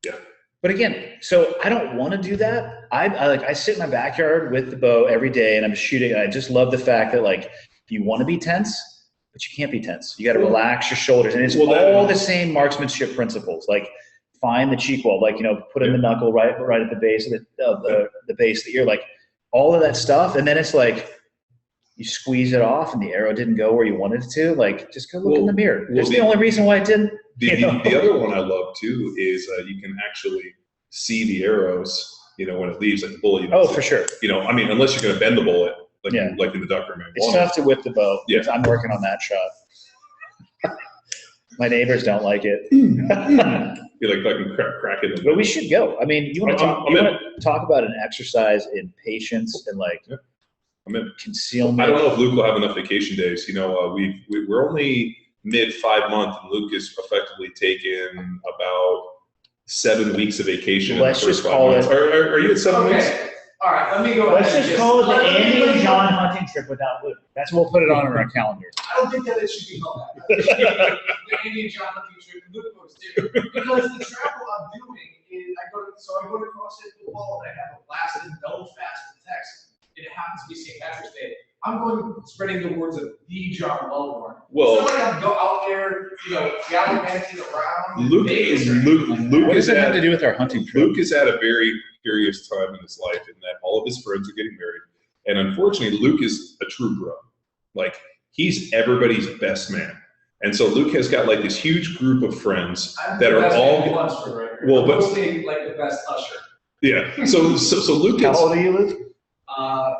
Yeah. But again, so I don't want to do that. I sit in my backyard with the bow every day, and I'm shooting. And I just love the fact that like you want to be tense, but you can't be tense. You got to relax your shoulders, and it's all the same marksmanship principles. Like find the cheek wall, like put in the knuckle right at the base of the base of the ear, like all of that stuff. And then it's like you squeeze it off, and the arrow didn't go where you wanted it to. Like just go look in the mirror. That's the only reason why it didn't. The other one I love too is you can actually see the arrows, when it leaves, like the bullet. For sure. I mean, unless you're going to bend the bullet, like in the duck room. It's tough to whip the bow. Yeah. I'm working on that shot. My neighbors don't like it. You're like fucking crack it. But we should go. I mean, you want to talk about an exercise in patience and like concealment. I don't know if Luke will have enough vacation days. We're only mid 5 month, and Luke is effectively taken about 7 weeks of vacation. Let's just call it. Are you at 7 weeks? All right, let me go Let's ahead. Just call it the Andy and John hunting trip without Luke. That's what we'll put it on our calendar. I don't think that it should be called that. The Andy and John hunting trip, Luke goes too. Because the travel I'm doing is I go to CrossFit football, and I have a blasted double fast for text. It happens to be St. Patrick's Day. I'm going spreading the words of the John Welbourn. Well, so I go out there, gallivanting around. Luke what does that have to do with our hunting trip? Luke is at a very curious time in his life in that all of his friends are getting married. And unfortunately, Luke is a true bro. Like, he's everybody's best man. And so Luke has got like this huge group of friends that are all mostly like the best usher. Yeah. So Luke How gets, old are you, Luke?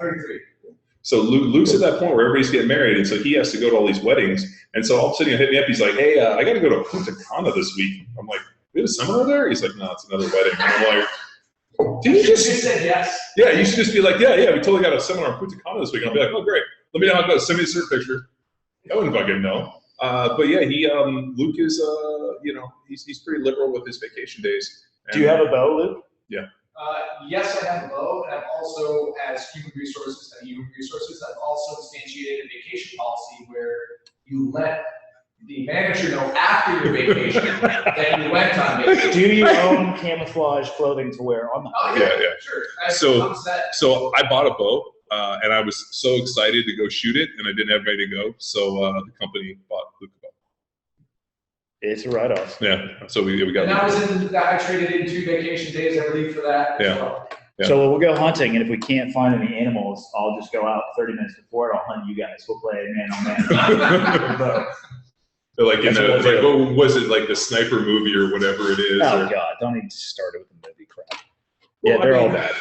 33. so Luke's at that point where everybody's getting married, and so he has to go to all these weddings. And so all of a sudden he hit me up. He's like, "Hey, I got to go to Punta Cana this week." I'm like, "We have a seminar there?" He's like, "No, it's another wedding." And I'm like, "Did you just?" said yes. Yeah, you should just be like, "Yeah, we totally got a seminar in Punta Cana this week." And I'll be like, "Oh, great. Let me know how it goes. Send me a cert picture." I wouldn't fucking know. But yeah, Luke is, he's pretty liberal with his vacation days. Do you have a bow, Luke? Yeah. Yes, I have a bow, and I've also, as human resources, I've also instantiated a vacation policy where you let the manager know after your vacation that you went on vacation. Do you own camouflage clothing to wear on the Oh, Yeah. sure. So I bought a bow, and I was so excited to go shoot it, and I didn't have anybody to go. So the company bought Luke a bow. It's a write-off. Yeah. So we got. And I traded in 2 vacation days, I believe, for that. Yeah. As well. Yeah. So we'll go hunting, and if we can't find any animals, I'll just go out 30 minutes before it. I'll hunt you guys. We'll play man on man. They're like in That's the, what we'll like, what was it, like the sniper movie or whatever it is? Oh or, God! Don't even start it with the movie crap. Well, Yeah, they're all bad.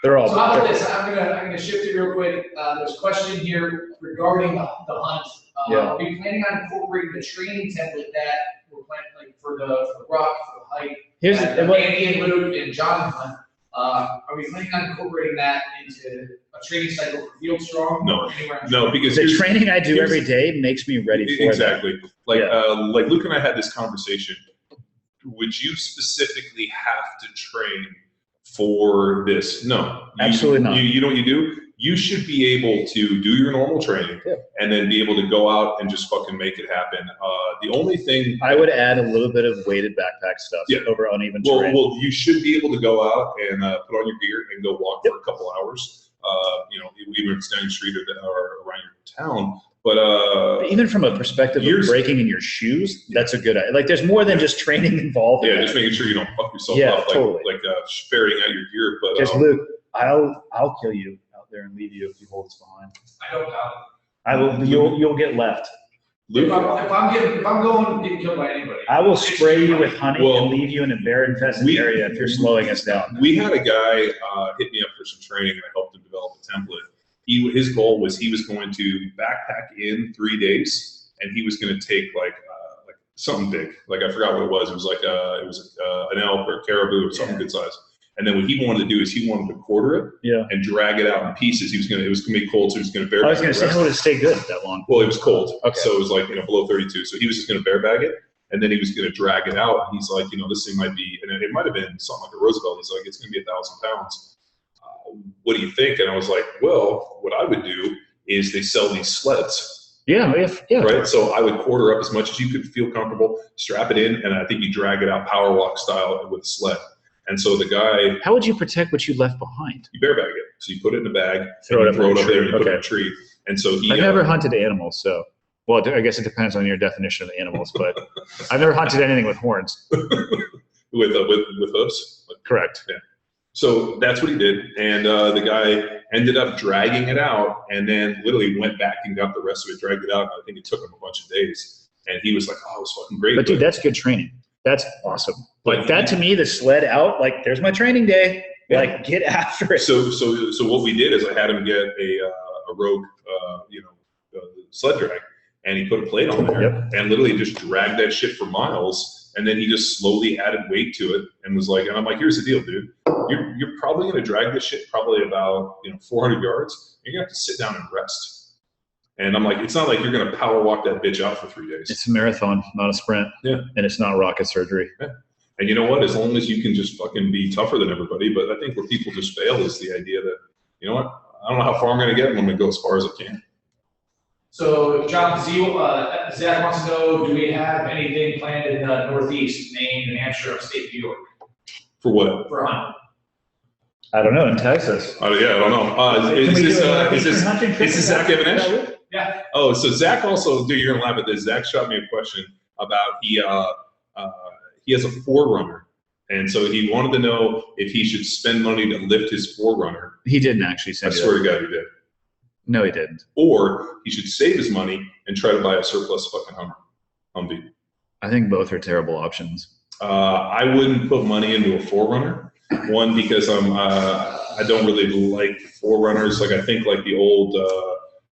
They're all So how bad. about this? I'm gonna shift it real quick. There's a question here regarding the hunt. Yeah. Are we planning on incorporating the training template that we're planning, like for the rock, for the hike? Here's that Andy and Luke and John hunt. Are we planning on incorporating that into a training cycle for Field Strong? No. or anywhere else? No, because The training I do every day makes me ready for exactly. Like Yeah. like Luke and I had this conversation. Would you specifically have to train for this? No, Absolutely not. You know what you do? You should be able to do your normal training and then be able to go out and just fucking make it happen. The only thing I would add a little bit of weighted backpack stuff over uneven terrain. well, you should be able to go out and put on your gear and go walk for a couple hours. Either in Standing Street or around your town. But even from a perspective of breaking in your shoes, that's a good idea. Like, there's more than just training involved. Yeah, in just making sure you don't fuck yourself Yeah, up, like, totally. like ferreting out your gear. But Because Luke, I'll kill you out there and leave you if you hold us behind. I don't doubt it. I will. You'll get left. Luke, If I'm going getting killed by anybody. I will spray you with honey Well, and leave you in a bear-infested area if you're slowing us down. we had a guy hit me up for some training, and I helped him develop a template. His goal was he was going to backpack in 3 days, and he was going to take like something big. Like, I forgot what it was. It was like an elk or a caribou or something good size. And then what he wanted to do is he wanted to quarter it and drag it out in pieces. It was going to be cold, so he was going to bear. I was going to say, how would it stay good that long? Well, it was cold, Okay. so it was like below 32. So he was just going to bear bag it, and then he was going to drag it out. And he's like, this thing might be, and it might have been something like a Roosevelt. He's like, it's going to be 1,000 pounds. What do you think? And I was like, well, what I would do is they sell these sleds. Yeah. Right. So I would quarter up as much as you could feel comfortable, strap it in, and I think you drag it out power walk style with a sled. And so the guy, How would you protect what you left behind? you bear bag it. So you put it in a bag, Throw it up throw in it a up there, tree. and you put it in Okay. a tree. And so he, I've never hunted animals, so well, I guess it depends on your definition of animals, but I've never hunted anything with horns. with hooves. Correct. Yeah. So that's what he did, and the guy ended up dragging it out, and then literally went back and got the rest of it, dragged it out. And I think it took him a bunch of days, and he was like, "Oh, it was fucking great." But dude, that's good training. That's awesome. Like that to me, the sled out, like there's my training day. Yeah. Like get after it. So what we did is I had him get a Rogue, sled drag, and he put a plate on there, and literally just dragged that shit for miles. And then he just slowly added weight to it, and was like, and I'm like, here's the deal, dude. You're probably gonna drag this shit probably about 400 yards. You're gonna have to sit down and rest. And I'm like, it's not like you're gonna power walk that bitch out for 3 days. It's a marathon, not a sprint. Yeah. And it's not rocket surgery. Yeah. And you know what? As long as you can just fucking be tougher than everybody. But I think where people just fail is the idea that, you know what? I don't know how far I'm gonna get, but I'm gonna go as far as I can. So, John, Zach wants to know, do we have anything planned in the Northeast, Maine, New Hampshire, upstate New York, For what? for hunting? I don't know, in Texas. Oh yeah, I don't know. Is this Zach Evanesh? Yeah. Oh, so Zach also, dude, you're gonna laugh at this. Zach shot me a question about he has a forerunner, and so he wanted to know if he should spend money to lift his forerunner. He didn't actually I send it. swear to God, he did. No, he didn't. Or he should save his money and try to buy a surplus fucking Humvee. I think both are terrible options. I wouldn't put money into a forerunner One, because I don't really like forerunners. Like I think like the old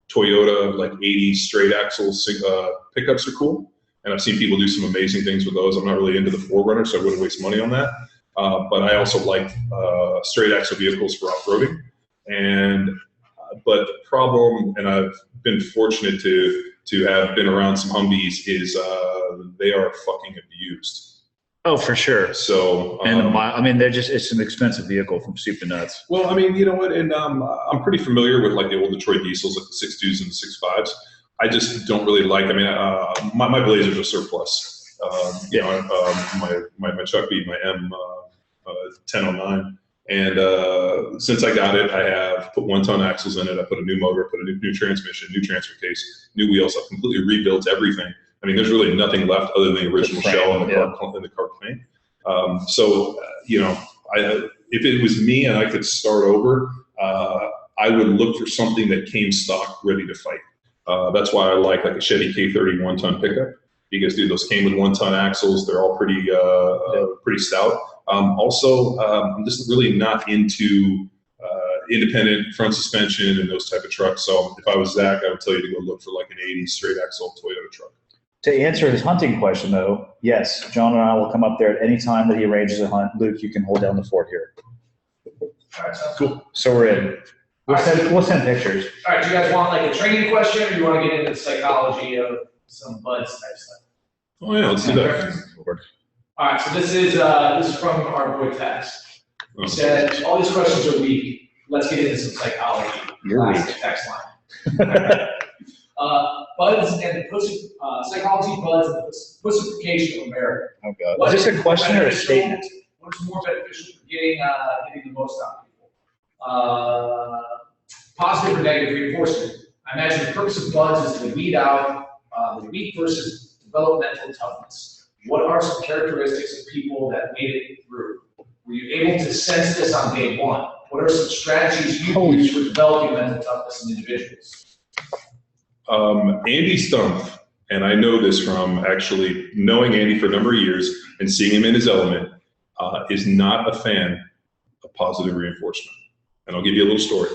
Toyota like 80 straight axle pickups are cool, and I've seen people do some amazing things with those. I'm not really into the forerunner, so I wouldn't waste money on that. But I also like straight axle vehicles for off-roading. But the problem, and I've been fortunate to have been around some Humvees, is they are fucking abused. Oh, for sure. So, and I mean, it's an expensive vehicle from soup to nuts. Well, I mean, you know what, and I'm pretty familiar with like the old Detroit diesels, like the 6.2s and the 6.5s. I just don't really like, I mean, my Blazers are surplus. You know, my Chuck beat my M 1009. And since I got it, I have put 1-ton axles in it. I put a new motor, put a new transmission, new transfer case, new wheels. I've completely rebuilt everything. I mean, there's really nothing left other than the original shell and the car paint. So, you know, if it was me and I could start over, I would look for something that came stock ready to fight. That's why I like a Chevy K30 1-ton pickup, because dude, those came with 1-ton axles. They're all pretty stout. Also, I'm just really not into independent front suspension and those type of trucks. So if I was Zach, I would tell you to go look for like an 80 straight axle Toyota truck. To answer his hunting question, though, yes, John and I will come up there at any time that he arranges a hunt. Luke, you can hold down the fort here. All right, sounds cool. So we're in. We'll send pictures. All right, do you guys want like a training question, or do you want to get into the psychology of some buds type stuff? Oh yeah, let's do that. All right, so this is from our boy Tex. He said, all these questions are weak. Let's get into some psychology. You're weak. Text line. Buds and the psychology buds and the pussification of America. Oh God. Is this a question or a statement? What's more beneficial for getting the most out of people? Positive or negative reinforcement. I imagine the purpose of buds is to weed out the weak versus developmental toughness. What are some characteristics of people that made it through? Were you able to sense this on day one? What are some strategies you use for developing mental toughness in individuals? Andy Stumpf, and I know this from actually knowing Andy for a number of years and seeing him in his element, is not a fan of positive reinforcement. And I'll give you a little story.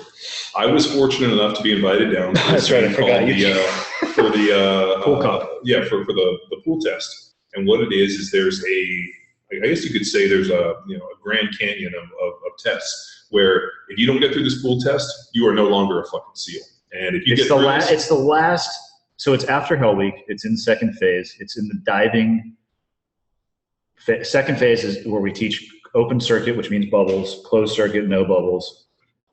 I was fortunate enough to be invited down to That's right, I forgot you. For the pool comp. Yeah, for the pool test. And what it is there's I guess you could say there's a Grand Canyon of tests where if you don't get through this pool test, you are no longer a fucking SEAL. And if you it's the last, so it's after Hell Week. It's in second phase. It's in the diving. Second phase is where we teach open circuit, which means bubbles, closed circuit, no bubbles,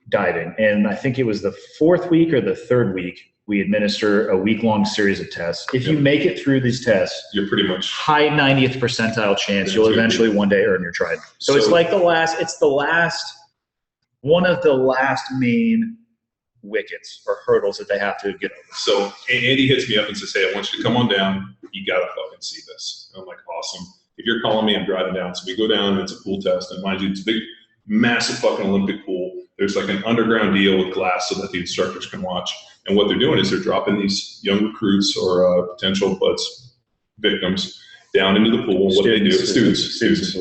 diving. And I think it was the fourth week or the third week, we administer a week-long series of tests. If you make it through these tests, you're pretty much high 90th percentile chance you'll eventually one day earn your trident. So it's like one of the last main wickets or hurdles that they have to get over. So Andy hits me up and says, hey, I want you to come on down. You got to fucking see this. And I'm like, awesome. If you're calling me, I'm driving down. So we go down and it's a pool test. And mind you, it's a big, massive fucking Olympic pool. There's like an underground deal with glass so that the instructors can watch. And what they're doing is they're dropping these young recruits or potential buds victims down into the pool. And what they do, students. Students.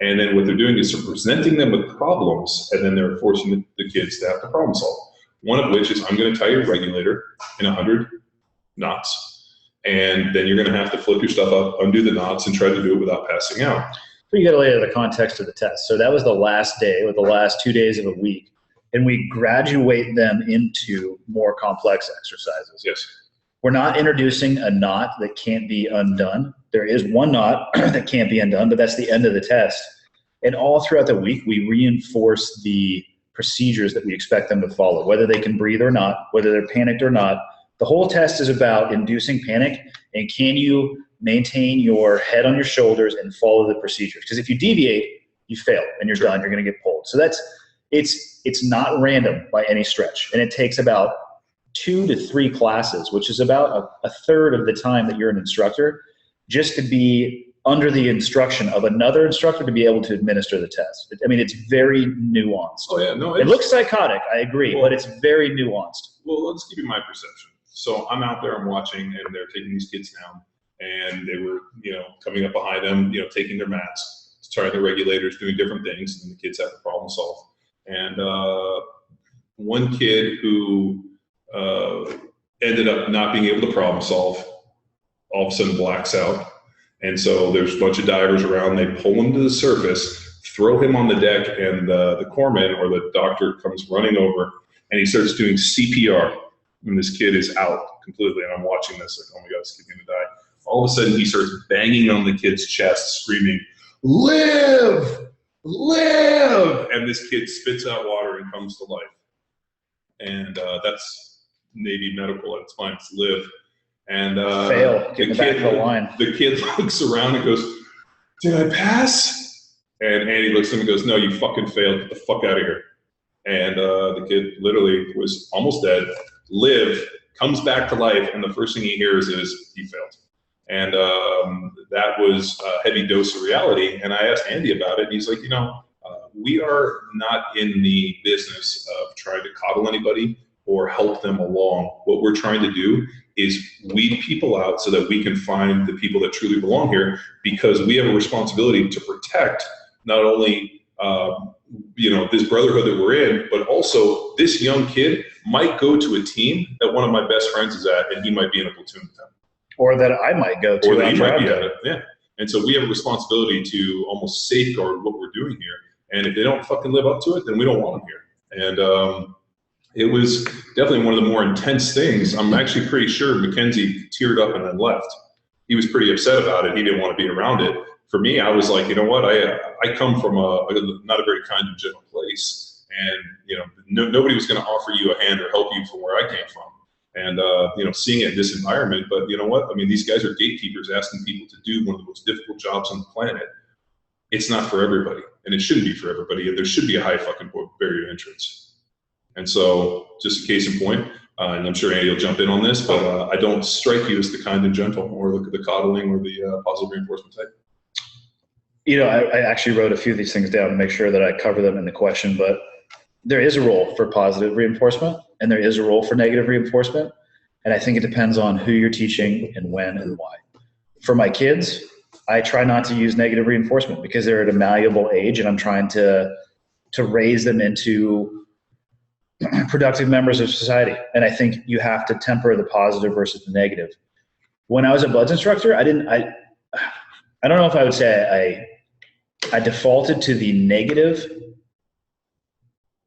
And then what they're doing is they're presenting them with problems, and then they're forcing the kids to have to problem solve. One of which is, I'm going to tie your regulator in 100 knots, and then you're going to have to flip your stuff up, undo the knots, and try to do it without passing out. So you got to lay out the context of the test. So that was the last day, or the last 2 days of a week, and we graduate them into more complex exercises. Yes. We're not introducing a knot that can't be undone. There is one knot that can't be undone, but that's the end of the test. And all throughout the week, we reinforce the procedures that we expect them to follow, whether they can breathe or not, whether they're panicked or not. The whole test is about inducing panic, and can you maintain your head on your shoulders and follow the procedures? Because if you deviate, you fail and you're done. You're going to get pulled. So it's not random by any stretch, and it takes about 2 to 3 classes, which is about a third of the time that you're an instructor, just to be under the instruction of another instructor to be able to administer the test. I mean, it's very nuanced. Oh yeah, no, it looks psychotic, I agree, but it's very nuanced. Well, let's give you my perception. So I'm out there, I'm watching, and they're taking these kids down, and they were, coming up behind them, taking their mats. It's the regulators doing different things, and the kids have to problem solve. And one kid who ended up not being able to problem solve, all of a sudden blacks out. And so there's a bunch of divers around. They pull him to the surface, throw him on the deck, and the corpsman or the doctor comes running over, and he starts doing CPR. And this kid is out completely, and I'm watching this like, oh my God, this kid's gonna die. All of a sudden, he starts banging on the kid's chest, screaming, "Live! Live!" And this kid spits out water and comes to life. And that's Navy medical at its finest, live. And the kid looks around and goes, "Did I pass?" And Andy looks at him and goes, "No, you fucking failed. Get the fuck out of here." And the kid literally was almost dead, lived, comes back to life, and the first thing he hears is he failed. And that was a heavy dose of reality. And I asked Andy about it. He's like, we are not in the business of trying to coddle anybody or help them along. What we're trying to do is weed people out so that we can find the people that truly belong here, because we have a responsibility to protect not only this brotherhood that we're in, but also this young kid might go to a team that one of my best friends is at, and he might be in a platoon with them. Or that I might go to. Or that he might be at it, yeah. And so we have a responsibility to almost safeguard what we're doing here. And if they don't fucking live up to it, then we don't want them here. And it was definitely one of the more intense things. I'm actually pretty sure Mackenzie teared up and then left. He was pretty upset about it. He didn't want to be around it. For me, I was like, you know what? I come from not a very kind and gentle place. And, nobody was going to offer you a hand or help you from where I came from. And, seeing it in this environment, but you know what? I mean, these guys are gatekeepers asking people to do one of the most difficult jobs on the planet. It's not for everybody, and it shouldn't be for everybody. There should be a high fucking barrier to entrance. And so, just a case in point, and I'm sure Andy will jump in on this, but I don't strike you as the kind and gentle, or look at the coddling or the positive reinforcement type. I actually wrote a few of these things down to make sure that I cover them in the question, but there is a role for positive reinforcement and there is a role for negative reinforcement. And I think it depends on who you're teaching and when and why. For my kids, I try not to use negative reinforcement because they're at a malleable age and I'm trying to raise them into productive members of society. And I think you have to temper the positive versus the negative. When I was a BUD/S instructor, I don't know if I would say I defaulted to the negative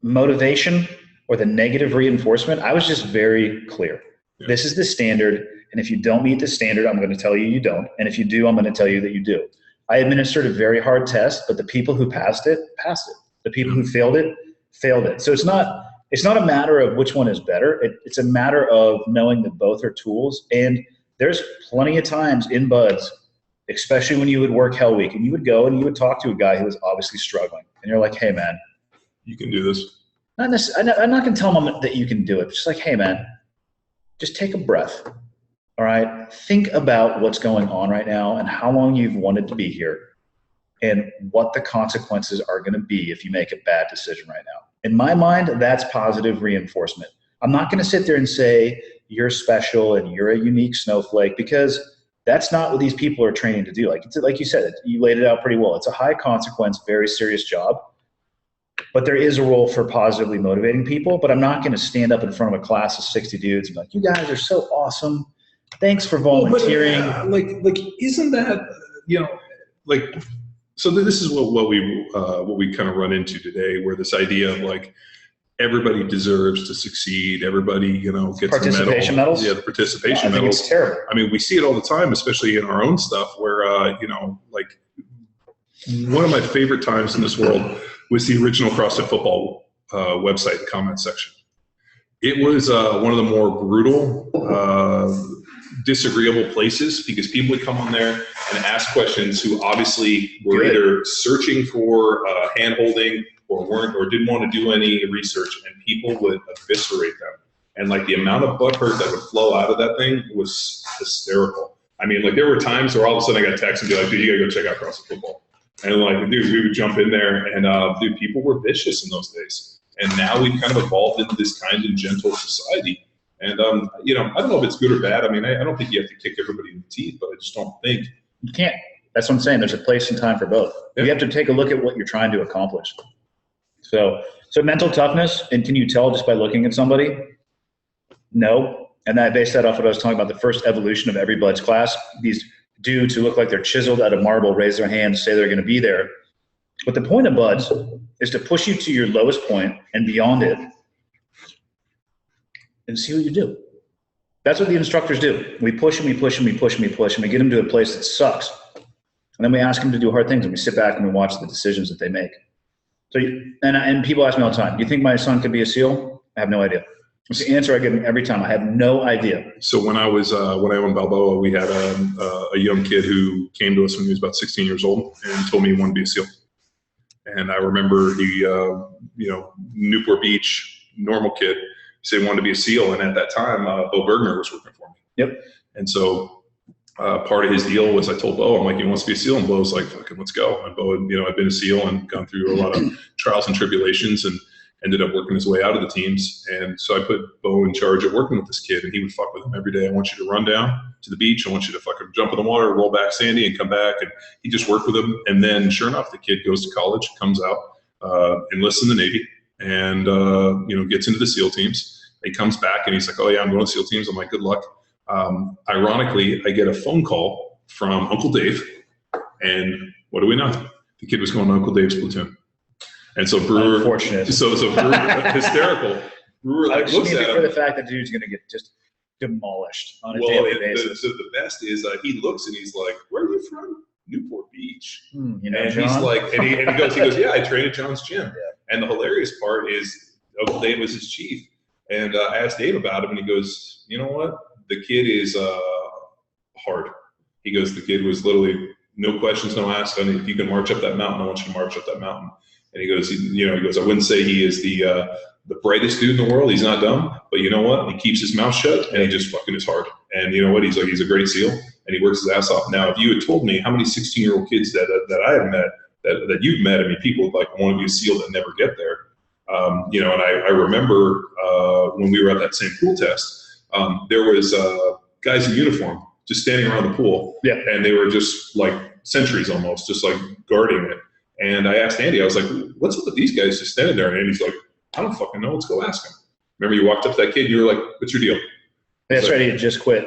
motivation or the negative reinforcement. I was just very clear. Yeah. This is the standard. And if you don't meet the standard, I'm going to tell you you don't. And if you do, I'm going to tell you that you do. I administered a very hard test, but the people who passed it, passed it. The people who failed it, failed it. So it's not a matter of which one is better. It's a matter of knowing that both are tools. And there's plenty of times in BUD/S, especially when you would work Hell Week, and you would go and you would talk to a guy who was obviously struggling. And you're like, hey, man. You can do this. I'm not going to tell them that you can do it. Just like, hey, man, just take a breath. All right? Think about what's going on right now and how long you've wanted to be here and what the consequences are going to be if you make a bad decision right now. In my mind, that's positive reinforcement. I'm not going to sit there and say you're special and you're a unique snowflake, because that's not what these people are training to do. Like you said, you laid it out pretty well. It's a high consequence, very serious job. But there is a role for positively motivating people. But I'm not going to stand up in front of a class of 60 dudes and be like, you guys are so awesome. Thanks for volunteering. Like, isn't that, so this is what we kind of run into today, where this idea of like, everybody deserves to succeed. Everybody, gets participation medals. Yeah, the participation medals. It's terrible. I mean, we see it all the time, especially in our own stuff, where one of my favorite times in this world was the original CrossFit football website and comment section. It was one of the more brutal, disagreeable places, because people would come on there and ask questions who obviously were either searching for hand-holding or didn't want to do any research, and people would eviscerate them. And like the amount of butthurt that would flow out of that thing was hysterical. I mean, like there were times where all of a sudden I got a text and be like, dude, you gotta go check out CrossFit football. And like, dude, we would jump in there and dude, people were vicious in those days. And now we've kind of evolved into this kind and gentle society. And, I don't know if it's good or bad. I mean, I don't think you have to kick everybody in the teeth, but I just don't think you can't. That's what I'm saying. There's a place and time for both. Yeah. You have to take a look at what you're trying to accomplish. So mental toughness, and can you tell just by looking at somebody? No. And I based that off what I was talking about, the first evolution of every Buds class. These dudes who look like they're chiseled out of marble raise their hands, say they're going to be there. But the point of Buds is to push you to your lowest point and beyond it and see what you do. That's what the instructors do. We push them, we push them, we push them, we push them. We get them to a place that sucks. And then we ask them to do hard things, and we sit back and we watch the decisions that they make. So, and people ask me all the time, do you think my son could be a SEAL? I have no idea. It's the answer I give them every time. I have no idea. So when I owned Balboa, we had a young kid who came to us when he was about 16 years old and told me he wanted to be a SEAL. And I remember he, Newport Beach, normal kid, said he wanted to be a SEAL. And at that time, Bo Bergner was working for me. Yep. And so part of his deal was I told Bo, I'm like, he wants to be a SEAL. And Bo was like, fucking, let's go. And Bo had been a SEAL and gone through a lot of trials and tribulations and ended up working his way out of the teams. And so I put Bo in charge of working with this kid, and he would fuck with him every day. I want you to run down to the beach. I want you to fucking jump in the water, roll back sandy, and come back. And he just worked with him. And then sure enough, the kid goes to college, comes out, enlists in the Navy, and, gets into the SEAL teams. He comes back and he's like, oh yeah, I'm going to SEAL teams. I'm like, good luck. Ironically, I get a phone call from Uncle Dave, and what do we know? The kid was going to Uncle Dave's platoon. And so Brewer, unfortunate. So Brewer, hysterical. Brewer looks at him for the fact that dude's going to get just demolished on a daily basis. So the best is he looks and he's like, "Where are you from?" Newport Beach. And John? He's like, and he goes, "Yeah, I train at John's gym." Yeah. And the hilarious part is Uncle Dave was his chief, and I asked Dave about him, and he goes, "You know what? The kid is hard." He goes, "The kid was literally no questions, no asked. I mean, if you can march up that mountain, I want you to march up that mountain." And he goes, I wouldn't say he is the brightest dude in the world. He's not dumb, but you know what? He keeps his mouth shut, and he just fucking is hard. And you know what? He's a great SEAL, and he works his ass off. Now, if you had told me how many 16-year-old kids that I have met, that you've met, I mean, people like want to be a SEAL that never get there. And I remember when we were at that same pool test, there was guys in uniform just standing around the pool, and they were just like sentries almost, just like guarding it. And I asked Andy, I was like, what's up with these guys just standing there? And Andy's like, I don't fucking know. Let's go ask him. Remember, you walked up to that kid and you were like, what's your deal? That's right. He had just quit.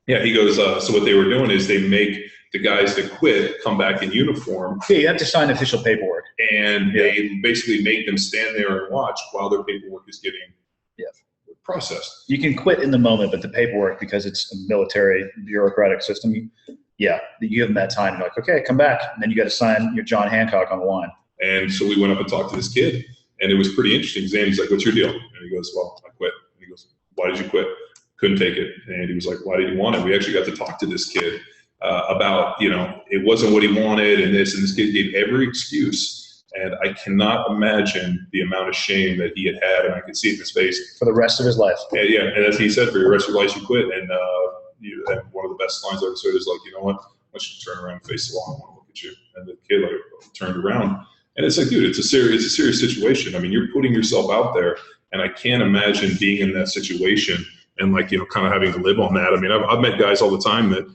Yeah. He goes, so what they were doing is they make the guys that quit come back in uniform. Yeah, you have to sign official paperwork. And they basically make them stand there and watch while their paperwork is getting processed. You can quit in the moment, but the paperwork, because it's a military bureaucratic system, you give them that time. You're like, okay, come back. And then you got to sign your John Hancock on the line. And so we went up and talked to this kid, and it was pretty interesting. Andy's like, what's your deal? And he goes, well, I quit. And he goes, why did you quit? Couldn't take it. And Andy was like, why did you want it? We actually got to talk to this kid about, it wasn't what he wanted and this kid gave every excuse. And I cannot imagine the amount of shame that he had, and I could see it in his face. For the rest of his life. And as he said, for the rest of your life, you quit. And one of the best lines I ever said is like, you know what? I want you to turn around and face the wall. I want to look at you. And the kid turned around. And it's like, dude, it's a serious situation. I mean, you're putting yourself out there, and I can't imagine being in that situation and kind of having to live on that. I mean, I've met guys all the time that,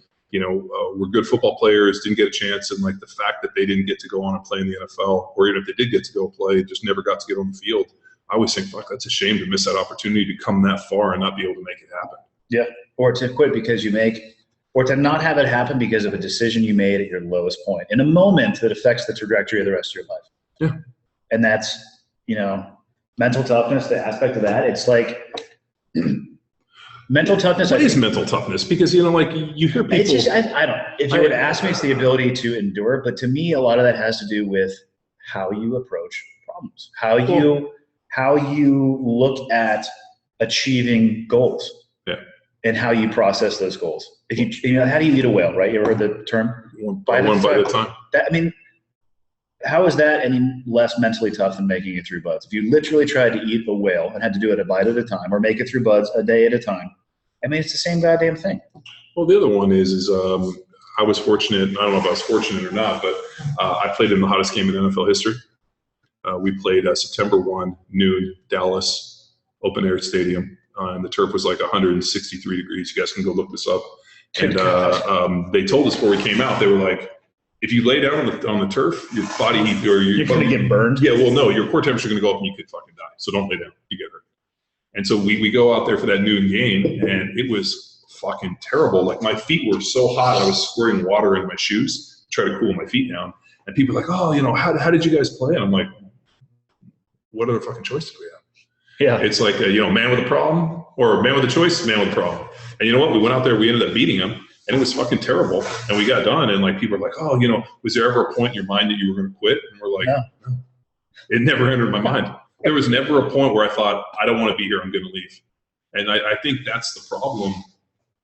were good football players, didn't get a chance, and the fact that they didn't get to go on and play in the NFL, or even if they did get to go play, just never got to get on the field. I always think, fuck, that's a shame to miss that opportunity to come that far and not be able to make it happen. Yeah, or to quit because or to not have it happen because of a decision you made at your lowest point in a moment that affects the trajectory of the rest of your life. Yeah. And that's, mental toughness, the aspect of that. It's like mental toughness. What is mental toughness? Because, you hear people. It's just, I don't, if you were to ask me, it's the ability to endure. But to me, a lot of that has to do with how you approach problems, how you look at achieving goals. And how you process those goals. If you how do you eat a whale, right? You ever heard the term? One bite at a time. How is that any less mentally tough than making it through buds? If you literally tried to eat a whale and had to do it a bite at a time, or make it through buds a day at a time, it's the same goddamn thing. Well, the other one is I was fortunate. I don't know if I was fortunate or not, but I played in the hottest game in NFL history. We played September 1, noon, Dallas, open air stadium. And the turf was 163 degrees. You guys can go look this up. And they told us before we came out, they were like, if you lay down on the turf, your body heat or you're going to get burned. Yeah, well, no, your core temperature is going to go up and you could fucking die. So don't lay down. You get hurt. And so we go out there for that noon game, and it was fucking terrible. Like my feet were so hot, I was squirting water in my shoes to try to cool my feet down. And people are like, oh, you know, how did you guys play? And I'm like, what other fucking choice do we have? Yeah. It's like, you know, man with a problem or man with a choice, man with a problem. And you know what? We went out there, we ended up beating them. And it was fucking terrible. And we got done, and like people are like, oh, you know, was there ever a point in your mind that you were going to quit? And we're like, no. It never entered my mind. There was never a point where I thought, I don't want to be here, I'm going to leave. And I think that's the problem,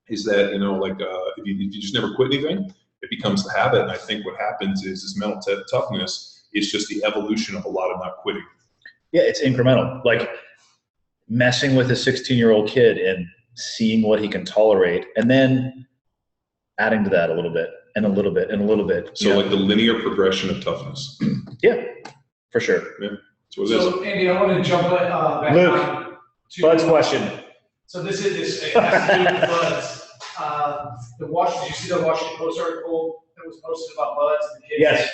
is that, you know, like if you just never quit anything, it becomes the habit. And I think what happens is this mental toughness is just the evolution of a lot of not quitting. Yeah, it's incremental. Like messing with a 16-year-old kid and seeing what he can tolerate, and then adding to that a little bit and a little bit and a little bit. So like the linear progression of toughness. Yeah, for sure. Yeah, that's what it is. So Andy, I want to jump back Luke, on to Bud's question. So this it has to do with Buds. Did you see the Washington Post article that was posted about Buds and the kids? Yes.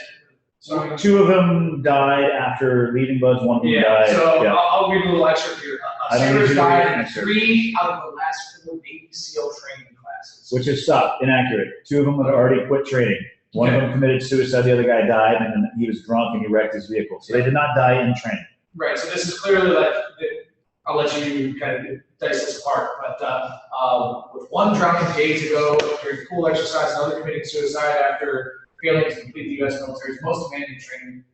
So, 2 of them died after leaving Buds. 1 of them died. So yeah. I'll give you a little excerpt here. Sailors died in 3 out of the last 4 Navy SEAL training classes. Which is inaccurate. 2 of them had already quit training. One of them committed suicide. The other guy died, and then he was drunk and he wrecked his vehicle. So they did not die in training. Right. So this is clearly like, I'll let you kind of dice this apart. But with 1 drowning days ago during pool exercise, another committing suicide after failing to complete the U.S. military's most demanding training,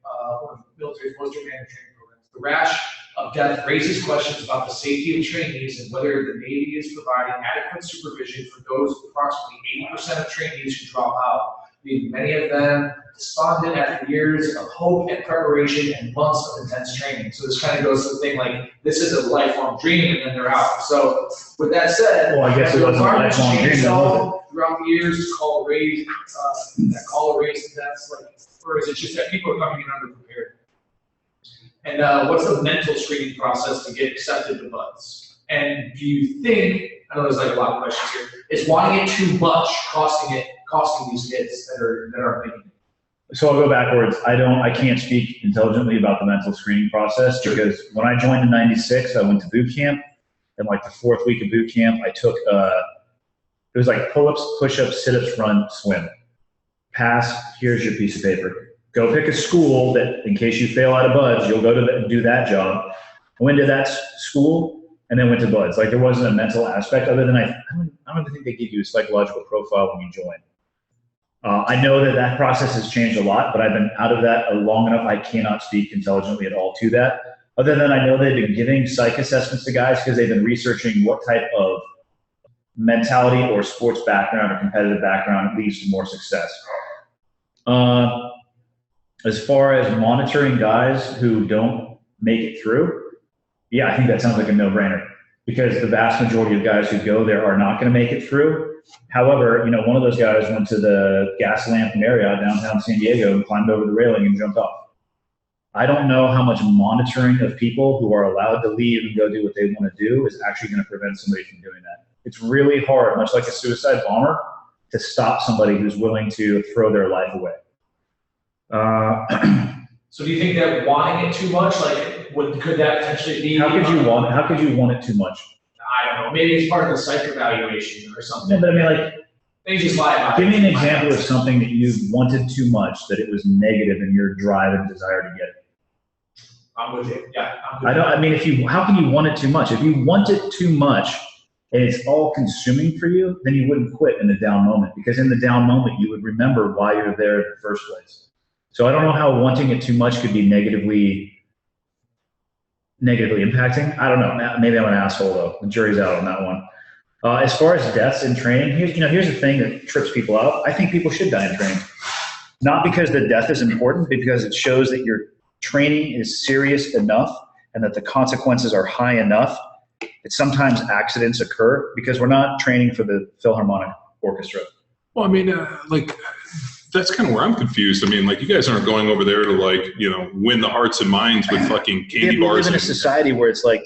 one of the military's most demanding training programs. The rash of death raises questions about the safety of trainees and whether the Navy is providing adequate supervision for those approximately 80% of trainees who drop out, leaving many of them despondent after years of hope and preparation and months of intense training. So this kind of goes to the thing like, this is a lifelong dream, and then they're out. So with that said, well, I guess it wasn't a lifelong dream throughout the years to call a raise, that call a raise to deaths, like, or is it just that people are coming in underprepared? And what's the mental screening process to get accepted to Buds? And do you think, I know there's like a lot of questions here, is wanting it too much costing these kids that are making it? So I'll go backwards. I can't speak intelligently about the mental screening process, because when I joined in '96, I went to boot camp, and like the 4th week of boot camp, I took it was like pull-ups, push-ups, sit-ups, run, swim. Pass, here's your piece of paper. Go pick a school that, in case you fail out of Buds, you'll go to do that job. I went to that school and then went to Buds. Like there wasn't a mental aspect other than I don't even think they give you a psychological profile when you join. I know that process has changed a lot, but I've been out of that long enough. I cannot speak intelligently at all to that. Other than I know they've been giving psych assessments to guys because they've been researching what type of mentality or sports background or competitive background leads to more success. As far as monitoring guys who don't make it through, yeah, I think that sounds like a no-brainer, because the vast majority of guys who go there are not going to make it through. However, you know, one of those guys went to the gas lamp Marriott downtown San Diego and climbed over the railing and jumped off. I don't know how much monitoring of people who are allowed to leave and go do what they want to do is actually going to prevent somebody from doing that. It's really hard, much like a suicide bomber, to stop somebody who's willing to throw their life away. So do you think that wanting it too much, like, could that potentially be? How could you want it too much? I don't know. Maybe it's part of the psych evaluation or something. Yeah, but I mean, like, they just lie about it. Give me an example of something that you wanted too much, that it was negative in your drive and desire to get it. I'm with you. Yeah. How can you want it too much? If you want it too much and it's all consuming for you, then you wouldn't quit in the down moment, because in the down moment, you would remember why you're there in the first place. So I don't know how wanting it too much could be negatively impacting. I don't know. Maybe I'm an asshole though. The jury's out on that one. As far as deaths in training, here's the thing that trips people out. I think people should die in training. Not because the death is important, but because it shows that your training is serious enough and that the consequences are high enough that sometimes accidents occur, because we're not training for the Philharmonic Orchestra. Well, I mean, that's kind of where I'm confused. I mean, like, you guys aren't going over there to, like, you know, win the hearts and minds with fucking candy bars. We live in a society where it's like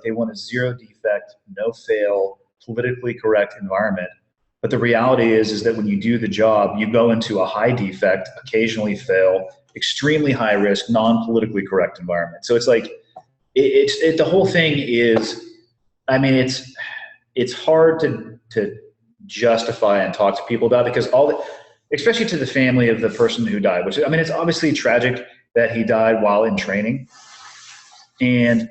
they want a zero defect, no fail, politically correct environment. But the reality is that when you do the job, you go into a high defect, occasionally fail, extremely high risk, non-politically correct environment. So it's like, the whole thing is, I mean, it's hard to justify and talk to people about, because especially to the family of the person who died, which, I mean, it's obviously tragic that he died while in training, and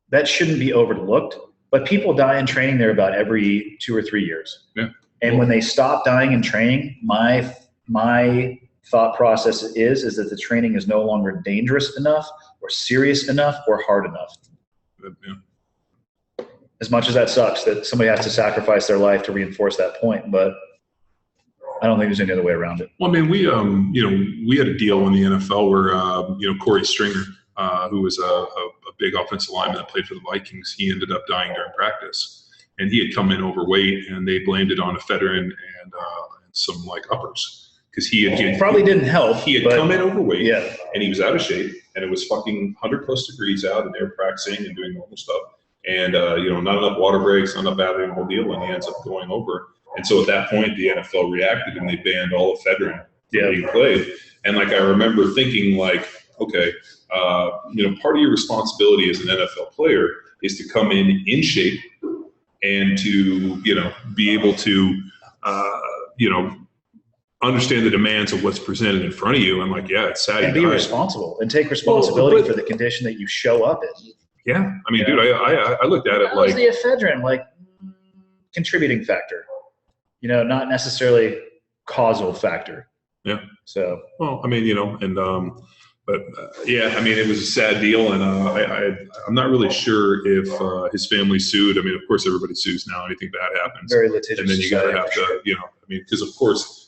that shouldn't be overlooked, but people die in training there about every 2 or 3 years. Yeah. And when they stop dying in training, my thought process is that the training is no longer dangerous enough or serious enough or hard enough. Yeah. As much as that sucks that somebody has to sacrifice their life to reinforce that point, but I don't think there's any other way around it. Well, I mean, we had a deal in the NFL where, Corey Stringer, who was a big offensive lineman that played for the Vikings, he ended up dying during practice. And he had come in overweight, and they blamed it on ephedrine and some like uppers, because he probably didn't help. He had come in overweight, yeah, and he was out of shape, and it was fucking 100+ degrees out, and they were practicing and doing normal stuff, and not enough water breaks, not enough bathing, the whole deal, and he ends up going over. And so at that point, the NFL reacted, and they banned all ephedrine being played. And like I remember thinking, like, okay, part of your responsibility as an NFL player is to come in shape, and to, be able to, understand the demands of what's presented in front of you. And like, yeah, it's sad. And be responsible and take responsibility for the condition that you show up in. Yeah. I mean, dude, I looked at it like. The ephedrine, like, contributing factor, not necessarily causal factor. Yeah. So. Well, I mean, but yeah, I mean, it was a sad deal, and I'm not really sure if his family sued. I mean, of course, everybody sues now. Anything bad happens, very litigious. And then you gotta have to, because of course,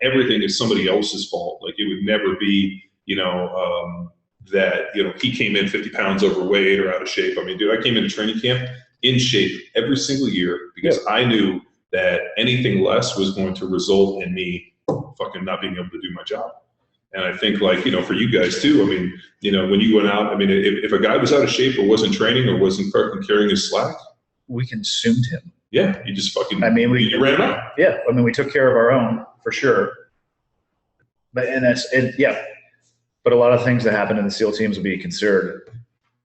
everything is somebody else's fault. Like, it would never be, that he came in 50 pounds overweight or out of shape. I mean, dude, I came into training camp in shape every single year because I knew that anything less was going to result in me fucking not being able to do my job. And I think, like, for you guys too, I mean, when you went out, I mean, if a guy was out of shape or wasn't training or wasn't carrying his slack, we consumed him. Yeah, you just fucking, you ran him out. Yeah, I mean, we took care of our own, for sure. But, but a lot of things that happen in the SEAL teams will be considered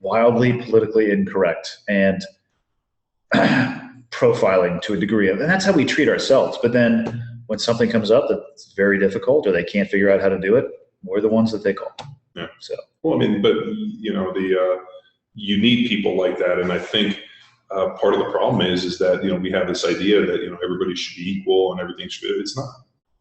wildly politically incorrect and profiling to a degree. And that's how we treat ourselves. But then when something comes up that's very difficult or they can't figure out how to do it, we're the ones that they call. Yeah. So. Well, I mean, but you need people like that, and I think part of the problem is that we have this idea that everybody should be equal and everything should. It's not.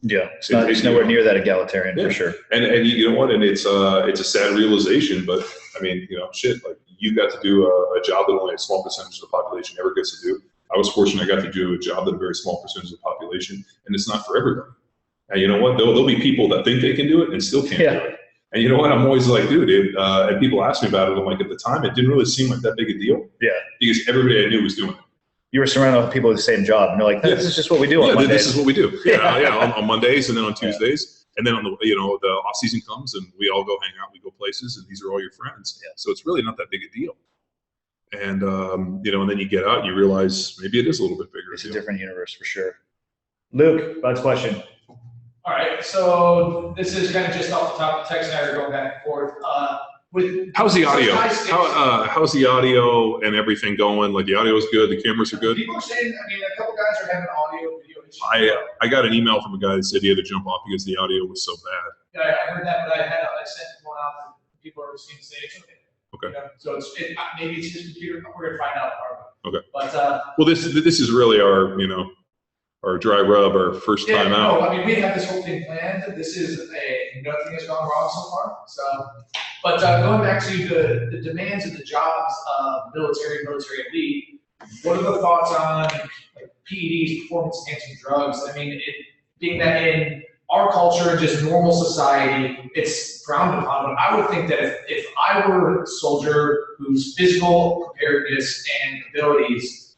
Yeah, it's nowhere near that egalitarian for sure. And you know what? And it's a sad realization, but I mean, shit. Like, you got to do a job that only a small percentage of the population ever gets to do. I was fortunate I got to do a job that a very small percentage of the population, and it's not for everybody. And you know what? There'll be people that think they can do it and still can't do it. And you know what? I'm always like, dude, and people ask me about it. I'm like, at the time, it didn't really seem like that big a deal. Yeah. Because everybody I knew was doing it. You were surrounded with people with the same job, and you're like, this is just what we do on Mondays. This is what we do. Yeah, on Mondays, and then on Tuesdays. And then on the the off season comes, and we all go hang out, we go places, and these are all your friends. Yeah. So it's really not that big a deal. And and then you get out and you realize maybe it is a little bit bigger. It's a different universe for sure. Luke, last question. All right, so this is kind of just off the top. Tex and I are going back and forth. How's the audio? How's the audio and everything going? Like, the audio is good, the cameras are good. People are saying, I mean, a couple guys are having audio, video issues. I got an email from a guy that said he had to jump off because the audio was so bad. Yeah, I heard that, but I sent one out. People are seeing say it's okay. Okay. So maybe it's his computer. We're gonna find out. Okay. But well, this is really our our dry rub, our first time out. No, I mean, we have this whole thing planned. This is nothing has gone wrong so far. So, but going back to the demands of the jobs of military elite, what are the thoughts on like PEDs, performance enhancing drugs? I mean, being that in our culture and just normal society, it's frowned upon. But I would think that if I were a soldier whose physical preparedness and abilities,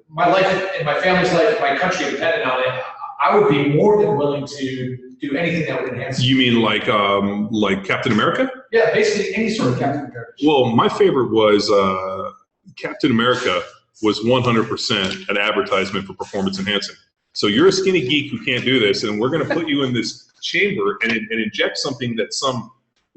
my life and my family's life and my country depended on it, I would be more than willing to do anything that would enhance. You mean like Captain America? Yeah, basically any sort of Captain America. Well, my favorite was Captain America was 100% an advertisement for performance enhancing. So you're a skinny geek who can't do this, and we're going to put you in this chamber and inject something that some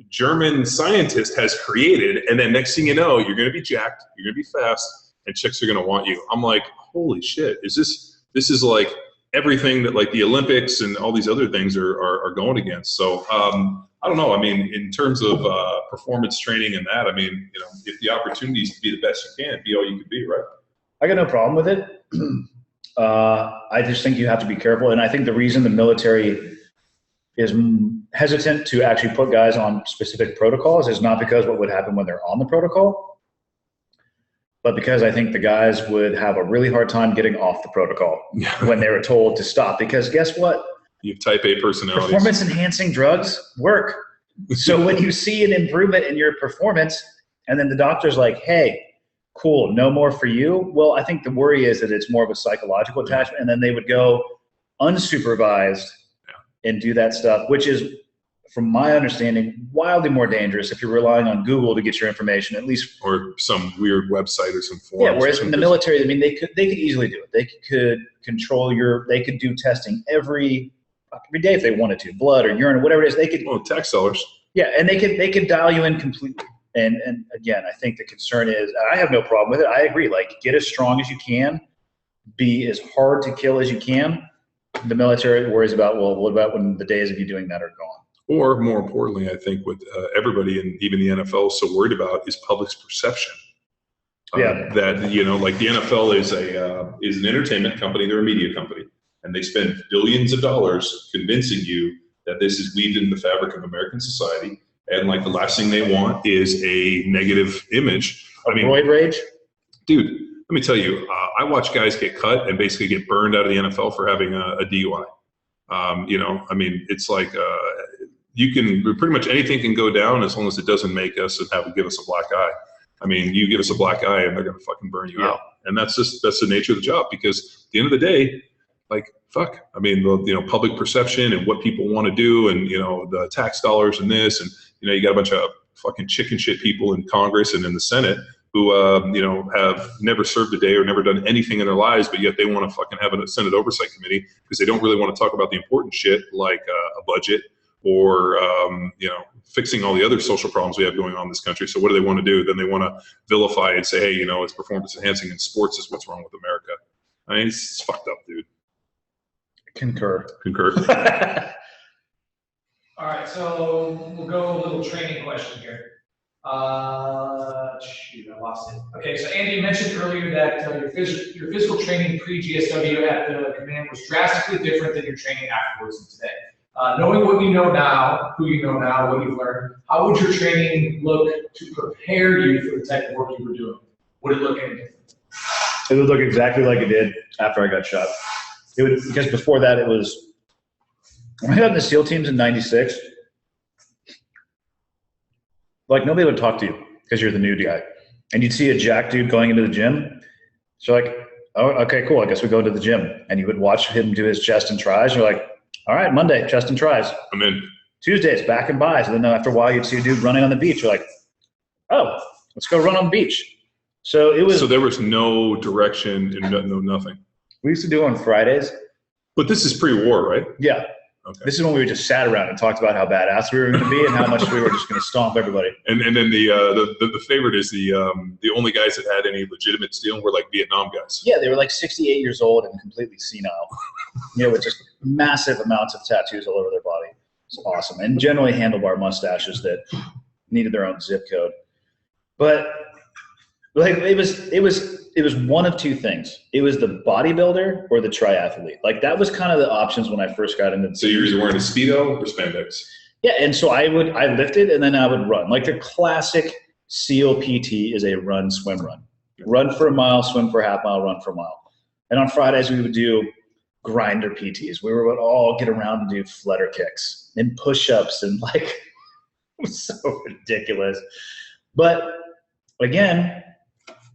German scientist has created, and then next thing you know, you're going to be jacked, you're going to be fast, and chicks are going to want you. I'm like, holy shit, this is like everything that like the Olympics and all these other things are going against. So I don't know. I mean, in terms of performance training and that, I mean, you know, if the opportunity is to be the best you can, be all you can be, right? I got no problem with it. I just think you have to be careful. And I think the reason the military is hesitant to actually put guys on specific protocols is not because what would happen when they're on the protocol, but because I think the guys would have a really hard time getting off the protocol when they were told to stop. Because guess what? You have type A personalities. Performance enhancing drugs work. So when you see an improvement in your performance and then the doctor's like, hey, cool, no more for you. Well, I think the worry is that it's more of a psychological attachment, and then they would go unsupervised and do that stuff, which is, from my understanding, wildly more dangerous if you're relying on Google to get your information, at least. Or some weird website or some forums. Yeah, whereas in the military, I mean, they could easily do it. They could control they could do testing every day if they wanted to, blood or urine or whatever it is. They could. Well, tax sellers. Yeah, and they could dial you in completely. And again, I think the concern is, I have no problem with it. I agree. Like, get as strong as you can, be as hard to kill as you can. The military worries about, well, what about when the days of you doing that are gone? Or more importantly, I think what everybody and even the NFL is so worried about is public's perception. That, you know, like the NFL is an entertainment company, they're a media company, and they spend billions of dollars convincing you that this is weaved into the fabric of American society. And like the last thing they want is a negative image. I mean, roid rage? Dude, let me tell you, I watch guys get cut and basically get burned out of the NFL for having a DUI. You know, I mean, it's like you can pretty much anything can go down as long as it doesn't make us and give us a black eye. I mean, you give us a black eye and they're going to fucking burn you out. And that's the nature of the job, because at the end of the day, like, fuck, I mean, you know, public perception and what people want to do, and, you know, the tax dollars and this, and, you know, you got a bunch of fucking chicken shit people in Congress and in the Senate who, you know, have never served a day or never done anything in their lives, but yet they want to fucking have a Senate Oversight Committee because they don't really want to talk about the important shit like a budget or, you know, fixing all the other social problems we have going on in this country. So what do they want to do? Then they want to vilify and say, hey, you know, it's performance enhancing in sports is what's wrong with America. I mean, it's fucked up, dude. Concur. All right, so we'll go a little training question here. Shoot, I lost it. Okay, so Andy, you mentioned earlier that your physical training pre-GSW at the command was drastically different than your training afterwards and today. Knowing what you know now, who you know now, what you've learned, how would your training look to prepare you for the type of work you were doing? Would it look any different? It would look exactly like it did after I got shot. It would, because before that it was, when I got in the SEAL teams in '96, like nobody would talk to you because you're the new guy. And you'd see a jack dude going into the gym. So like, oh, okay, cool. I guess we go to the gym. And you would watch him do his chest and tries. You're like, all right, Monday, chest and tries. I'm in. Tuesdays, back and buys. And then after a while, you'd see a dude running on the beach. You're like, oh, let's go run on the beach. So it was. So there was no direction and no nothing. We used to do it on Fridays. But this is pre-war, right? Yeah. Okay. This is when we just sat around and talked about how badass we were going to be and how much we were just going to stomp everybody. And then the favorite is the only guys that had any legitimate steel were like Vietnam guys. Yeah, they were like 68 years old and completely senile. You know, with just massive amounts of tattoos all over their body. It's awesome. And generally handlebar mustaches that needed their own zip code. But like it was one of two things. It was the bodybuilder or the triathlete. Like that was kind of the options when I first got into. So you're either wearing a Speedo or spandex. Yeah, and so I lifted and then I would run. Like the classic SEAL PT is a run, swim, run. Run for a mile, swim for a half mile, run for a mile. And on Fridays we would do grinder PTs. We would all get around and do flutter kicks and push-ups and like it was so ridiculous. But again,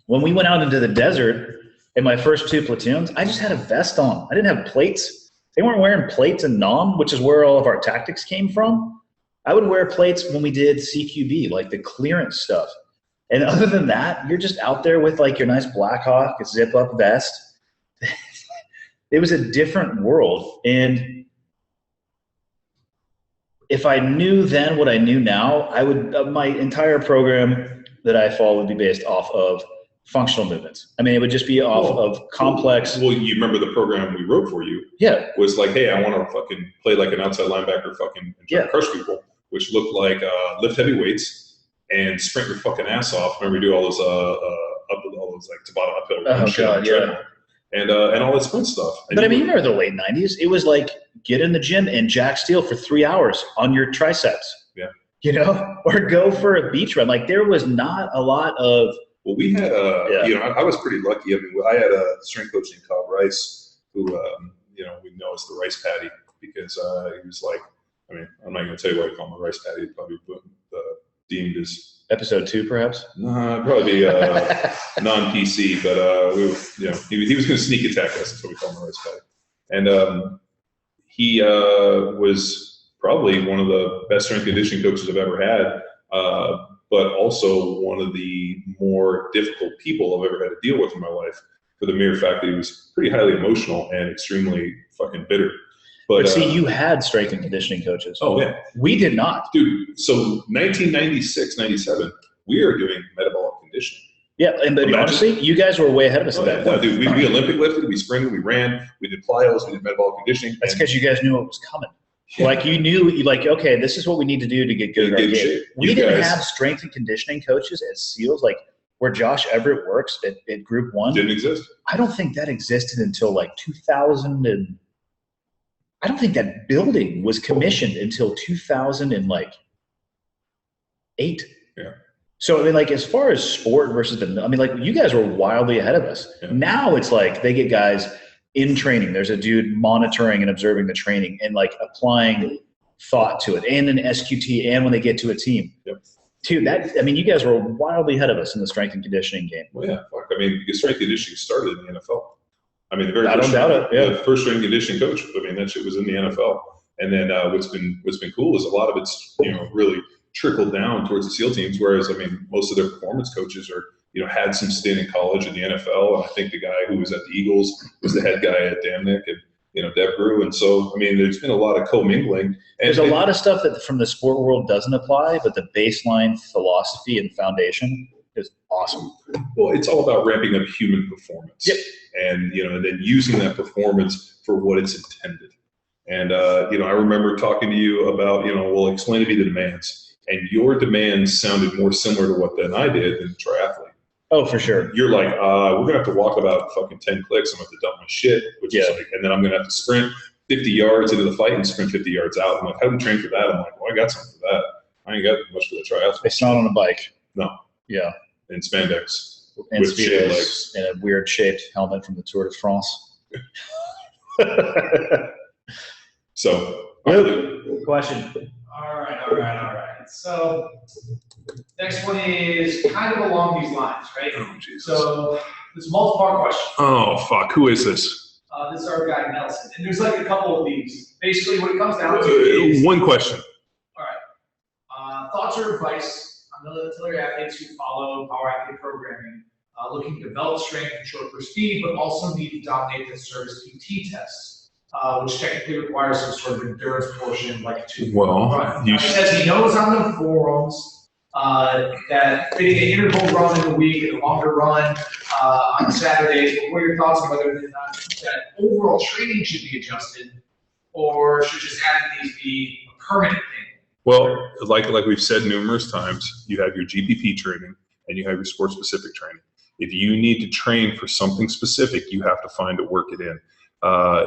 when we went out into the desert in my first two platoons, I just had a vest on. I didn't have plates. They weren't wearing plates in NOM, which is where all of our tactics came from. I would wear plates when we did CQB, like the clearance stuff. And other than that, you're just out there with like your nice Blackhawk, zip up vest. it was a different world. And if I knew then what I knew now, I would, my entire program that I follow would be based off of functional movements. I mean, it would just be off of complex. Well, you remember the program we wrote for you? Yeah. Was like, hey, I want to fucking play like an outside linebacker, fucking and try to crush people, which looked like lift heavy weights and sprint your fucking ass off. Remember, we do all those like Tabata uphill shit on the treadmill. And all that sprint stuff. And but I mean, you remember the late 90s? It was like, get in the gym and jack steel for 3 hours on your triceps. Yeah. You know, or go for a beach run. Like, there was not a lot of. Well, we had, you know, I was pretty lucky. I mean, I had a strength coach named Kyle Rice, who, you know, we know as the Rice Patty, because he was like, I mean, I'm not going to tell you why I call him the Rice Patty. He'd probably deemed as Episode 2, perhaps? probably be non-PC, but we, you know, he was going to sneak attack us. That's what we call him, the Rice Patty. And he was probably one of the best strength conditioning coaches I've ever had. But also one of the more difficult people I've ever had to deal with in my life, for the mere fact that he was pretty highly emotional and extremely fucking bitter. But see, you had strength and conditioning coaches. Oh, yeah. We did not. Dude, so 1996, 97, we are doing metabolic conditioning. Yeah, and but honestly, you guys were way ahead of us at that point. Dude, we Olympic lifted, we sprinted, we ran, we did plyos, we did metabolic conditioning. That's because you guys knew what was coming. Yeah. Like, you knew, like, okay, this is what we need to do to get good at our game. We didn't have strength and conditioning coaches at SEALs, like where Josh Everett works at Group 1. Didn't exist. I don't think that existed until like 2000 and I don't think that building was commissioned until 2008. Yeah. So, I mean, like, as far as sport versus I mean, like, you guys were wildly ahead of us. Yeah. Now it's like they get guys in training. There's a dude monitoring and observing the training and like applying thought to it, and an SQT, and when they get to a team. Yep. Dude, I mean, you guys were wildly ahead of us in the strength and conditioning game. Well, yeah, fuck. I mean, because strength and conditioning started in the NFL. I mean, I don't doubt it. Yeah. The first strength and conditioning coach. I mean, that shit was in the NFL. And then what's been cool is a lot of it's, you know, really trickled down towards the SEAL teams. Whereas, I mean, most of their performance coaches are, you know, had some stint in college in the NFL. And I think the guy who was at the Eagles was the head guy at Damnick and, you know, Dev Grew. And so, I mean, there's been a lot of commingling. And there's a lot of stuff that from the sport world doesn't apply, but the baseline philosophy and foundation is awesome. Well, it's all about ramping up human performance. Yep. And, you know, and then using that performance for what it's intended. And, you know, I remember talking to you about, you know, well, explain to me the demands. And your demands sounded more similar to what then I did than a triathlete. Oh, for sure. You're like, we're going to have to walk about fucking 10 clicks. I'm going to have to dump my shit, which is like, and then I'm going to have to sprint 50 yards into the fight and sprint 50 yards out. I'm like, how do we train for that? I'm like, well, I got something for that. I ain't got much for the triathlon. It's not on a bike. No. Yeah. In spandex. And with shit legs. And a weird shaped helmet from the Tour de France. So, question. All right. So, next one is kind of along these lines, right? Oh, Jesus. So, this multi-part question. Oh, fuck. Who is this? This is our guy, Nelson. And there's like a couple of these. Basically, what it comes down to is... One question. All right. Thoughts or advice on military athletes who follow power athlete programming, looking to develop strength and short-burst speed, but also need to dominate the service PT tests, which technically requires some sort of endurance portion, like a 2-mile run. He says he knows on the forums that fitting an interval run in the week and a longer run on Saturdays. What are your thoughts on whether or not that overall training should be adjusted, or should just adding these be a permanent thing? Well, like we've said numerous times, you have your GPP training and you have your sport-specific training. If you need to train for something specific, you have to find to work it in.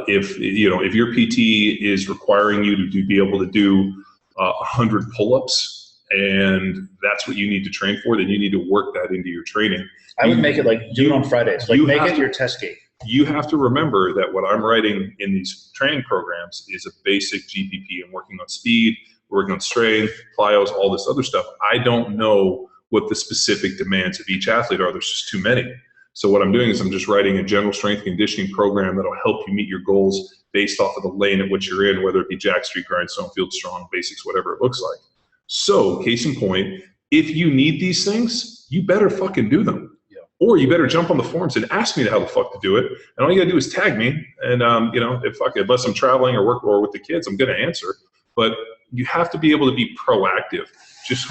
If your PT is requiring you to be able to do 100 pull-ups, and that's what you need to train for, then you need to work that into your training. I would make it like do it on Fridays. Like make it your test gate. You have to remember that what I'm writing in these training programs is a basic GPP. I'm working on speed, working on strength, plyos, all this other stuff. I don't know what the specific demands of each athlete are. There's just too many. So what I'm doing is I'm just writing a general strength conditioning program that'll help you meet your goals based off of the lane at which you're in, whether it be jack, street, grindstone, field strong, basics, whatever it looks like. So case in point, if you need these things, you better fucking do them. Yeah. or you better jump on the forums and ask me how the fuck to do it. And all you gotta do is tag me. And unless I'm traveling or work or with the kids, I'm gonna answer. But you have to be able to be proactive. Just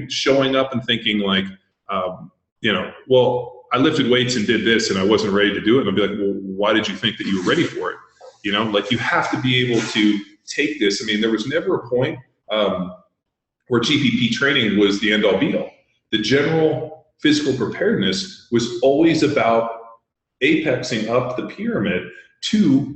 showing up and thinking like, well, I lifted weights and did this and I wasn't ready to do it. And I'll be like, well, why did you think that you were ready for it? Like you have to be able to take this. I mean, there was never a point where GPP training was the end all be all. The general physical preparedness was always about apexing up the pyramid to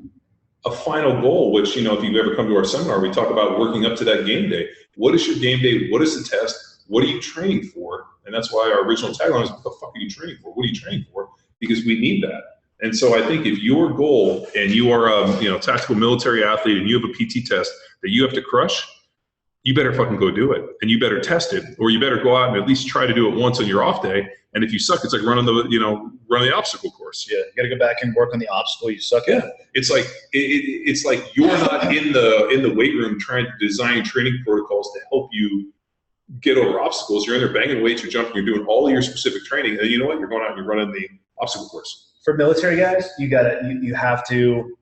a final goal, which, if you've ever come to our seminar, we talk about working up to that game day. What is your game day? What is the test? What are you training for? And that's why our original tagline is, what the fuck are you training for? What are you training for? Because we need that. And so I think if your goal, and you are a tactical military athlete and you have a PT test that you have to crush, you better fucking go do it. And you better test it, or you better go out and at least try to do it once on your off day. And if you suck, it's like running the obstacle course. Yeah, you got to go back and work on the obstacle you suck at. It's like it's like you're not in the weight room trying to design training protocols to help you get over obstacles. You're in there banging weights, you're jumping, you're doing all of your specific training, and you know what? You're going out and you're running the obstacle course. For military guys, you have to,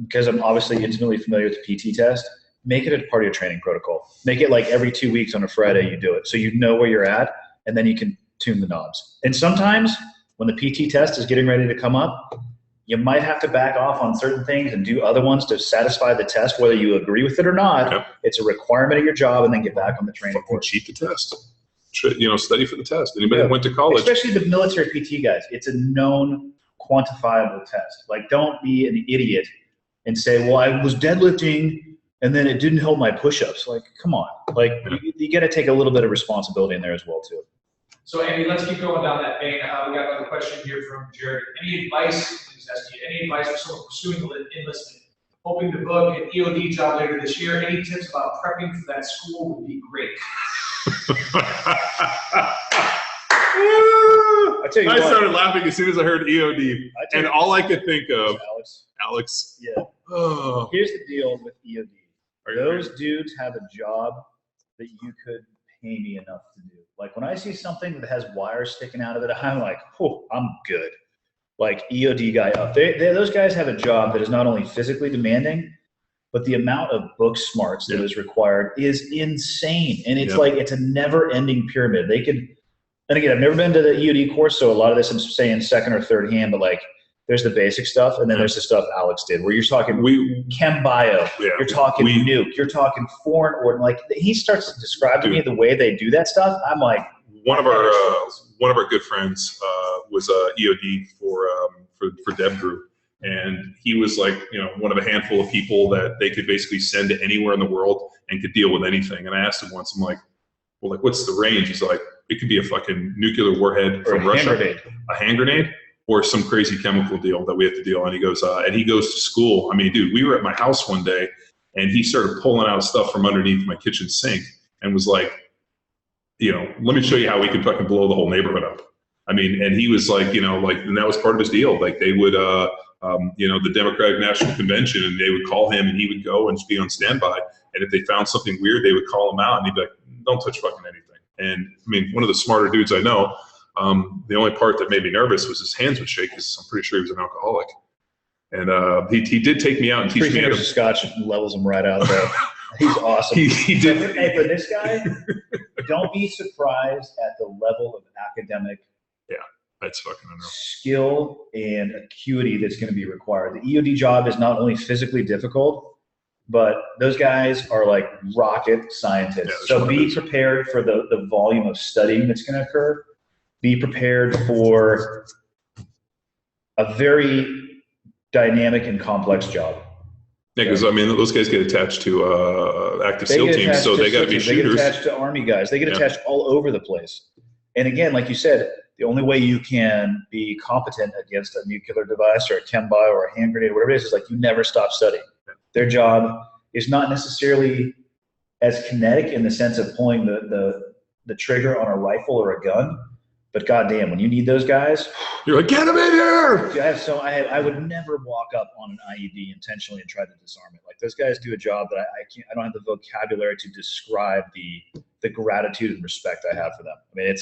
because I'm obviously intimately familiar with the PT test, make it a part of your training protocol. Make it like every 2 weeks on a Friday you do it, so you know where you're at, and then you can tune the knobs. And sometimes when the PT test is getting ready to come up, you might have to back off on certain things and do other ones to satisfy the test, whether you agree with it or not. Yep. It's a requirement of your job, and then get back on the training course. Cheat the test. Study for the test. Anybody that went to college. Especially the military PT guys. It's a known, quantifiable test. Like, don't be an idiot and say, well, I was deadlifting and then it didn't help my push-ups. Like, come on. Like, you got to take a little bit of responsibility in there as well, too. So, Andy, let's keep going down that vein. We got another question here from Jared. Any advice, please ask you, any advice for someone pursuing enlistment, hoping to book an EOD job later this year? Any tips about prepping for that school would be great. I started laughing as soon as I heard EOD, and all I could think of, Alex. Yeah. Oh. Here's the deal with EOD. Those dudes have a job that you could pay me enough to do. Like, when I see something that has wires sticking out of it, I'm like, oh, I'm good. Like, EOD guy up. Those guys have a job that is not only physically demanding, but the amount of book smarts that is required is insane. And it's like, it's a never-ending pyramid. They could, and again, I've never been to the EOD course, so a lot of this I'm saying second or third hand, but like, there's the basic stuff, and then there's the stuff Alex did, where you're talking chem bio, you're talking nuke, you're talking foreign order. Like, he starts to describe to me the way they do that stuff. I'm like, one of our good friends was EOD for Dev Group, and he was like, one of a handful of people that they could basically send to anywhere in the world and could deal with anything. And I asked him once, I'm like, well, like, what's the range? He's like, it could be a fucking nuclear warhead from Russia, a hand grenade, or some crazy chemical deal that we have to deal. And he goes to school. I mean, dude, we were at my house one day, and he started pulling out stuff from underneath my kitchen sink and was like, let me show you how we can fucking blow the whole neighborhood up. I mean, and he was like, and that was part of his deal. Like, they would, the Democratic National Convention, and they would call him, and he would go and just be on standby. And if they found something weird, they would call him out, and he'd be like, don't touch fucking anything. And I mean, one of the smarter dudes I know, the only part that made me nervous was his hands would shake, because I'm pretty sure he was an alcoholic. And he did take me out and teach me how to. Scotch levels him right out there. He's awesome. He did. Hey, for this guy, don't be surprised at the level of academic that's fucking unreal. Skill and acuity that's going to be required. The EOD job is not only physically difficult, but those guys are like rocket scientists. So be prepared for the volume of studying that's going to occur. Be prepared for a very dynamic and complex job. Yeah, because I mean, those guys get attached to active SEAL teams, so they got to be shooters. They get attached to Army guys. They get attached all over the place. And again, like you said, the only way you can be competent against a nuclear device or a chem bio or a hand grenade, whatever it is like you never stop studying. Their job is not necessarily as kinetic in the sense of pulling the trigger on a rifle or a gun, but goddamn, when you need those guys, you're like, get them in here. I would never walk up on an IED intentionally and try to disarm it. Like, those guys do a job that I don't have the vocabulary to describe the gratitude and respect I have for them. I mean,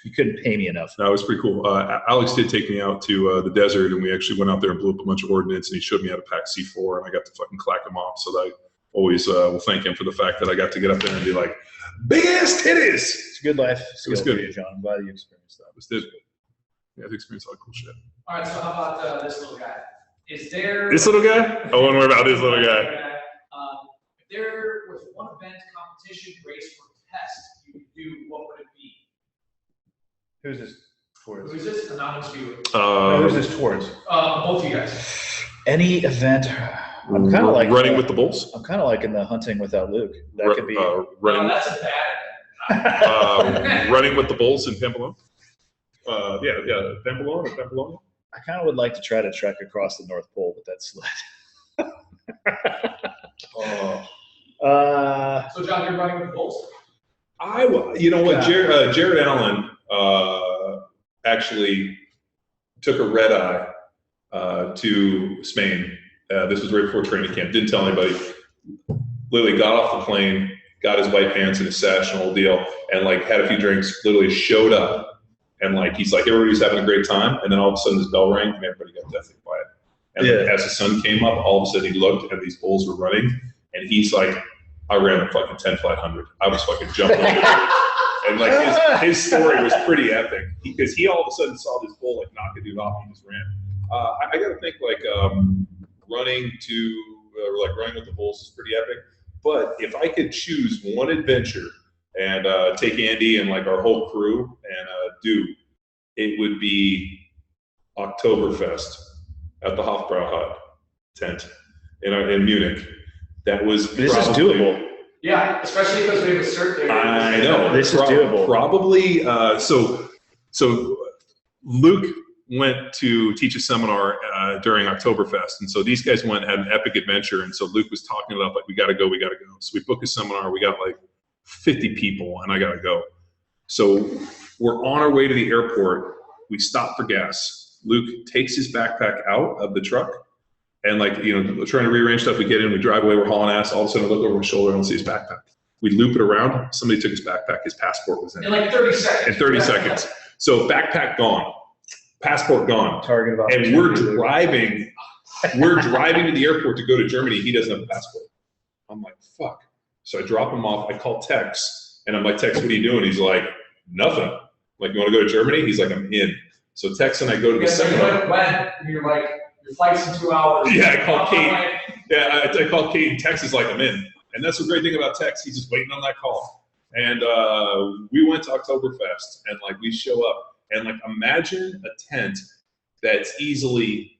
you couldn't pay me enough. That was pretty cool. Alex did take me out to the desert, and we actually went out there and blew up a bunch of ordnance, and he showed me how to pack C4, and I got to fucking clack him off. So that I always will thank him for the fact that I got to get up there and be like, big ass titties. It's a good life skill good. for you, John. I'm glad you experienced that. It was good. Yeah, I've experienced a lot of cool shit. All right, so how about this little guy? Is there This little guy? I want to worry about this little guy. If there was one event, competition, race, or test you could do, what would it be? Who's this towards? Who is this? Anonymous viewer. Who's this towards? Both of you guys. Any event. I'm kind of like running with the bulls. I'm kind of like in the hunting without Luke. That could be running. That's a bad event. Running with the bulls in Pamplona. Pamplona. I kind of would like to try to trek across the North Pole with that sled. So John, you're running with the bulls? You know what, Jared Allen actually took a red eye to Spain. This was right before training camp. Didn't tell anybody. Literally got off the plane, got his white pants and his sash and the whole deal, and like had a few drinks. Literally showed up, and like he's like everybody's having a great time, and then all of a sudden this bell rang and everybody got deathly quiet. And then as the sun came up, all of a sudden he looked and these bulls were running, and he's like, I ran a fucking 10 flat 100. I was fucking jumping over the and like his story was pretty epic because he all of a sudden saw this bull like knock a dude off and just ran. I got to think like running with the bulls is pretty epic. But if I could choose one adventure and take Andy and like our whole crew and do, it would be Oktoberfest at the Hofbrauhaus tent in Munich. That was This is doable. Yeah, especially because we have a cert there. I know. This is doable. Probably. So Luke went to teach a seminar during Oktoberfest, and so these guys went and had an epic adventure. And so Luke was talking about like, we got to go. So we booked a seminar. We got like 50 people, and I got to go. So we're on our way to the airport. We stop for gas. Luke takes his backpack out of the truck. And like, trying to rearrange stuff, we get in, we drive away, we're hauling ass. All of a sudden I look over my shoulder and I don't see his backpack. We loop it around. Somebody took his backpack. His passport was in like 30 seconds. In 30 seconds. So backpack gone, passport gone. Target of and we're driving to the airport to go to Germany. He doesn't have a passport. I'm like, fuck. So I drop him off. I call Tex and I'm like, Tex, what are you doing? He's like, nothing. I'm like, you want to go to Germany? He's like, I'm in. So Tex and I go to the seminar. When you're like, your flight's in 2 hours. Yeah, I called Kate. Yeah, I called Kate, and Tex is like, I'm in. And that's the great thing about Tex. He's just waiting on that call. And we went to Oktoberfest, and like we show up, and like imagine a tent that's easily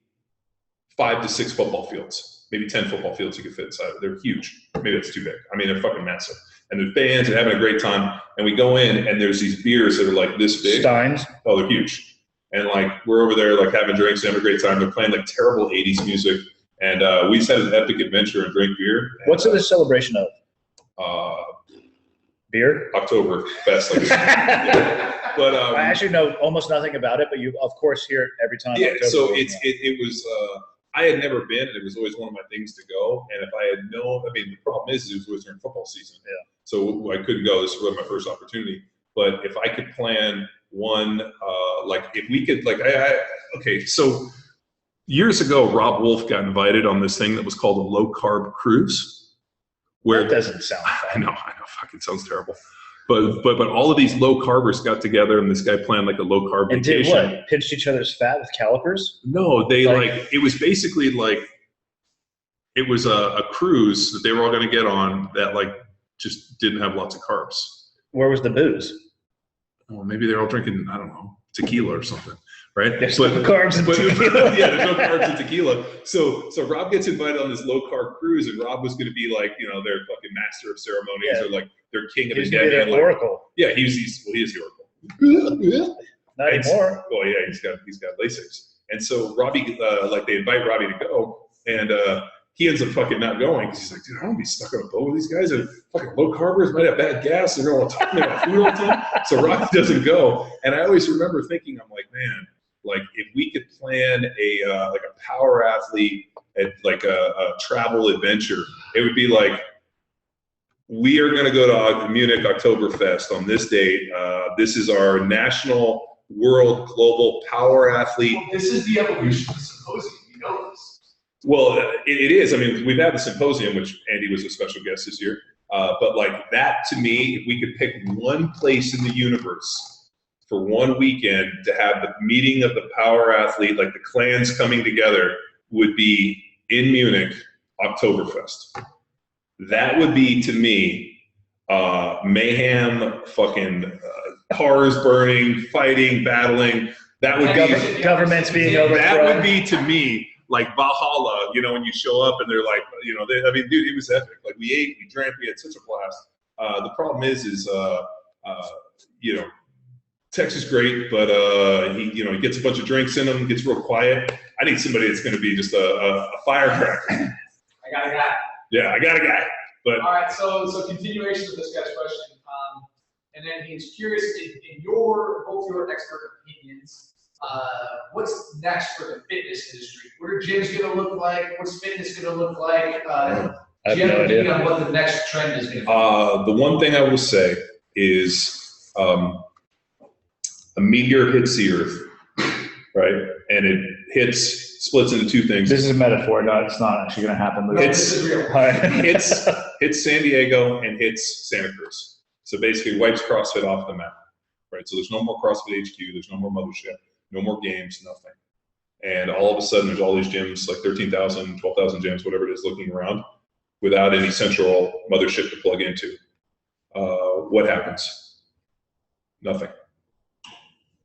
5 to 6 football fields, maybe 10 football fields you could fit inside. They're huge. Maybe that's too big. I mean, they're fucking massive. And there's bands and having a great time. And we go in, and there's these beers that are like this big. Steins. Oh, they're huge. And like we're over there like having drinks and having a great time. They're playing like terrible 80s music. And we just had an epic adventure and drank beer. And, what's the celebration of? Beer? Oktoberfest. Like, yeah. But I actually know almost nothing about it, but you of course hear it every time. Yeah, October so goes it was I had never been, and it was always one of my things to go. And if I had known, I mean, the problem is it was always during football season. Yeah. So I couldn't go. This was my first opportunity. But if I could plan one, like if we could, like, okay, so years ago, Rob Wolf got invited on this thing that was called a low carb cruise. Where that doesn't sound fun. I know, fucking sounds terrible. But all of these low carbers got together, and this guy planned like a low carb and vacation. Did what? Pinched each other's fat with calipers? No, they like it was basically like it was a cruise that they were all going to get on that like just didn't have lots of carbs. Where was the booze? Well, maybe they're all drinking, I don't know, tequila or something, right? There's no carbs in tequila. Yeah, there's no carbs in tequila. So Rob gets invited on this low carb cruise, and Rob was going to be like, their fucking master of ceremonies or like their king of the dead. He's their oracle. Yeah, he is the oracle. Not anymore. Well, yeah, he's got LASIK. And so Robbie, like they invite Robbie to go, and he ends up fucking not going because he's like, dude, I don't want to be stuck on a boat with these guys. They're fucking low carbers, might have bad gas. They're going to talk to me about food all the time. So Robbie doesn't go. And I always remember thinking, I'm like, man, like if we could plan a power athlete at like a travel adventure, it would be like we are going to go to Munich Oktoberfest on this date. This is our national, world, global power athlete. Well, this is the evolution of the symposium. You know this. Well, it is. I mean, we've had the symposium, which Andy was a special guest this year. But like that, to me, if we could pick one place in the universe for one weekend to have the meeting of the power athlete, like the clans coming together, would be in Munich, Oktoberfest. That would be, to me, mayhem, fucking cars burning, fighting, battling. That would be governments being overthrown. That would be, to me, like Valhalla, you know, when you show up and they're like, you know, I mean, dude, it was epic. Like we ate, we drank, we had such a blast. The problem is, you know, Tex is great, but he, you know, he gets a bunch of drinks in him, gets real quiet. I need somebody that's going to be just a firecracker. I got a guy. Yeah, I got a guy. But all right, so continuation of this guy's question, and then he's curious in both your expert opinions. What's next for the fitness industry? What are gyms going to look like? What's fitness going to look like? I have no idea. On what the next trend is going to be. The one thing I will say is a meteor hits the earth, right? And it splits into two things. This is a metaphor. No, it's not actually going to happen. No, this is real. Hits San Diego and hits Santa Cruz. So basically wipes CrossFit off the map, right? So there's no more CrossFit HQ. There's no more mothership. No more games, nothing. And all of a sudden, there's all these gyms, like 13,000, 12,000 gyms, whatever it is, looking around without any central mothership to plug into. What happens? Nothing.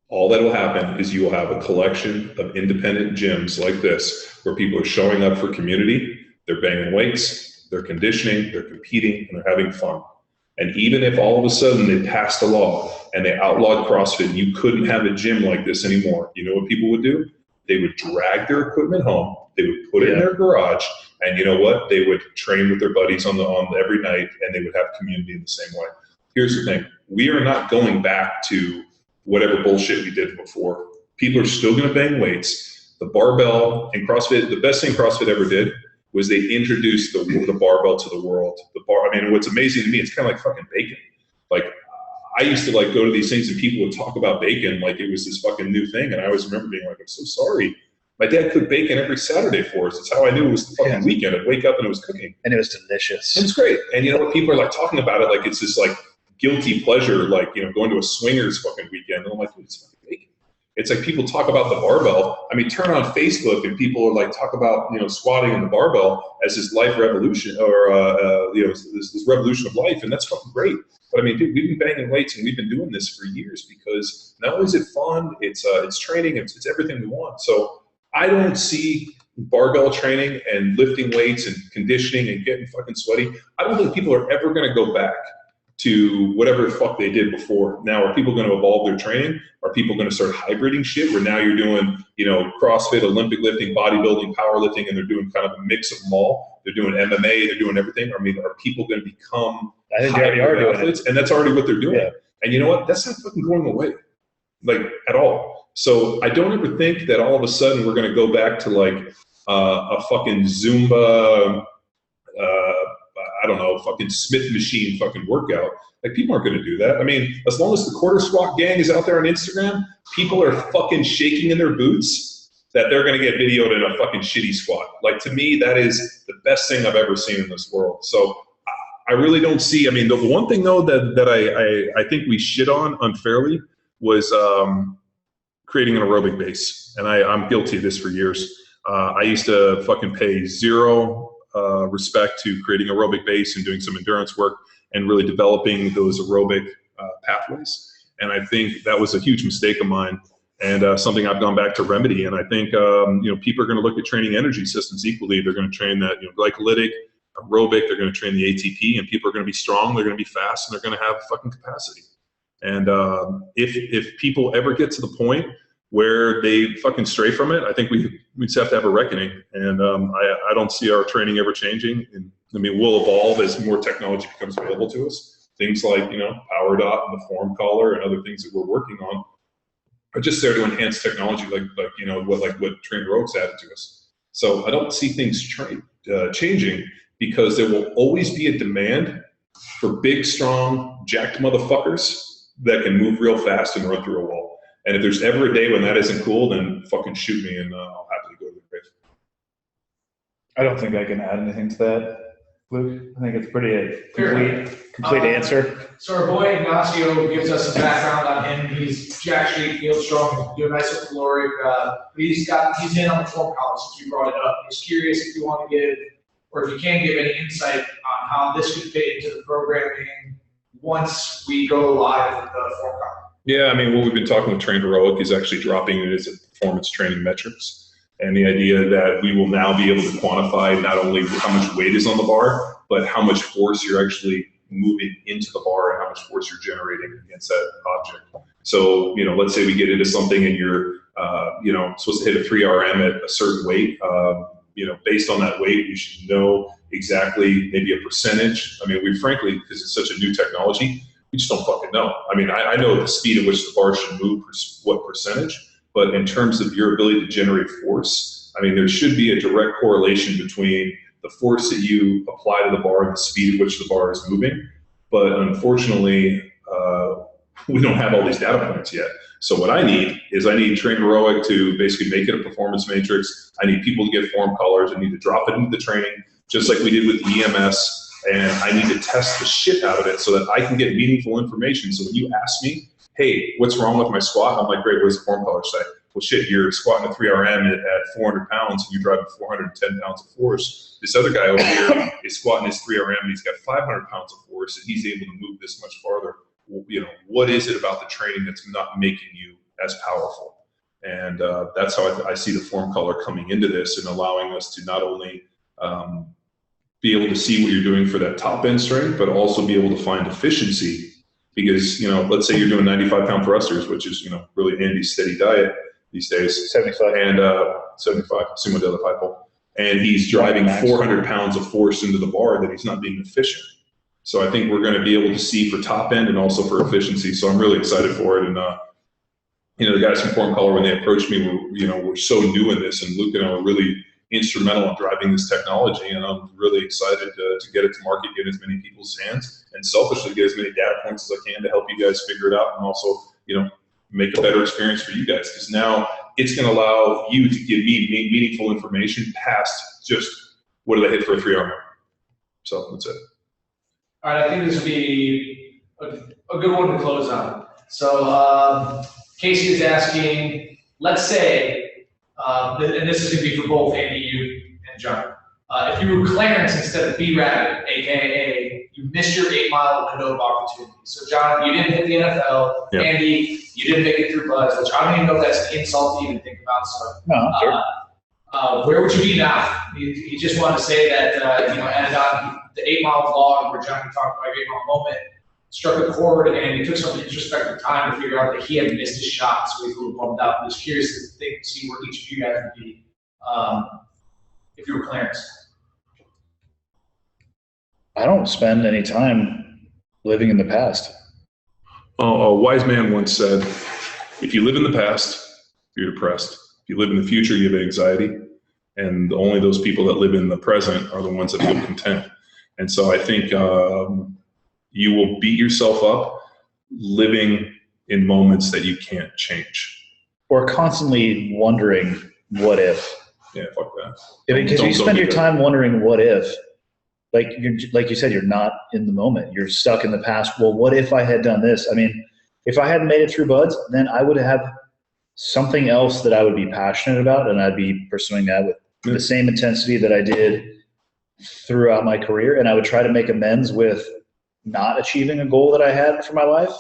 All that will happen is you will have a collection of independent gyms like this where people are showing up for community, they're banging weights, they're conditioning, they're competing, and they're having fun. And even if all of a sudden they passed a law and they outlawed CrossFit, and you couldn't have a gym like this anymore, you know what people would do? They would drag their equipment home, they would put it in their garage, and you know what? They would train with their buddies on every night, and they would have community in the same way. Here's the thing. We are not going back to whatever bullshit we did before. People are still going to bang weights. The barbell and CrossFit, the best thing CrossFit ever did was they introduced the barbell to the world. I mean, what's amazing to me, it's kind of like fucking bacon. Like, I used to like go to these things and people would talk about bacon like it was this fucking new thing. And I always remember being like, I'm so sorry. My dad cooked bacon every Saturday for us. It's how I knew it was the fucking weekend. I'd wake up and it was cooking. And it was delicious. It was great. And you know what? People are like talking about it like it's this like guilty pleasure, like, you know, going to a swingers fucking weekend. And I'm like, dude, it's fucking bacon. It's like people talk about the barbell. I mean, turn on Facebook and people are like talk about, you know, squatting in the barbell as this life revolution or, you know, this revolution of life. And that's fucking great. But I mean, dude, we've been banging weights and we've been doing this for years because not only is it fun, it's training, it's everything we want. So I don't see barbell training and lifting weights and conditioning and getting fucking sweaty. I don't think people are ever going to go back to whatever the fuck they did before. Now, are people going to evolve their training? Are people going to start hybriding shit where now you're doing, you know, CrossFit, Olympic lifting, bodybuilding, powerlifting, and they're doing kind of a mix of them all? They're doing MMA, they're doing everything. I mean, are people going to become I think they already are doing athletes? And that's already what they're doing. Yeah. And you know what? That's not fucking going away, like, at all. So I don't ever think that all of a sudden we're going to go back to like a fucking Zumba, I don't know, fucking Smith machine fucking workout. Like, people aren't going to do that. I mean, as long as the quarter squat gang is out there on Instagram, people are fucking shaking in their boots that they're going to get videoed in a fucking shitty squat. Like, to me, that is the best thing I've ever seen in this world. So I really don't see, I mean, the one thing though that I think we shit on unfairly was creating an aerobic base. And I'm guilty of this for years. I used to fucking pay zero respect to creating aerobic base and doing some endurance work and really developing those aerobic pathways. And I think that was a huge mistake of mine and something I've gone back to remedy. And I think, you know, people are going to look at training energy systems equally. They're going to train that, you know, glycolytic, aerobic, they're going to train the ATP, and people are going to be strong, they're going to be fast, and they're going to have fucking capacity. And if people ever get to the point where they fucking stray from it, I think we just have to have a reckoning. And I don't see our training ever changing. And I mean, we'll evolve as more technology becomes available to us. Things like, you know, PowerDot and the Form Collar and other things that we're working on are just there to enhance technology, like you know, what Train Rogues added to us. So I don't see things changing because there will always be a demand for big, strong, jacked motherfuckers that can move real fast and run through a wall. And if there's ever a day when that isn't cool, then fucking shoot me and I'll happily go to the grave. I don't think I can add anything to that, Luke. I think it's pretty complete answer. So our boy Ignacio gives us some background on him. He's jack straight, field strong, doing nice with caloric. He's in on the form column since we brought it up. He's curious if you want to give, or if you can give any insight on how this could fit into the programming once we go live with the form column. Yeah, I mean, what we've been talking with Trained Heroic is actually dropping it as a performance training metrics. And the idea that we will now be able to quantify not only how much weight is on the bar, but how much force you're actually moving into the bar and how much force you're generating against that object. So, let's say we get into something and you're, supposed to hit a 3 RM at a certain weight. Based on that weight, you should know exactly maybe a percentage. I mean, we frankly, because it's such a new technology, we just don't fucking know. I mean, I know the speed at which the bar should move, what percentage, but in terms of your ability to generate force, I mean, there should be a direct correlation between the force that you apply to the bar and the speed at which the bar is moving. But unfortunately, we don't have all these data points yet. So what I need Trained Heroic to basically make it a performance matrix. I need people to get form colors. I need to drop it into the training, just like we did with EMS. And I need to test the shit out of it so that I can get meaningful information. So when you ask me, hey, what's wrong with my squat? I'm like, great, what does the form color say? Well, shit, you're squatting a 3 RM at 400 pounds and you're driving 410 pounds of force. This other guy over here is squatting his 3 RM and he's got 500 pounds of force and he's able to move this much farther. What is it about the training that's not making you as powerful? And that's how I see the form color coming into this and allowing us to not only be able to see what you're doing for that top end strength, but also be able to find efficiency. Because, let's say you're doing 95-pound thrusters, which is, really Andy's steady diet these days. 75. And 75, sumo deadlift high pull. And he's driving 400 pounds of force into the bar that he's not being efficient. So I think we're going to be able to see for top end and also for efficiency. So I'm really excited for it. And, the guys from Form Color, when they approached me, we're so new in this. And Luke and I were really instrumental in driving this technology, and I'm really excited to get it to market, get as many people's hands, and selfishly get as many data points as I can to help you guys figure it out, and also, make a better experience for you guys. Because now it's going to allow you to give me meaningful information past just what did I hit for a 3 RM. So that's it. All right, I think this would be a good one to close on. So Casey is asking, let's say. And this is going to be for both Andy, you, and John. If you were Clarence instead of B-Rabbit, aka you missed your 8-mile Cadoba opportunity. So John, you didn't hit the NFL. Yep. Andy, you didn't make it through Buds, which I don't even know if that's an insult to even think about. So no, sure. Where would you be now? He just wanted to say that added on the 8-mile vlog where Johnny talked about your 8-mile moment, struck a chord, and it took some introspective time to figure out that he had missed his shot, so he was a little bummed out. I was curious to see where each of you guys would be if you were Clarence. I don't spend any time living in the past. A wise man once said, if you live in the past, you're depressed. If you live in the future, you have anxiety. And only those people that live in the present are the ones that feel content. And so I think you will beat yourself up living in moments that you can't change. Or constantly wondering, what if? Yeah, fuck that. Because you spend your time wondering, what if? Like you said, you're not in the moment. You're stuck in the past. Well, what if I had done this? I mean, if I hadn't made it through Buds, then I would have something else that I would be passionate about, and I'd be pursuing that with the same intensity that I did throughout my career. And I would try to make amends with not achieving a goal that I had for my life,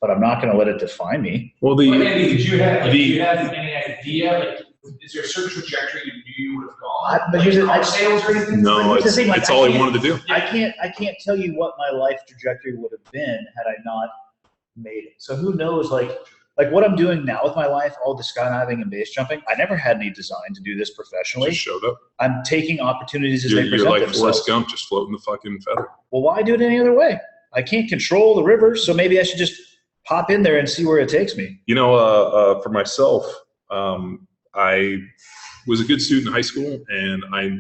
but I'm not going to let it define me. Well, Andy, did you have any idea? Is there a certain trajectory you knew you would have gone? Sales or anything? No, it's all I wanted to do. I can't tell you what my life trajectory would have been had I not made it. So who knows? Like what I'm doing now with my life, all the skydiving and base jumping. I never had any design to do this professionally. Just showed up. I'm taking opportunities as they present themselves. You're like Forrest Gump, just floating the fucking feather. Well, why do it any other way? I can't control the river, so maybe I should just pop in there and see where it takes me. For myself, I was a good student in high school,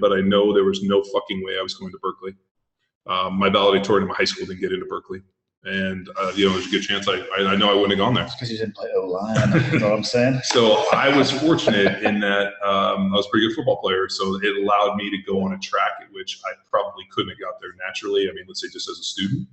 but I know there was no fucking way I was going to Berkeley. My valedictorian in my high school didn't get into Berkeley. And, there's a good chance I know I wouldn't have gone there. Because you didn't play O-line, you know what I'm saying? So I was fortunate in that I was a pretty good football player. So it allowed me to go on a track at which I probably couldn't have got there naturally. I mean, let's say just as a student.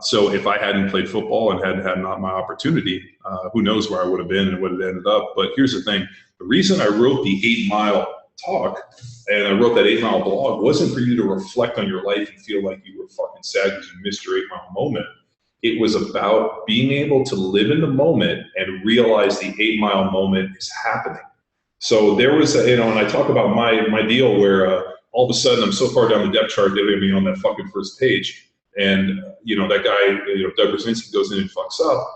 So if I hadn't played football and hadn't had not my opportunity, who knows where I would have been and what it ended up. But here's the thing. The reason I wrote the 8 Mile talk and I wrote that 8 Mile blog wasn't for you to reflect on your life and feel like you were fucking sad because you missed your 8 Mile moment. It was about being able to live in the moment and realize the 8 Mile moment is happening. So there was, and I talk about my deal where all of a sudden I'm so far down the depth chart, they're going to be on that fucking first page. And, that guy, Doug Brzezinski goes in and fucks up.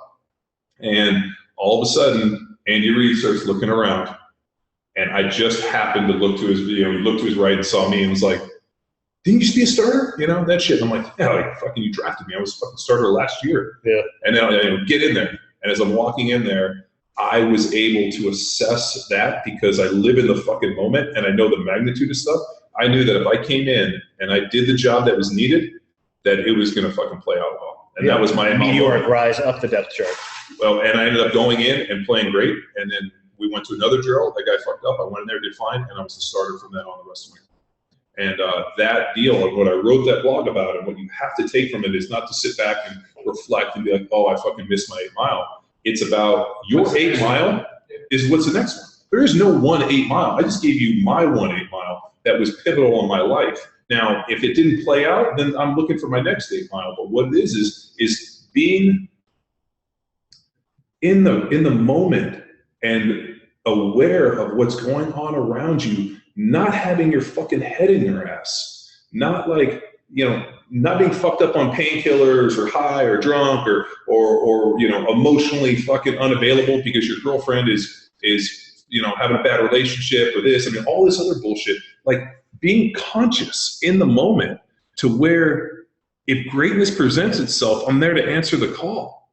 And all of a sudden, Andy Reid starts looking around. And I just happened to look to his, he looked to his right and saw me and was like, didn't you used to be a starter? That shit. And I'm like, yeah, like, fucking you drafted me. I was a fucking starter last year. Yeah. And then get in there. And as I'm walking in there, I was able to assess that because I live in the fucking moment and I know the magnitude of stuff. I knew that if I came in and I did the job that was needed, that it was going to fucking play out well. And that was my meteoric rise up the depth chart. Well, and I ended up going in and playing great. And then we went to another drill. That guy fucked up. I went in there, did fine, and I was the starter from then on the rest of my career. And that deal and what I wrote that blog about and what you have to take from it is not to sit back and reflect and be like, oh, I fucking missed my 8 Mile. It's about your 8 Mile is what's the next one. There is no 1 8 Mile. I just gave you my 1 8 Mile that was pivotal in my life. Now, if it didn't play out, then I'm looking for my next 8 Mile. But what it is being in the moment and aware of what's going on around you, not having your fucking head in your ass, not like, not being fucked up on painkillers or high or drunk or emotionally fucking unavailable because your girlfriend is having a bad relationship or this. I mean, all this other bullshit. Like being conscious in the moment to where if greatness presents itself, I'm there to answer the call.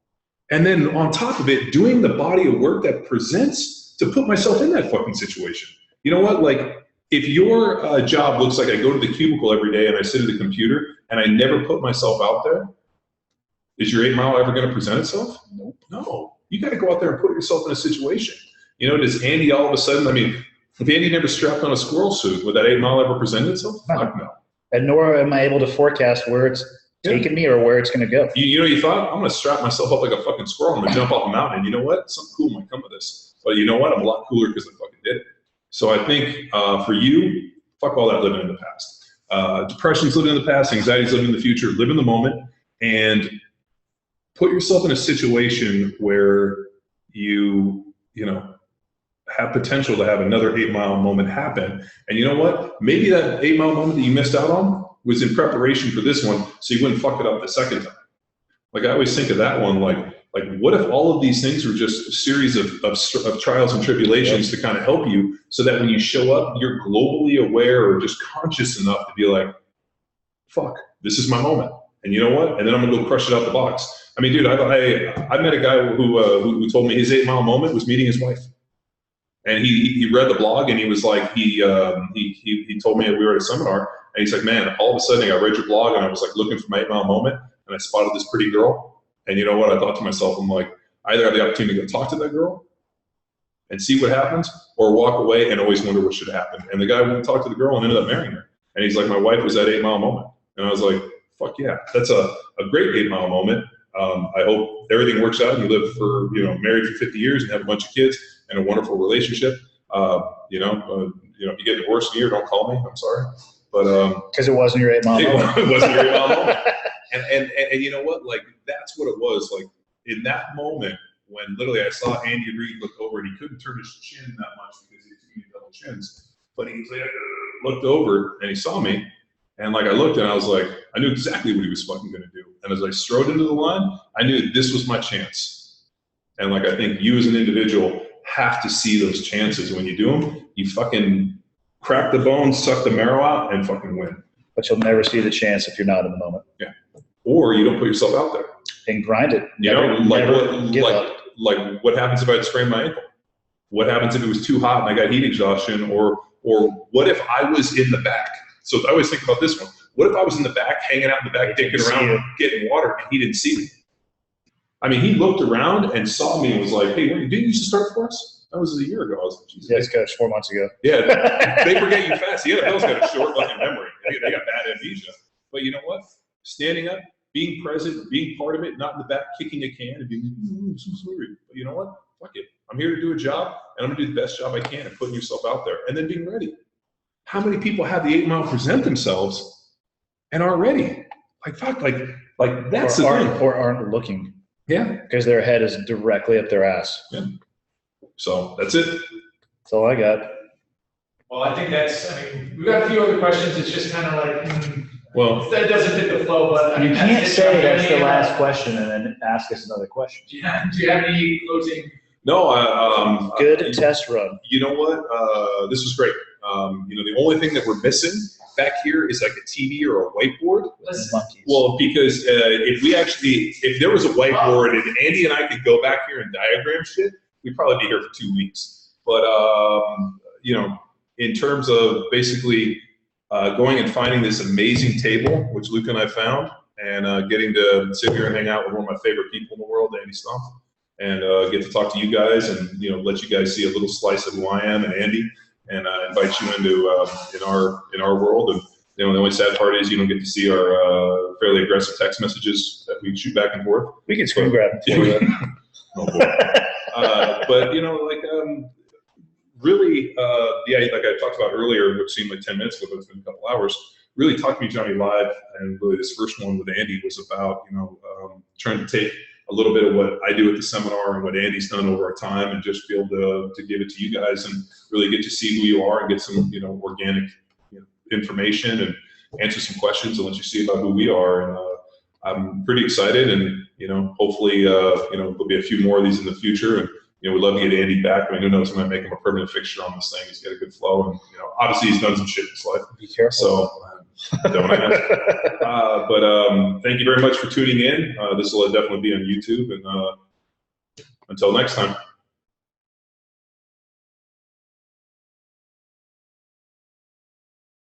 And then on top of it, doing the body of work that presents to put myself in that fucking situation. You know what? Like if your job looks like I go to the cubicle every day and I sit at the computer and I never put myself out there, is your 8 Mile ever going to present itself? Nope. No. You got to go out there and put yourself in a situation. Does Andy all of a sudden, if Andy never strapped on a squirrel suit, would that 8 Mile ever present itself? Fuck no. And nor am I able to forecast where it's taking me or where it's going to go. You thought, I'm going to strap myself up like a fucking squirrel. I'm going to jump off a mountain. And you know what? Something cool might come of this. But you know what? I'm a lot cooler because I fucking did it. So I think for you, fuck all that living in the past. Depression's living in the past. Anxiety's living in the future. Live in the moment. And put yourself in a situation where you have potential to have another 8 Mile moment happen. And you know what? Maybe that 8 Mile moment that you missed out on was in preparation for this one, so you wouldn't fuck it up the second time. Like I always think of that one, like what if all of these things were just a series of trials and tribulations to kind of help you so that when you show up, you're globally aware or just conscious enough to be like, fuck, this is my moment. And you know what? And then I'm gonna go crush it out the box. I mean, dude, I met a guy who told me his 8 Mile moment was meeting his wife. And he read the blog and he was like, he told me we were at a seminar and he's like, man, all of a sudden I read your blog and I was like looking for my 8 Mile moment and I spotted this pretty girl. And you know what? I thought to myself, I'm like, I either have the opportunity to go talk to that girl and see what happens or walk away and always wonder what should happen. And the guy went and talked to the girl and ended up marrying her. And he's like, my wife was that 8 Mile moment. And I was like, fuck yeah, that's a great 8 Mile moment. I hope everything works out and you live for, married for 50 years and have a bunch of kids and a wonderful relationship. If you get divorced in a year, don't call me. I'm sorry. But because it wasn't your 8 Mile moment. It wasn't your 8 Mile moment. And you know what? Like that's what it was. Like in that moment when literally I saw Andy Reid look over and he couldn't turn his chin that much because he had too many double chins. But he looked over and he saw me. And like I looked and I was like, I knew exactly what he was fucking gonna do. And as I strode into the line, I knew this was my chance. And like I think you as an individual have to see those chances. When you do them, you fucking crack the bones, suck the marrow out, and fucking win. But you'll never see the chance if you're not in the moment. Yeah. Or you don't put yourself out there. And grind it. Like what happens if I sprained my ankle? What happens if it was too hot and I got heat exhaustion? Or what if I was in the back? So I always think about this one. What if I was in the back, hanging out in the back, dicking around, getting water, and he didn't see me? I mean, he looked around and saw me and was like, hey, didn't you used to start for us? That was a year ago. I was like, Jesus. Yes, coach, 4 months ago. Yeah, they forget you fast. The NFL's got a short fucking memory. They got bad amnesia. But you know what? Standing up, being present, being part of it, not in the back kicking a can and being, I'm so sorry. But you know what? Fuck it. I'm here to do a job, and I'm going to do the best job I can and putting yourself out there. And then being ready. How many people have the 8 Mile present themselves and aren't ready? Like, fuck, like that's the thing. Or aren't looking. Yeah. Because their head is directly up their ass. Yeah. So that's it. That's all I got. Well, I think we've got a few other questions. It's just kind of like, well, that doesn't fit the flow, but I mean, You can't say that's the last question and then ask us another question. Do you have any closing? No, Good test run. You know what? This was great. The only thing that we're missing back here is like a TV or a whiteboard. Monkeys. Well, because if there was a whiteboard and Andy and I could go back here and diagram shit, we'd probably be here for 2 weeks. But, in terms of basically going and finding this amazing table, which Luke and I found, and getting to sit here and hang out with one of my favorite people in the world, Andy Stumpf, and get to talk to you guys and, let you guys see a little slice of who I am and Andy, and invite you into in our world. And the only sad part is you don't get to see our fairly aggressive text messages that we shoot back and forth. We can screen grab. Oh boy. But really, like I talked about earlier, which seemed like 10 minutes ago, but it's been a couple hours. Really, Talk To Me Johnnie Live, and really this first one with Andy was about trying to take a little bit of what I do at the seminar and what Andy's done over our time, and just be able to give it to you guys and really get to see who you are and get some organic information and answer some questions and let you see about who we are. And I'm pretty excited, and hopefully there'll be a few more of these in the future. And we'd love to get Andy back. I mean, who knows? We might make him a permanent fixture on this thing. He's got a good flow, and obviously he's done some shit in his life. Be careful. So don't ask. But thank you very much for tuning in. This will definitely be on YouTube, and until next time.